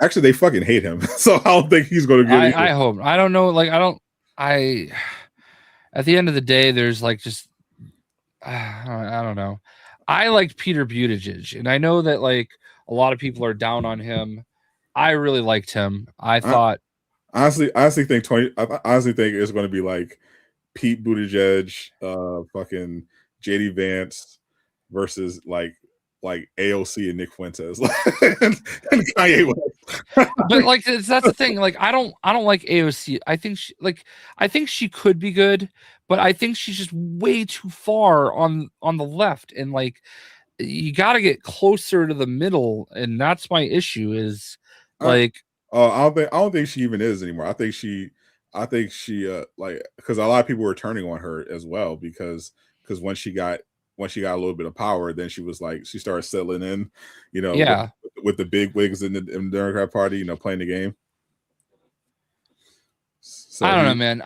Actually, they fucking hate him, so I don't think he's going to get it. I hope. I don't know. Like, at the end of the day, there's like just, I don't know. I liked Peter Buttigieg, and I know that like a lot of people are down on him. I really liked him. I thought, honestly think it's going to be like Pete Buttigieg, fucking JD Vance versus like AOC and Nick Fuentes and Kanye West. But like that's the thing. Like I don't like AOC. I think she could be good, but I think she's just way too far on the left, and like you got to get closer to the middle, and that's my issue. Is like I don't think she even is anymore. I think she like, because a lot of people were turning on her as well because when she got a little bit of power, then she was like, she started settling in, with the big wigs in the Democrat Party, playing the game. So I don't know, man.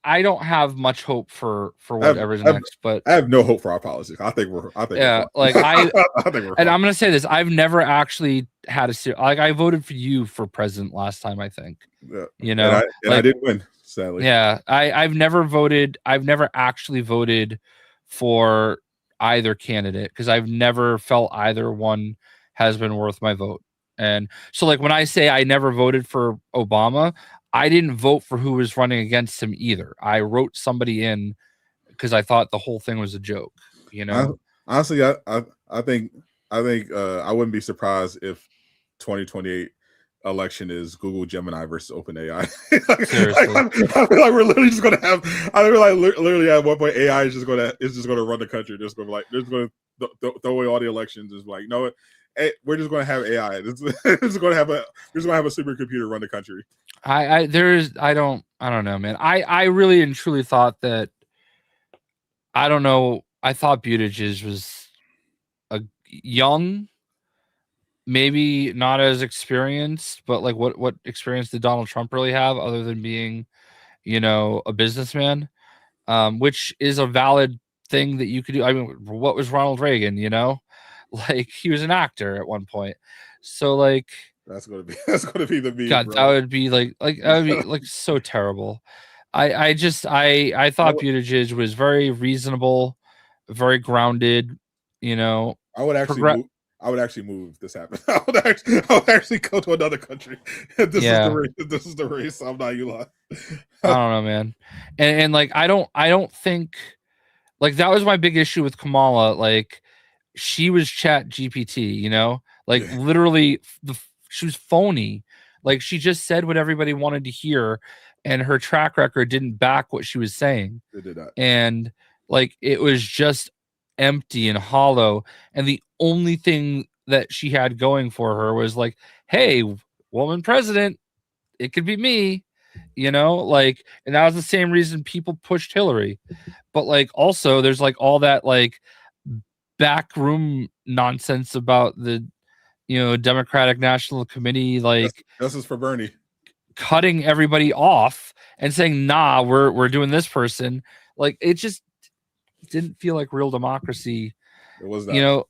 I don't have much hope for whatever's next, but I have no hope for our politics. I think we're like I think we're and I'm gonna say this: I've never actually had I voted for you for president last time. I think, and I didn't win, sadly. Yeah, I've never actually voted for either candidate because I've never felt either one has been worth my vote. And so, like, when I say I never voted for Obama, I didn't vote for who was running against him either. I wrote somebody in because I thought the whole thing was a joke. Honestly, I think I wouldn't be surprised if 2028 election is Google Gemini versus OpenAI. I feel like we're literally just gonna have. I feel like literally at one point AI is just gonna run the country. Just going to throw away all the elections. Just like, you know what? Hey, we're just going to have AI. We're just going to have a supercomputer run the country. I don't know, man. I really and truly thought that. I don't know. I thought Buttigieg was a young, maybe not as experienced, but like what experience did Donald Trump really have other than being, a businessman, which is a valid thing that you could do. I mean, what was Ronald Reagan? Like he was an actor at one point. So like that's gonna be the meme. God, bro. that would be like that would be like so terrible. I thought Buttigieg was very reasonable, very grounded. I would actually move if this happened. I would actually go to another country. This is the race. I'm not you lie. I don't know, man. And like I don't think like that was my big issue with Kamala. Like she was Chat GPT, literally she was phony. Like she just said what everybody wanted to hear, and her track record didn't back what she was saying. It did not. And like it was just empty and hollow. And the only thing that she had going for her was like, hey, woman president, it could be me, and that was the same reason people pushed Hillary. But like also there's like all that like backroom nonsense about the Democratic National Committee, like this is for Bernie cutting everybody off and saying, nah, we're doing this person. Like it just didn't feel like real democracy. It was that.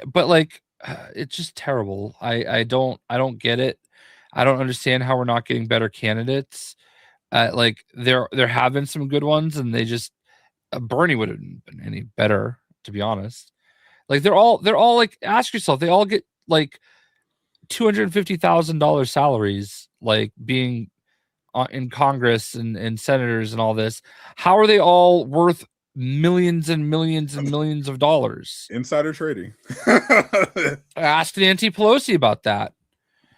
But like it's just terrible. I don't get it. I don't understand how we're not getting better candidates. Like there have been some good ones, and they just Bernie would have been any better, to be honest. Like they're all like, ask yourself, they all get like $250,000 salaries, like being in Congress and senators and all this. How are they all worth millions and millions and millions of dollars? Insider trading. Ask Nancy Pelosi about that.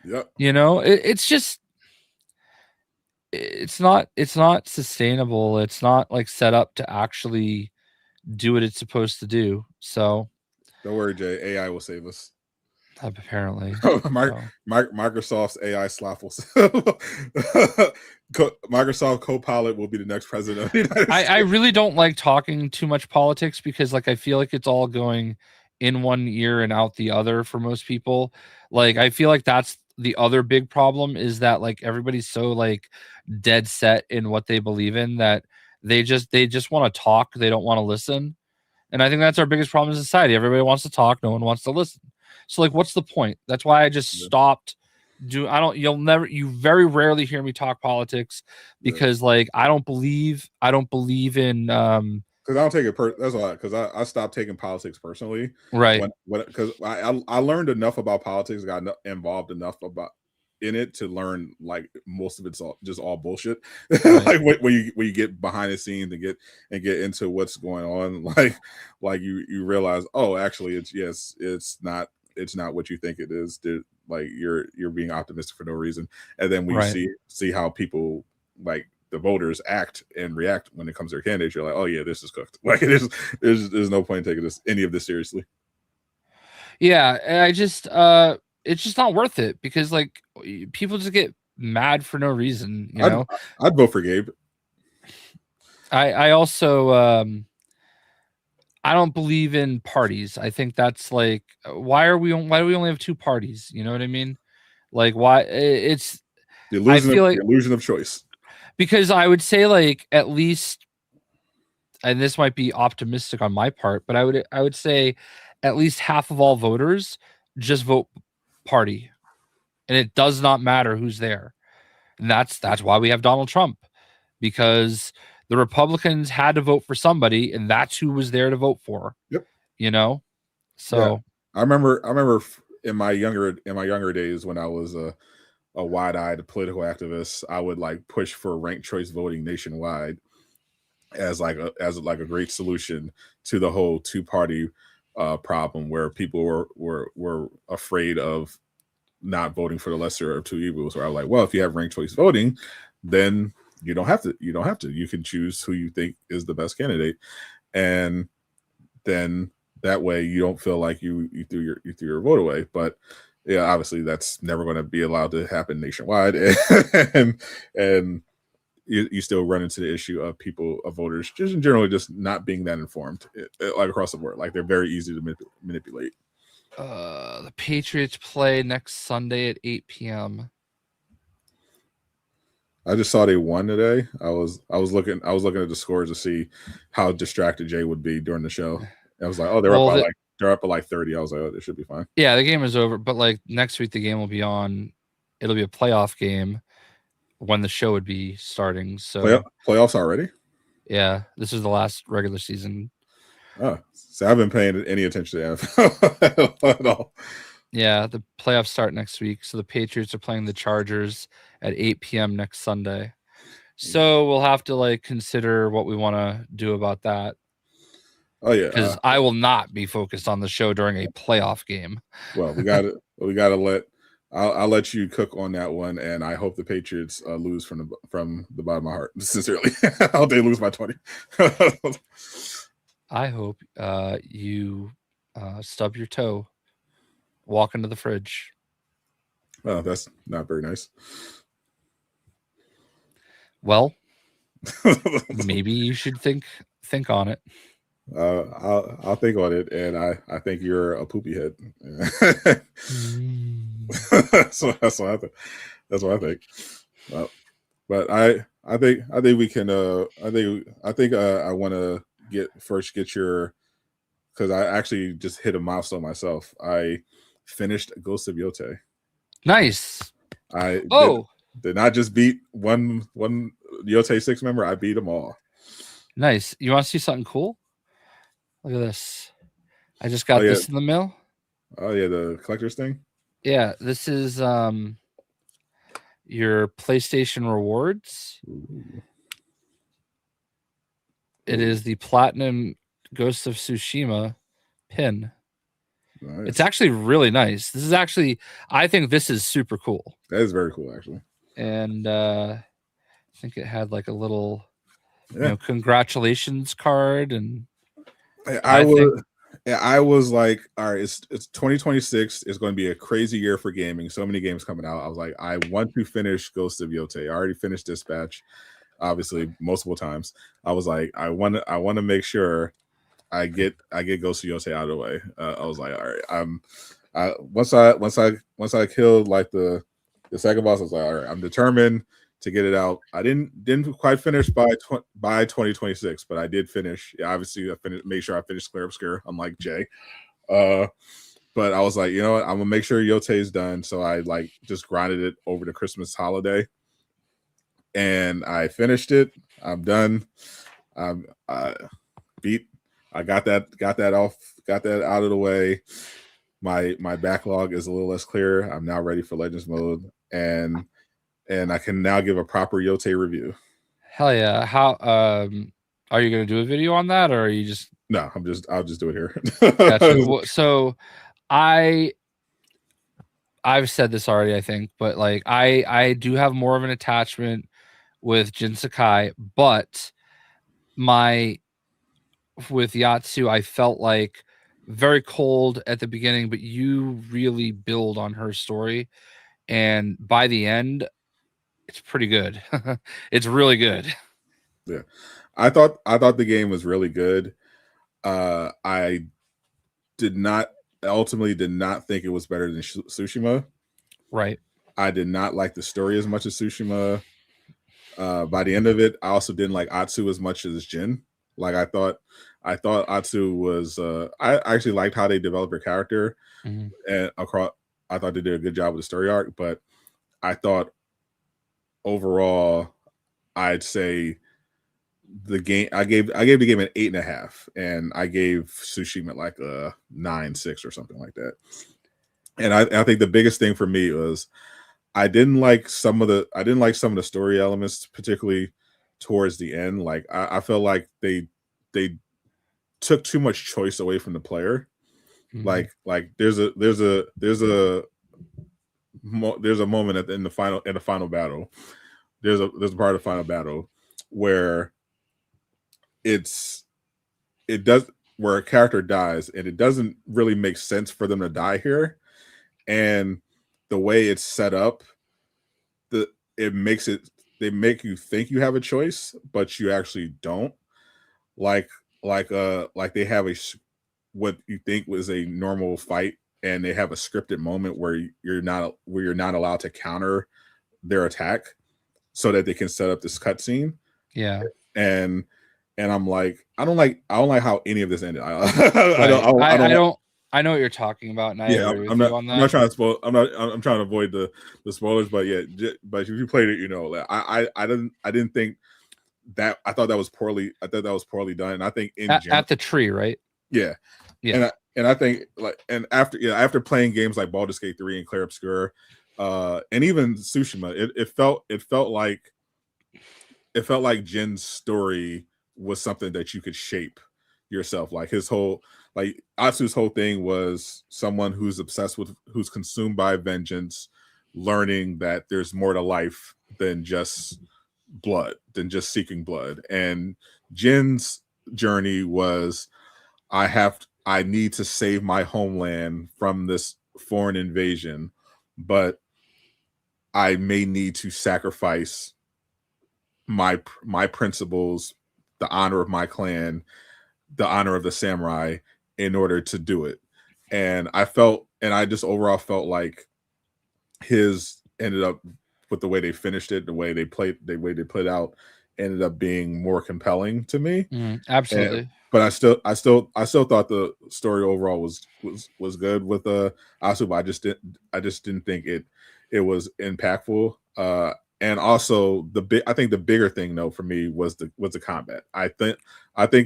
Yep. It's just it's not sustainable. It's not like set up to actually do what it's supposed to do. So don't worry, Jay. AI will save us. Apparently. Microsoft's AI sloth will Microsoft Copilot will be the next president of the United States. I really don't like talking too much politics because like I feel like it's all going in one ear and out the other for most people. Like I feel like that's the other big problem is that like everybody's so like dead set in what they believe in that they just want to talk, they don't want to listen. And I think that's our biggest problem in society. Everybody wants to talk, no one wants to listen. So like what's the point? That's why I just stopped you very rarely hear me talk politics because like I don't believe in because I don't take it that's why, because I stopped taking politics personally, right? Because I learned enough about politics, got involved enough in it to learn like most of it's all bullshit. Right. Like when you get behind the scenes and get into what's going on, like you realize, oh, actually it's not what you think it is. Like you're being optimistic for no reason, and then when you see how people like the voters act and react when it comes to their candidates, you're like, oh yeah, this is cooked. Like it is. There's no point in taking any of this seriously. Yeah, and I just it's just not worth it because like people just get mad for no reason. You know, I'd vote for Gabe. I also I don't believe in parties. I think that's like why do we only have two parties? You know what I mean? Like why it's the illusion of choice. Because I would say like at least, and this might be optimistic on my part, but I would say at least half of all voters just vote party, and it does not matter who's there. And that's why we have Donald Trump, because the Republicans had to vote for somebody, and that's who was there to vote for. Yep. You know, so yeah. I remember in my younger days when I was a wide-eyed political activist, I would like push for ranked choice voting nationwide as like a great solution to the whole two-party problem, where people were afraid of not voting for the lesser of two evils. Where I was like, well, if you have ranked choice voting, then you don't have to. You can choose who you think is the best candidate, and then that way you don't feel like you threw your vote away. But yeah, obviously that's never going to be allowed to happen nationwide, and you still run into the issue of voters just generally just not being that informed, like across the board. Like they're very easy to manipulate. The Patriots play next Sunday at 8 p.m. I just saw they won today. I was looking at the scores to see how distracted Jay would be during the show. I was like, oh, they're up by like 30. I was like, oh, they should be fine. Yeah, the game is over, but like next week the game will be on. It'll be a playoff game when the show would be starting. So playoffs already? Yeah, this is the last regular season. Oh, so I haven't been paying any attention to NFL at all. Yeah, the playoffs start next week. So the Patriots are playing the Chargers at 8 p.m. next Sunday. So we'll have to like consider what we want to do about that. Oh yeah, because I will not be focused on the show during a playoff game. Well, we got to let. I'll let you cook on that one, and I hope the Patriots lose from the bottom of my heart. Sincerely, I hope they lose by 20. I hope you stub your toe, walk into the fridge. Oh, that's not very nice. Well, maybe you should think on it. I'll think on it, and I think you're a poopy head. So that's what I think. That's what I think. But I think we can. I think I want to get your, because I actually just hit a milestone myself. I finished Ghost of Yotei. Nice. I did not just beat one Yotei 6 member. I beat them all. Nice. You want to see something cool? Look at this. I just got this in the mail. Oh yeah, the collector's thing. Yeah, this is your PlayStation rewards. Ooh. It is the Platinum Ghost of Tsushima pin. Nice. It's actually really nice. This is actually, I think this is super cool. That is very cool, actually. And I think it had like a little, congratulations card. And I was like, all right, it's 2026. It's going to be a crazy year for gaming. So many games coming out. I was like, I want to finish Ghost of Yotei. I already finished Dispatch, obviously multiple times. I was like, I want to make sure I get Ghost of Yotei out of the way. I was like, all right, once I killed like the The second boss, I was like, all right, I'm determined to get it out. I didn't quite finish by 2026, but I did finish. Yeah, obviously, I finished. Make sure I finished Clear Obscure. Unlike Jay, but I was like, you know what? I'm gonna make sure Yote is done. So I like just grinded it over the Christmas holiday, and I finished it. I'm done. I beat. I got that off. Got that out of the way. My backlog is a little less clear. I'm now ready for Legends mode, and I can now give a proper Yote review. Hell yeah! How are you gonna do a video on that, or are you just? No, I'll just do it here. Gotcha. Well, so I've said this already, I think, but like I do have more of an attachment with Jin Sakai, but with Yatsu, I felt like very cold at the beginning, but you really build on her story, and by the end, it's pretty good. It's really good. Yeah, I thought the game was really good. I ultimately did not think it was better than Tsushima. Right. I did not like the story as much as Tsushima. By the end of it, I also didn't like Atsu as much as Jin. Like I thought Atsu was. I actually liked how they developed her character, and across. I thought they did a good job with the story arc, but I thought overall, I'd say the game. I gave the game an 8.5, and I gave Tsushima like a 9.6 or something like that. And I think the biggest thing for me was I didn't like some of the story elements, particularly towards the end. Like I felt like they took too much choice away from the player. Like there's a moment in the final battle. There's a part of the final battle where where a character dies, and it doesn't really make sense for them to die here. And the way it's set up, they make you think you have a choice, but you actually don't. Like they have what you think was a normal fight, and they have a scripted moment where you're not allowed to counter their attack, so that they can set up this cutscene. Yeah, and I'm like, I don't like how any of this ended. I know what you're talking about, and I agree with you on that. I'm not trying to spoil. I'm trying to avoid the spoilers, but yeah. But if you played it, you know, I didn't think that. I thought that was poorly. I thought that was poorly done. And I think at the tree, right? Yeah. And I think after playing games like Baldur's Gate 3 and Clair Obscur, and even Tsushima, it felt like Jin's story was something that you could shape yourself. Like Atsu's whole thing was someone who's consumed by vengeance, learning that there's more to life than just blood, than just seeking blood. And Jin's journey was, I need to save my homeland from this foreign invasion, but I may need to sacrifice my principles, the honor of my clan, the honor of the samurai, in order to do it. And I just overall felt like his ended up, with the way they finished it, the way they played out, ended up being more compelling to me. Absolutely. But I still thought the story overall was good with Asu, but I just didn't think it was impactful. And also I think the bigger thing though for me was the combat. I think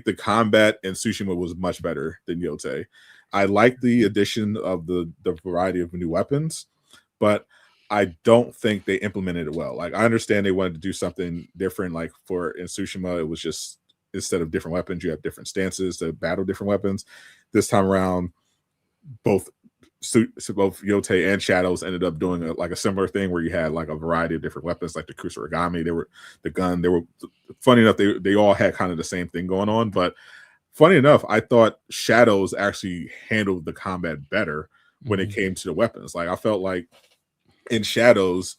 the combat in Tsushima was much better than Yote. I like the addition of the variety of new weapons, but I don't think they implemented it well. Like I understand they wanted to do something different. Like in Tsushima, it was just, instead of different weapons, you have different stances to battle different weapons. This time around, both Yote and Shadows ended up doing a similar thing where you had like a variety of different weapons, like the Kusuragami, the gun. They were, funny enough, they all had kind of the same thing going on. But funny enough, I thought Shadows actually handled the combat better when it came to the weapons. Like I felt like in Shadows,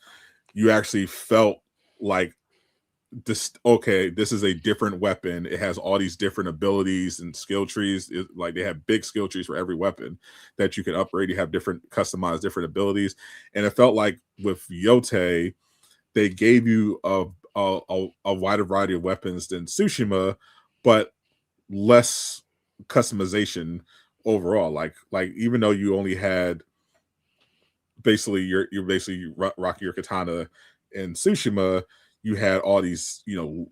you actually felt like this is a different weapon. It has all these different abilities and skill trees. Like they have big skill trees for every weapon that you can upgrade. You have different customized different abilities, and it felt like with Yote, they gave you a wider variety of weapons than Tsushima, but less customization overall. Like even though you only had basically you're basically rocking your katana in Tsushima, you had all these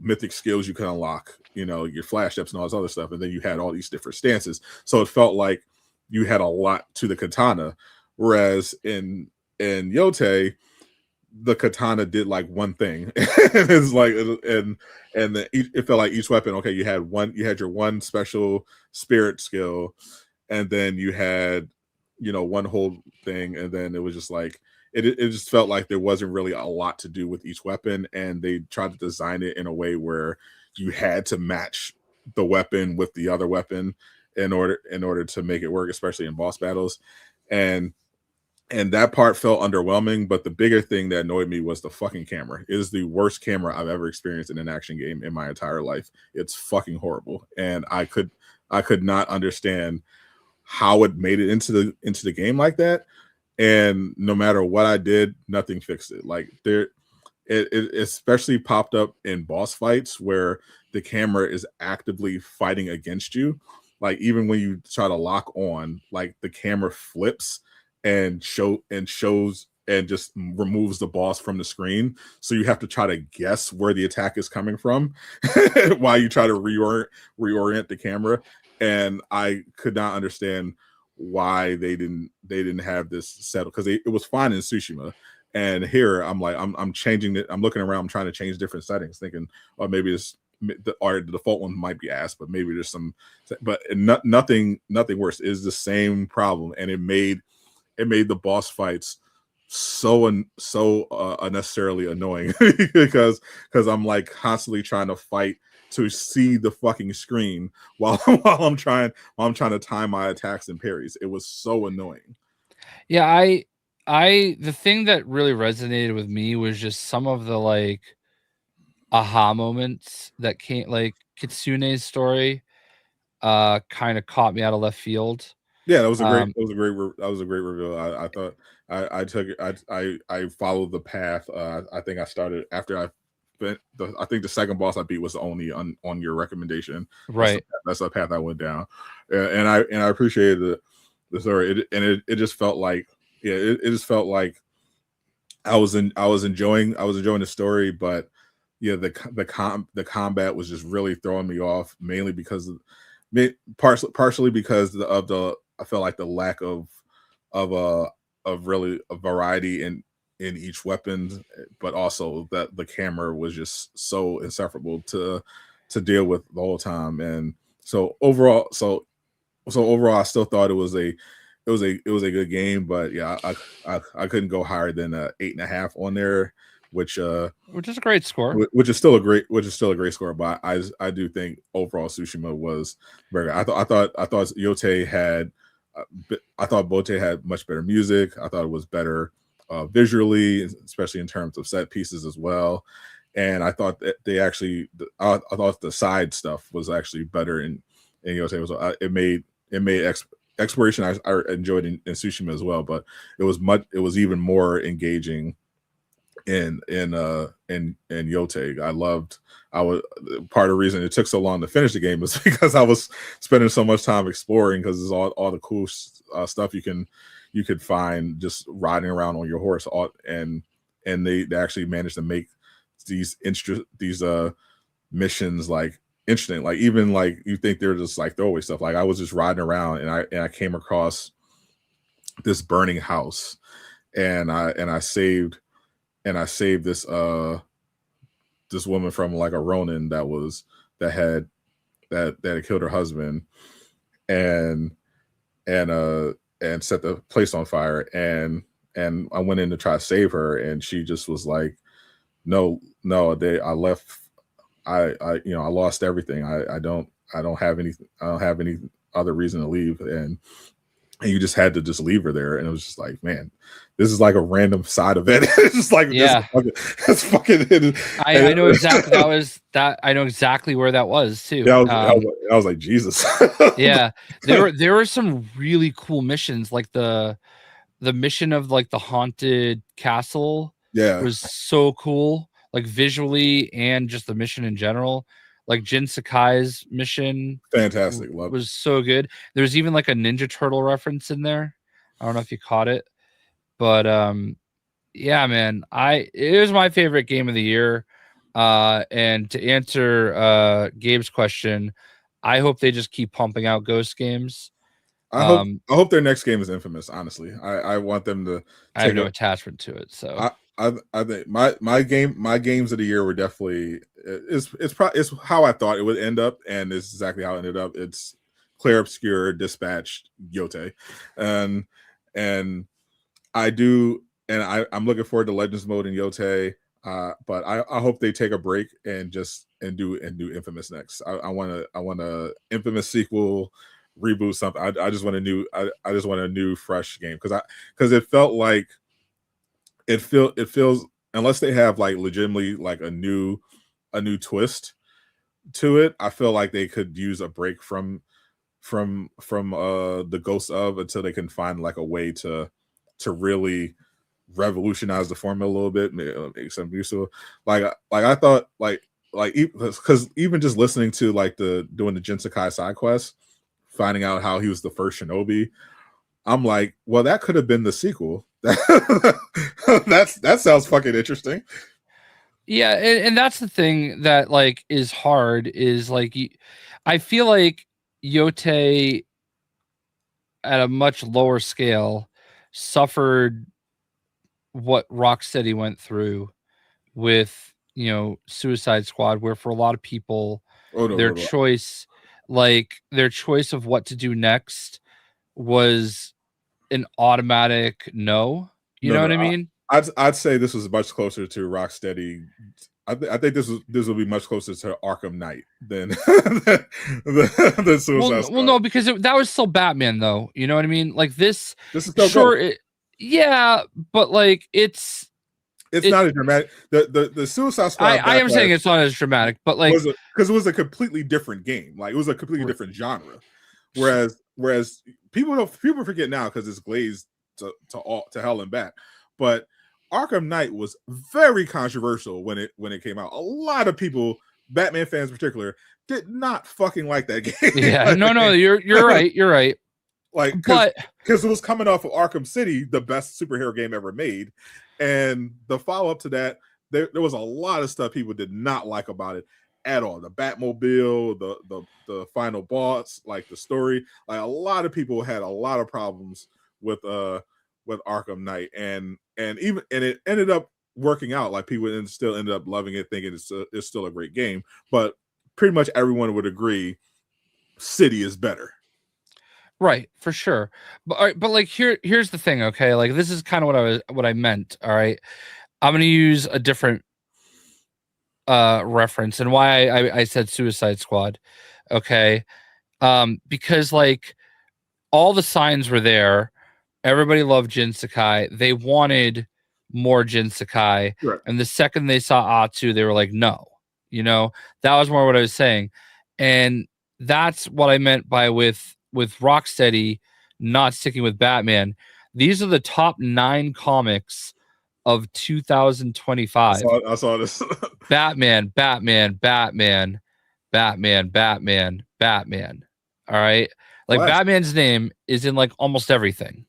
mythic skills you could unlock, your flash steps and all this other stuff, and then you had all these different stances. So it felt like you had a lot to the katana, whereas in Yote, the katana did like one thing. It's like it felt like each weapon. Okay, you had your one special spirit skill, and then you had one whole thing, and then it was just like it just felt like there wasn't really a lot to do with each weapon, and they tried to design it in a way where you had to match the weapon with the other weapon in order to make it work, especially in boss battles. And that part felt underwhelming, but the bigger thing that annoyed me was the fucking camera. It is the worst camera I've ever experienced in an action game in my entire life. It's fucking horrible, and I could not understand how it made it into the game like that. And no matter what I did, nothing fixed it. Like it especially popped up in boss fights where the camera is actively fighting against you. Like even when you try to lock on, like the camera flips and shows and just removes the boss from the screen. So you have to try to guess where the attack is coming from while you try to reorient the camera. And I could not understand why they didn't have this settled, because it was fine in Tsushima. And here I'm like, I'm changing it. I'm looking around, I'm trying to change different settings, thinking, oh, maybe it's the default one might be ass, but maybe there's some, but nothing worse. Is the same problem, and it made the boss fights so unnecessarily annoying because I'm like constantly trying to fight to see the fucking screen while I'm trying to time my attacks and parries. It was so annoying. Yeah, the thing that really resonated with me was just some of the like aha moments that came, like Kitsune's story kind of caught me out of left field. Yeah, that was a great reveal. I thought I followed the path. I think I started after I think the second boss I beat was only on your recommendation. Right. That's the path I went down, and I appreciated the story. It just felt like it just felt like I was enjoying the story, but yeah, the combat was just really throwing me off, mainly because partially because of the I felt like the lack of really a variety in each weapon, but also that the camera was just so insufferable to deal with the whole time. And so overall, I still thought it was a good game, but yeah, I couldn't go higher than 8.5 on there, which is a great score. Which is still a great score. But I do think overall Tsushima was very good. I thought Yote had I thought Bote had much better music. I thought it was better visually, especially in terms of set pieces as well. And I thought that I thought the side stuff was actually better in Yote. It made exploration I enjoyed in Tsushima as well, but it was even more engaging in Yote. I was part of the reason it took so long to finish the game was because I was spending so much time exploring, because there's all the cool stuff you could find just riding around on your horse. And they actually managed to make these missions like interesting. Like even like you think they're just like throwaway stuff. Like I was just riding around and I came across this burning house, and I saved this this woman from like a Ronin that had killed her husband, and set the place on fire, and I went in to try to save her, and she just was like, no, I left, I lost everything. I don't have any other reason to leave. And and you just had to just leave her there, and it was just like, man, this is like a random side event. It's just like, yeah, that's fucking. I know exactly I know exactly where that was too. Yeah, I was like, Jesus. Yeah, there were some really cool missions, like the mission of like the haunted castle. Yeah, was so cool, like visually and just the mission in general. Like Jin Sakai's mission, fantastic. Love was so good. There's even like a Ninja Turtle reference in there. I don't know if you caught it, but yeah, man, it was my favorite game of the year. And to answer Gabe's question, I hope they just keep pumping out Ghost games. I hope their next game is Infamous. Honestly, I want them to. I have no attachment to it, so I think my games of the year were definitely it's how I thought it would end up, and it's exactly how it ended up. It's Clair Obscur, Dispatch, Yote, and I'm looking forward to Legends mode in Yote. But I hope they take a break and do Infamous next. I want a Infamous sequel, reboot something. I just want a new fresh game because it felt like it feels, unless they have like legitimately like a new twist to it, I feel like they could use a break from the Ghost of, until they can find like a way to really revolutionize the formula a little bit, make some use of it. Like I thought, because even just listening to like doing the Jin Sakai side quest, finding out how he was the first shinobi, I'm like, well, that could have been the sequel. That sounds fucking interesting. Yeah, and that's the thing that like is hard, is like I feel like Yote at a much lower scale suffered what Rocksteady went through with, Suicide Squad, where for a lot of people, their choice of what to do next was an automatic no. You know what I mean? I'd say this was much closer to Rocksteady. I think this will be much closer to Arkham Knight than the Suicide Squad. Well, no, because that was still Batman, though. You know what I mean? Like this is still sure, yeah, but like it's not as dramatic. The Suicide Squad. I am saying it's not as dramatic, but like because it was a completely different game. Like it was a completely different genre. Whereas people forget now because it's glazed to hell and back. But Arkham Knight was very controversial when it came out. A lot of people, Batman fans in particular, did not fucking like that game. Yeah, no, you're right. You're right. Like, because it was coming off of Arkham City, the best superhero game ever made, and the follow up to that, there was a lot of stuff people did not like about it at all. The Batmobile, the final boss, like the story, like a lot of people had a lot of problems with Arkham Knight, and it ended up working out. Like people still ended up loving it, thinking it's still a great game. But pretty much everyone would agree, City is better. Right, for sure. But like here's the thing, okay? Like this is kind of what I meant. All right, I'm gonna use a different reference, and why I said Suicide Squad. Okay, because like all the signs were there. Everybody loved Jin Sakai. They wanted more Jin Sakai. Right. And the second they saw Atsu, they were like, no. That was more what I was saying. And that's what I meant by with Rocksteady not sticking with Batman. These are the top 9 comics of 2025. I saw this. Batman. All right. Like Batman's name is in like almost everything.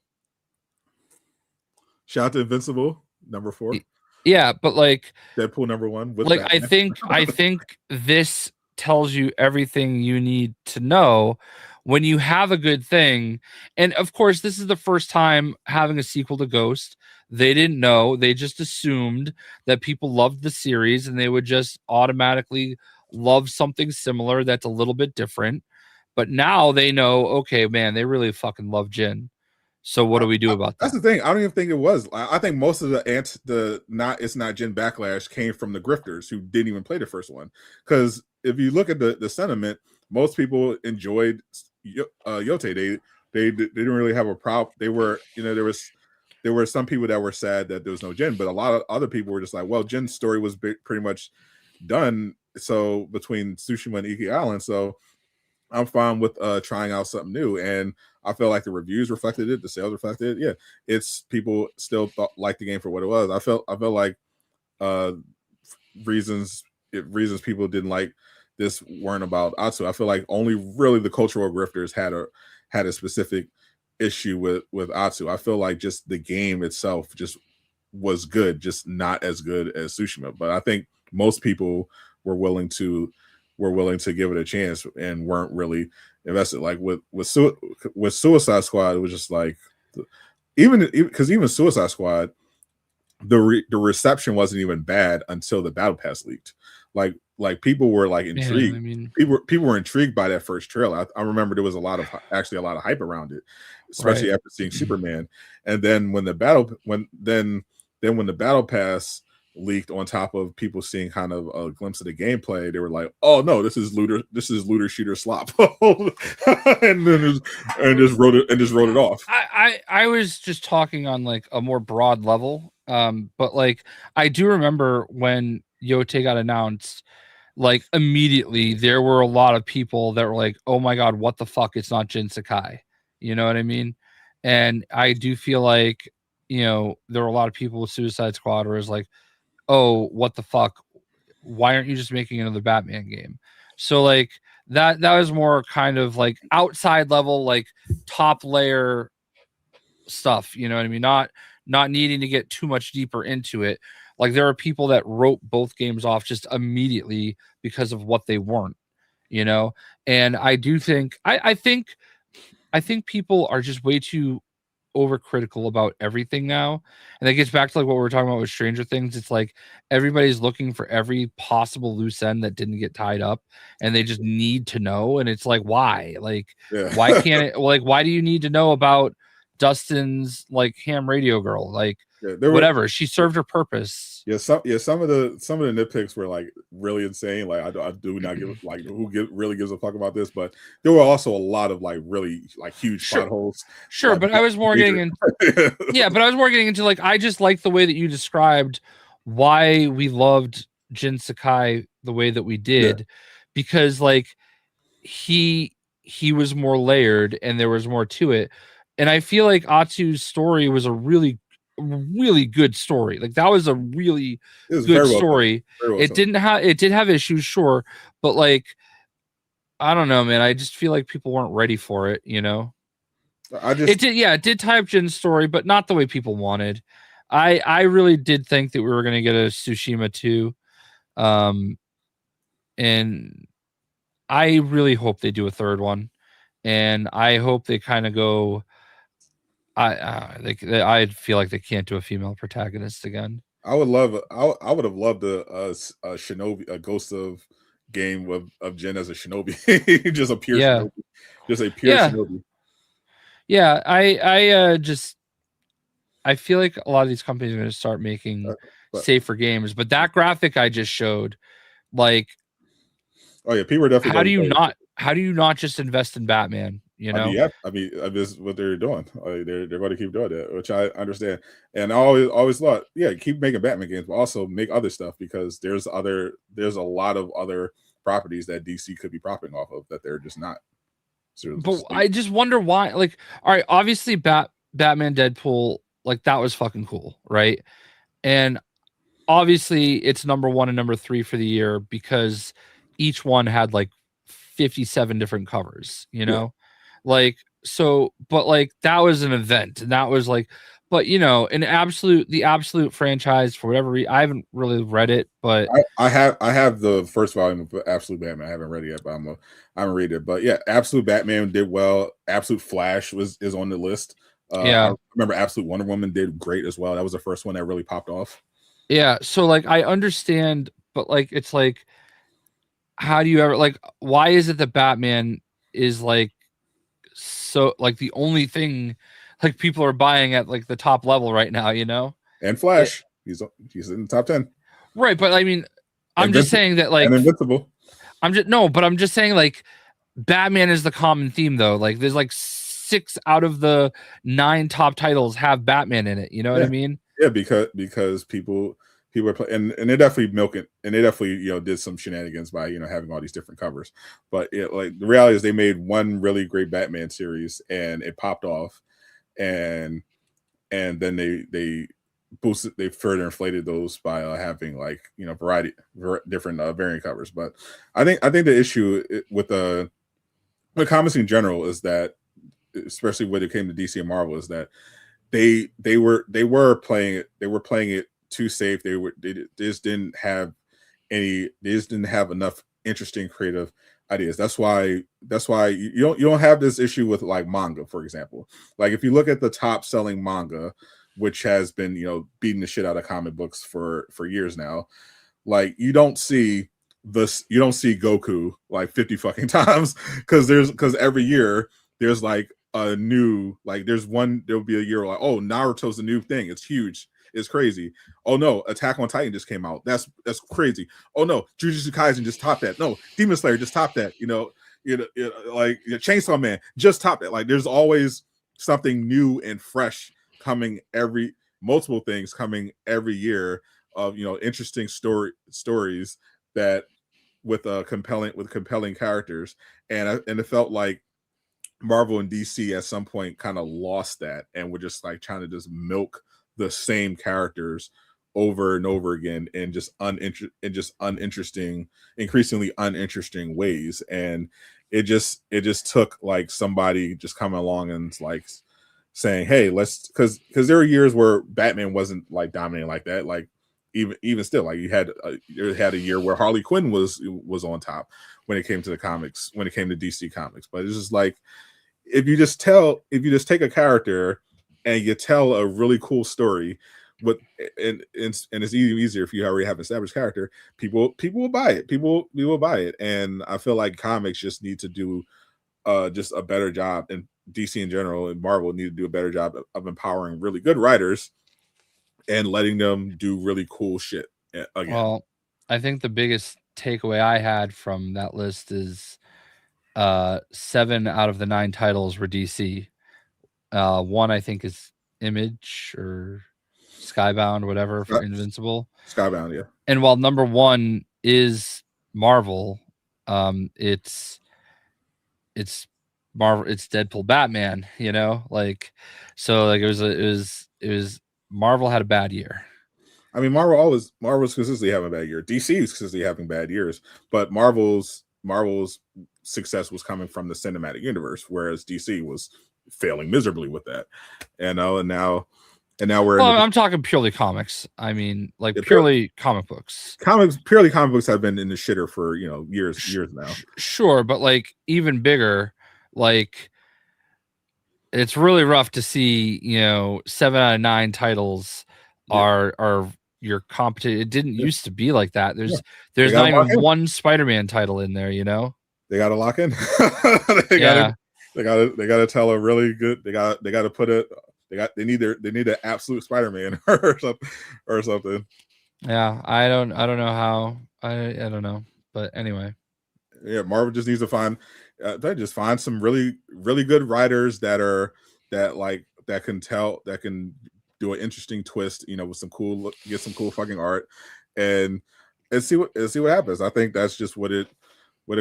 Shout out to Invincible, number 4. Yeah, but like Deadpool number 1. Like Batman. I think this tells you everything you need to know when you have a good thing. And of course, this is the first time having a sequel to Ghost. They didn't know. They just assumed that people loved the series and they would just automatically love something similar that's a little bit different. But now they know, okay, man, they really fucking love Jin. So what do we do about that? That's the thing. I don't even think it was. I think most of it's not Jin backlash came from the grifters who didn't even play the first one. Because if you look at the sentiment, most people enjoyed Yote. they didn't really have a problem. They were, there were some people that were sad that there was no Jin, but a lot of other people were just like, well, Jin's story was pretty much done. So between Tsushima and Iki Island, so I'm fine with trying out something new. And I feel like the reviews reflected it, the sales reflected it. Yeah, it's people still like the game for what it was. I felt like reasons people didn't like this weren't about Atsu. I feel like only really the cultural grifters had a specific issue with Atsu. I feel like just the game itself just was good, just not as good as Tsushima. But I think most people were willing to give it a chance and weren't really invested. Like with Suicide Squad, it was just like even Suicide Squad, the reception wasn't even bad until the battle pass leaked. Like people were like intrigued. Yeah, I mean, people were intrigued by that first trailer. I remember there was a lot of hype around it, especially after seeing Superman. And then when the battle pass leaked on top of people seeing kind of a glimpse of the gameplay, they were like, "Oh no, this is looter shooter slop," and just wrote it off. I was just talking on like a more broad level, but like I do remember when Yote got announced, like immediately there were a lot of people that were like, "Oh my god, what the fuck? It's not Jin Sakai." You know what I mean? And I do feel like, there were a lot of people with Suicide Squad where it was like, oh, what the fuck? Why aren't you just making another Batman game? So like that was more kind of like outside level, like top layer stuff, you know what I mean? Not needing to get too much deeper into it. Like there are people that wrote both games off just immediately because of what they weren't, and I do think I think people are just way too overcritical about everything now, and that gets back to like what we were talking about with Stranger Things. It's like everybody's looking for every possible loose end that didn't get tied up, and they just need to know. And it's like, why? Like, why can't it? Like, why do you need to know about Dustin's like ham radio girl? Like, whatever, she served her purpose. Some of the nitpicks were like really insane. Like I do not give like really gives a fuck about this, but there were also a lot of like really like huge plot holes. Sure, like, but I was more getting into but I was more getting into like I just like the way that you described why we loved Jin Sakai the way that we did, because like he was more layered and there was more to it. And I feel like Atsu's story was a really good story. Like that was a really good story. It did have issues, sure, but like I don't know, man. I just feel like people weren't ready for it, it did tie up Jin's story, but not the way people wanted. I really did think that we were going to get a Tsushima 2. And I really hope they do a third one, and I hope they kind of go I feel like they can't do a female protagonist again. I would have loved a Shinobi, a Ghost of game of Jin as a Shinobi, just a pure Shinobi, just a pure Shinobi. Yeah, I feel like a lot of these companies are going to start making safer games, but that graphic I just showed, like, oh yeah, people are definitely. How do you not just invest in Batman? I mean, this is what they're doing. They're going to keep doing that, which I understand. And I always thought, keep making Batman games, but also make other stuff, because there's a lot of other properties that DC could be profiting off of that they're just not. But I just wonder why. Like, all right, obviously, Batman, Deadpool, like that was fucking cool, right? And obviously, it's number 1 and number 3 for the year because each one had like 57 different covers, like, so, but like that was an event, and that was like, but the absolute franchise, for whatever reason, I haven't really read it, but I have the first volume of Absolute Batman. I haven't read it yet, but I haven't read it. But yeah, Absolute Batman did well. Absolute Flash is on the list. I remember Absolute Wonder Woman did great as well. That was the first one that really popped off. Yeah, so like I understand, but like it's like, how do you ever, like, why is it that Batman is like so like the only thing like people are buying at like the top level right now, And Flash, he's in the top 10, right? But I mean, I'm just saying that, like, and Invincible. I'm just saying, like, Batman is the common theme though. Like there's like 6 out of the 9 top titles have Batman in it. You know what I mean? Yeah, because people are playing, and they definitely milk it, and they definitely did some shenanigans by having all these different covers. But like the reality is, they made one really great Batman series, and it popped off, and then they boosted, they further inflated those by having like different variant covers. But I think the issue with comics in general is that, especially when it came to DC and Marvel, is that they were playing it too safe. They just didn't have enough interesting creative ideas. That's why you don't have this issue with like manga, for example. Like if you look at the top selling manga, which has been beating the shit out of comic books for years now, like you don't see Goku like 50 fucking times, because every year there's like a new, like there'll be a year like, oh, Naruto's a new thing, it's huge, it's crazy. Oh no, Attack on Titan just came out, that's crazy. Oh no, Jujutsu Kaisen just topped that. No, Demon Slayer just topped that. Like Chainsaw Man just topped it. Like there's always something new and fresh coming, multiple things coming every year of interesting stories that with compelling characters. And it felt like Marvel and DC at some point kind of lost that, and were just like trying to just milk the same characters over and over again in just uninteresting, increasingly uninteresting ways. And it just took like somebody just coming along and like saying, hey, let's, because there were years where Batman wasn't like dominating like that. Like even still, like you had a year where Harley Quinn was on top when it came to the comics, when it came to DC Comics. But it's just like, if you just take a character and you tell a really cool story with, and it's even easier if you already have an established character, people will buy it. People will buy it. And I feel like comics just need to do just a better job, and DC in general and Marvel need to do a better job of empowering really good writers and letting them do really cool shit again. Well, I think the biggest takeaway I had from that list is 7 out of the 9 titles were DC. One I think is Image or Skybound, whatever, for Invincible. Skybound, yeah. And while number 1 is Marvel, it's Marvel, it's Deadpool Batman, like, so like it was Marvel had a bad year. I mean, Marvel's consistently having a bad year. DC is consistently having bad years, but Marvel's success was coming from the cinematic universe, whereas DC was failing miserably with that. And now we're. Well, I'm talking purely comics. I mean, like purely comic books. Purely comic books have been in the shitter for years now. Sure, but like even bigger, like it's really rough to see 7 out of 9 titles are your competition. It didn't used to be like that. There's not even one Spider-Man title in there. They got to lock in. They got to tell a really good. They got to put it. They need an absolute Spider-Man or something. Yeah, I don't know how. I don't know, but anyway. Yeah, Marvel just needs to find some really good writers that can do an interesting twist, with some cool, get some cool fucking art, and see what happens. I think that's just what it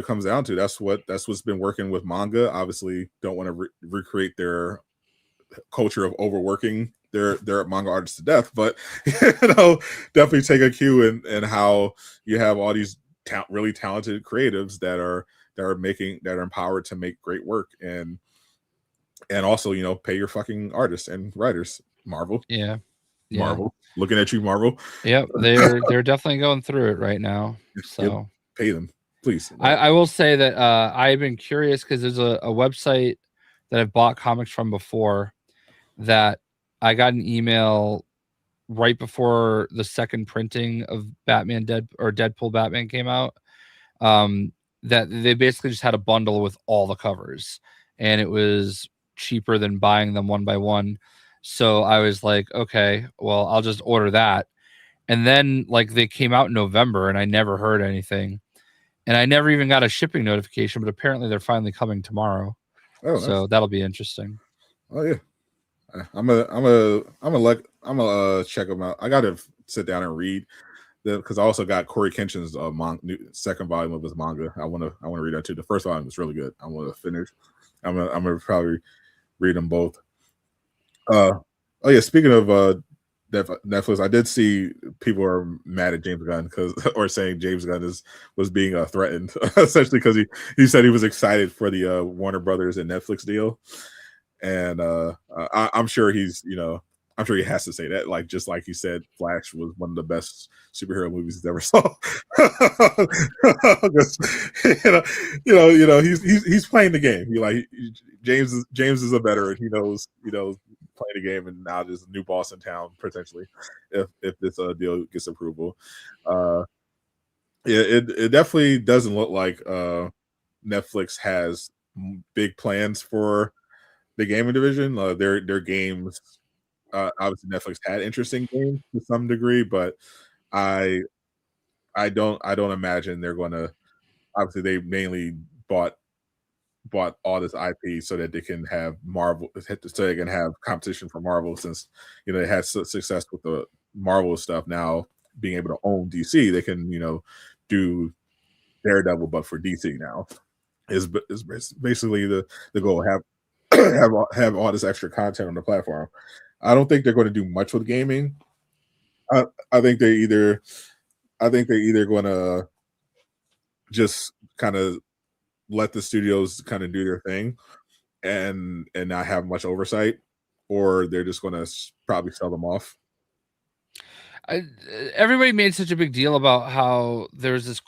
comes down to. That's what's been working with manga. Obviously, don't want to recreate their culture of overworking their manga artists to death, but definitely take a cue in how you have all these really talented creatives that are empowered to make great work, and also pay your fucking artists and writers. Marvel. Yeah. Marvel. Looking at you, Marvel. Yep. They're definitely going through it right now. So pay them, please. I will say that I've been curious because there's a website that I've bought comics from before that I got an email right before the second printing of Deadpool Batman came out. That they basically just had a bundle with all the covers, and it was cheaper than buying them one by one. So I was like, okay, well, I'll just order that. And then like they came out in November and I never heard anything. And I never even got a shipping notification, but apparently they're finally coming tomorrow. Oh, so that'll be interesting. Oh yeah, I'm a check them out. I gotta sit down and read because I also got Corey Kenshin's second volume of his manga. I want to read that too. The first volume was really good. I want to finish. I'm gonna probably read them both. Oh yeah, speaking of Netflix, I did see people are mad at James Gunn or saying James Gunn was being threatened, essentially because he said he was excited for the Warner Brothers and Netflix deal, and I'm sure I'm sure he has to say that, like just like he said, Flash was one of the best superhero movies he's ever saw. He's playing the game. James is a veteran. He knows playing the game, and now there's a new boss in town potentially if this deal gets approval. It definitely doesn't look like Netflix has big plans for the gaming division. Their games, obviously Netflix had interesting games to some degree, but I don't imagine they're going to. Obviously, they mainly bought all this IP so that they can have Marvel, so they can have competition for Marvel. Since they had success with the Marvel stuff, now being able to own DC, they can do Daredevil, but for DC now is basically the goal. Have all this extra content on the platform. I don't think they're going to do much with gaming. I think they're either going to just kind of let the studios kind of do their thing and not have much oversight, or they're just going to probably sell them off. Everybody made such a big deal about how there's this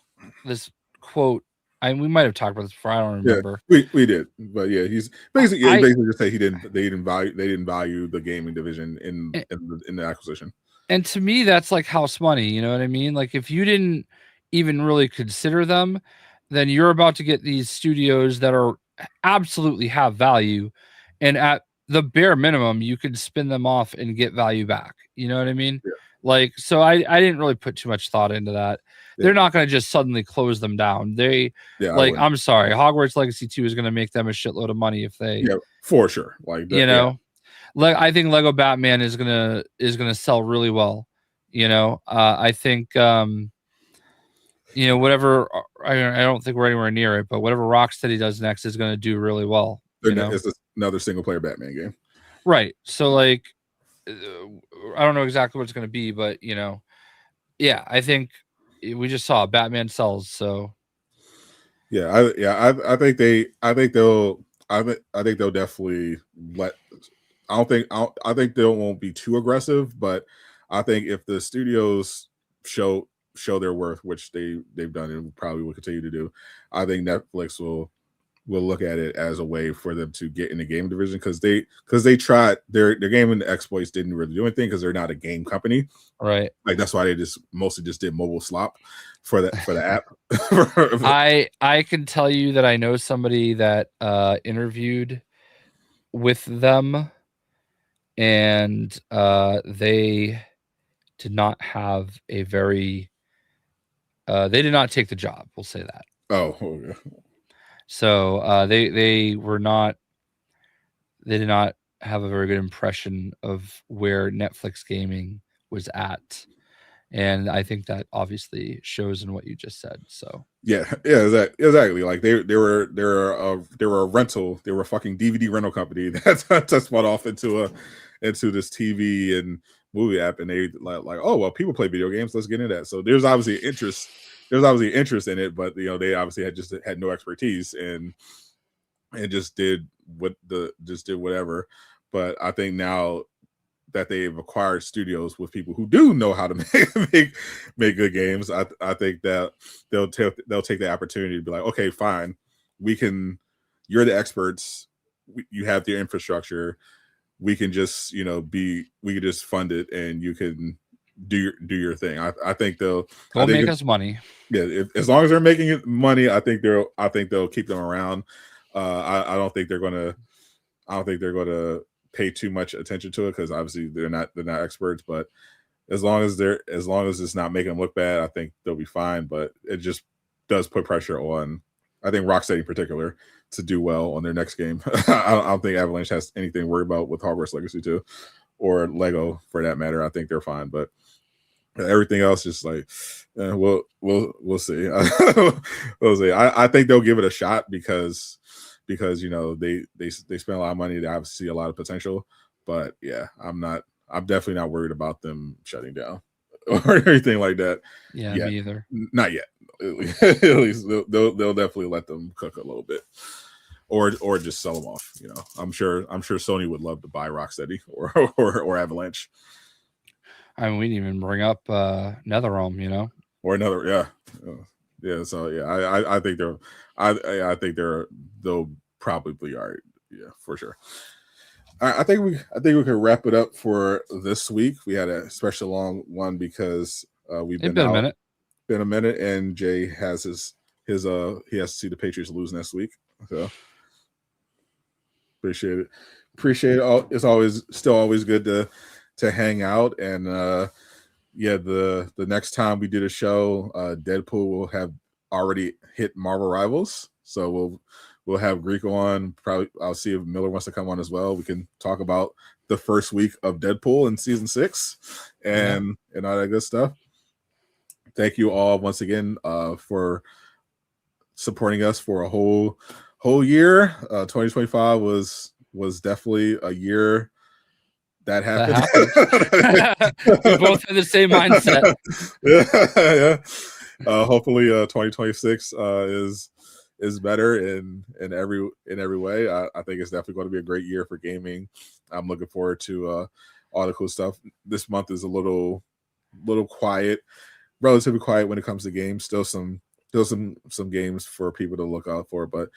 quote. We might have talked about this before. I don't remember. Yeah, we did, but yeah, he's basically just say they didn't value the gaming division in the acquisition. And to me, that's like house money. You know what I mean? Like if you didn't even really consider them, then you're about to get these studios that are absolutely have value, and at the bare minimum, you could spin them off and get value back. You know what I mean? Yeah. Like, so I didn't really put too much thought into that. Yeah. They're not going to just suddenly close them down. I'm sorry, Hogwarts Legacy 2 is going to make them a shitload of money if they. Yeah, for sure. Like that, I think Lego Batman is gonna sell really well. I think whatever. I don't think we're anywhere near it, but whatever Rocksteady does next is going to do really well. It's another single player Batman game, right? So I don't know exactly what it's going to be, but I think we just saw Batman sells. So I think they'll definitely let. I think they won't be too aggressive, but I think if the studios show their worth, which they've done and probably will continue to do, I think Netflix will look at it as a way for them to get in the game division because they tried their game and the exploits didn't really do anything because they're not a game company, right? Like that's why they mostly did mobile slop for the app. I can tell you that I know somebody that interviewed with them, and they did not have a very they did not take the job, we'll say that. Oh, okay. So they did not have a very good impression of where Netflix gaming was at, and I think that obviously shows in what you just said. So exactly. Like they were a rental. They were a fucking DVD rental company that spun off into this TV and movie app, and they like oh well, people play video games, let's get into that. So there's obviously interest in it, but they obviously had no expertise and just did whatever. But I think now that they've acquired studios with people who do know how to make good games, I think that they'll take the opportunity to be like, okay, fine, you're the experts, you have the infrastructure, we can just we can just fund it and you can do your thing. I think they'll make us money. Yeah, as long as they're making money, I think they'll keep them around. I don't think they're gonna pay too much attention to it because obviously they're not experts. But as long as it's not making them look bad, I think they'll be fine. But it just does put pressure on I think Rocksteady in particular to do well on their next game. I don't think Avalanche has anything to worry about with Hogwarts Legacy 2 or Lego for that matter. I think they're fine, but everything else is like, we'll see. We'll see. I think they'll give it a shot because you know they spend a lot of money. They obviously see a lot of potential, but yeah, I'm definitely not worried about them shutting down or anything like that. Yeah, me either. Not yet. At least they'll definitely let them cook a little bit, or just sell them off. You know, I'm sure Sony would love to buy Rocksteady or Avalanche. I mean, we didn't even bring up NetherRealm, you know, or another, yeah. So yeah, I think they'll probably all right, yeah, for sure. I think we can wrap it up for this week. We had a special long one because we've been out. Been a minute, and Jay has his he has to see the Patriots lose next week. So appreciate it. It's still always good to hang out, and the next time we did a show, Deadpool will have already hit Marvel Rivals, so we'll have Greek on. Probably I'll see if Miller wants to come on as well. We can talk about the first week of Deadpool in season 6 and all that good stuff. Thank you all once again for supporting us for a whole year. 2025 was definitely a year that happened. We both had the same mindset. Yeah. Hopefully 2026 is better in every way. I think it's definitely going to be a great year for gaming. I'm looking forward to all the cool stuff. This month is a little quiet, relatively quiet when it comes to games. Still some games for people to look out for, but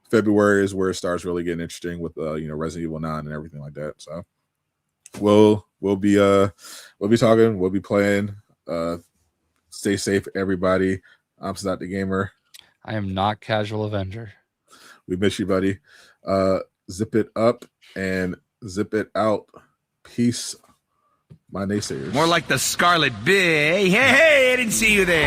February is where it starts really getting interesting with Resident Evil 9 and everything like that. So we'll be talking, we'll be playing. Stay safe, everybody. I'm Sadot the Gamer. I am not Casual Avenger. We miss you, buddy. Zip it up and zip it out. Peace, my naysayers. More like the Scarlet Bee. Hey, I didn't see you there.